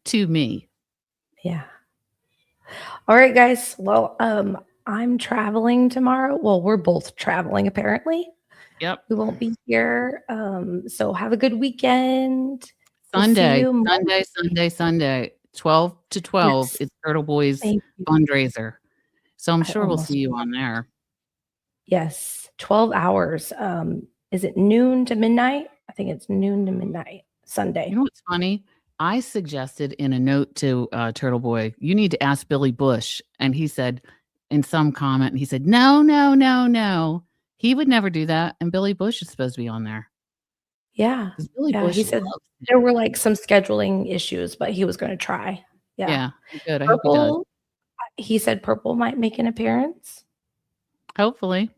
To me. Yeah. All right, guys. Well, I'm traveling tomorrow. Well, we're both traveling apparently. Yep. We won't be here. So have a good weekend. Sunday, We'll see you Sunday, 12 to 12. Yes. It's Turtle Boy's Thank you. fundraiser. So I'm sure we'll almost see you on there. Yes, 12 hours. Is it noon to midnight? I think it's noon to midnight Sunday. You know what's funny? I suggested in a note to Turtle Boy, you need to ask Billy Bush. And he said, in some comment, he said, no, no, no, no. He would never do that. And Billy Bush is supposed to be on there. Yeah. Billy Bush He said there were like some scheduling issues, but he was going to try. Yeah. Good. I hope he does. Purple, he said Purple might make an appearance. Hopefully.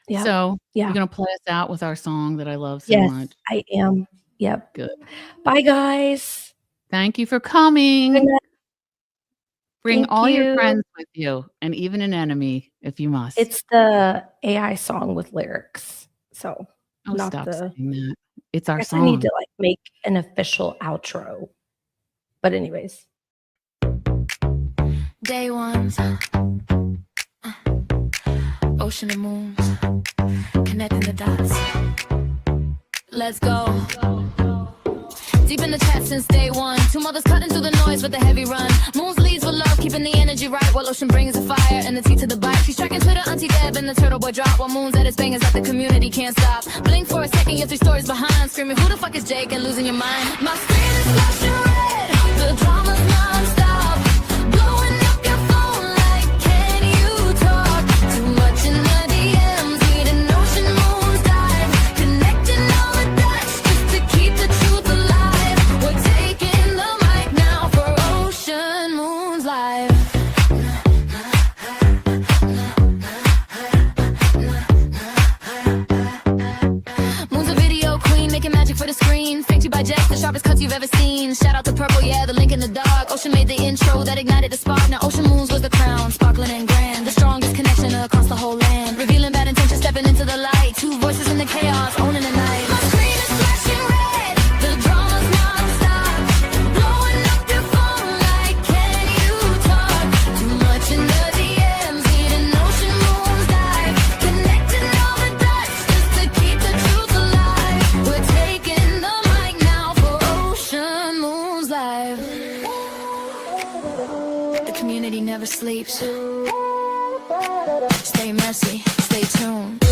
Yeah. So yeah. you're going to play us out with our song that I love so Yes, much. I am. Yep. Good. Bye, guys. Thank you for coming. Good night. Bring Thank all your you. friends with you and even an enemy if you must. It's the AI song with lyrics. So not stop the saying that. It's our I guess song. I need to like make an official outro. But anyways. Day ones, ocean and moons, connecting the dots. Let's go. Deep in the chat since day one. Two mothers cutting through the noise with a heavy run. Moons leads with love, keeping the energy right. While ocean brings the fire and the tea to the bite. She's tracking Twitter, Auntie Deb and the Turtle Boy drop. While Moon's at his bangers that the community can't stop. Blink for a second, you're 3 stories behind. Screaming, who the fuck is Jake and losing your mind? My screen is flashing red. The drama's non-stop. Blowing up your phone like, can you talk? Too much in the DMs, needing ocean moons dive. Connecting all the dots just to keep the truth alive. We're taking the mic now for Ocean Moons Live. Moon's a video queen, making magic for the screen. Faked you by Jess, the sharpest cuts you've ever seen. Shout out to Purple, yeah, the link in the dark. Ocean made the intro that ignited the spark. Now Ocean Moons was the crown, sparkling and grand. The strongest connection across the whole land. Revealing bad intentions, stepping into the light. 2 voices in the chaos, owning the night. My screen is flashing red, the drama's non-stop. Blowing up your phone like, can you talk? Too much in the DMs, needing Ocean Moons dive. Connecting all the dots just to keep the truth alive. We're taking the mic now for Ocean Moons Live. The community never sleeps. Stay messy, stay tuned.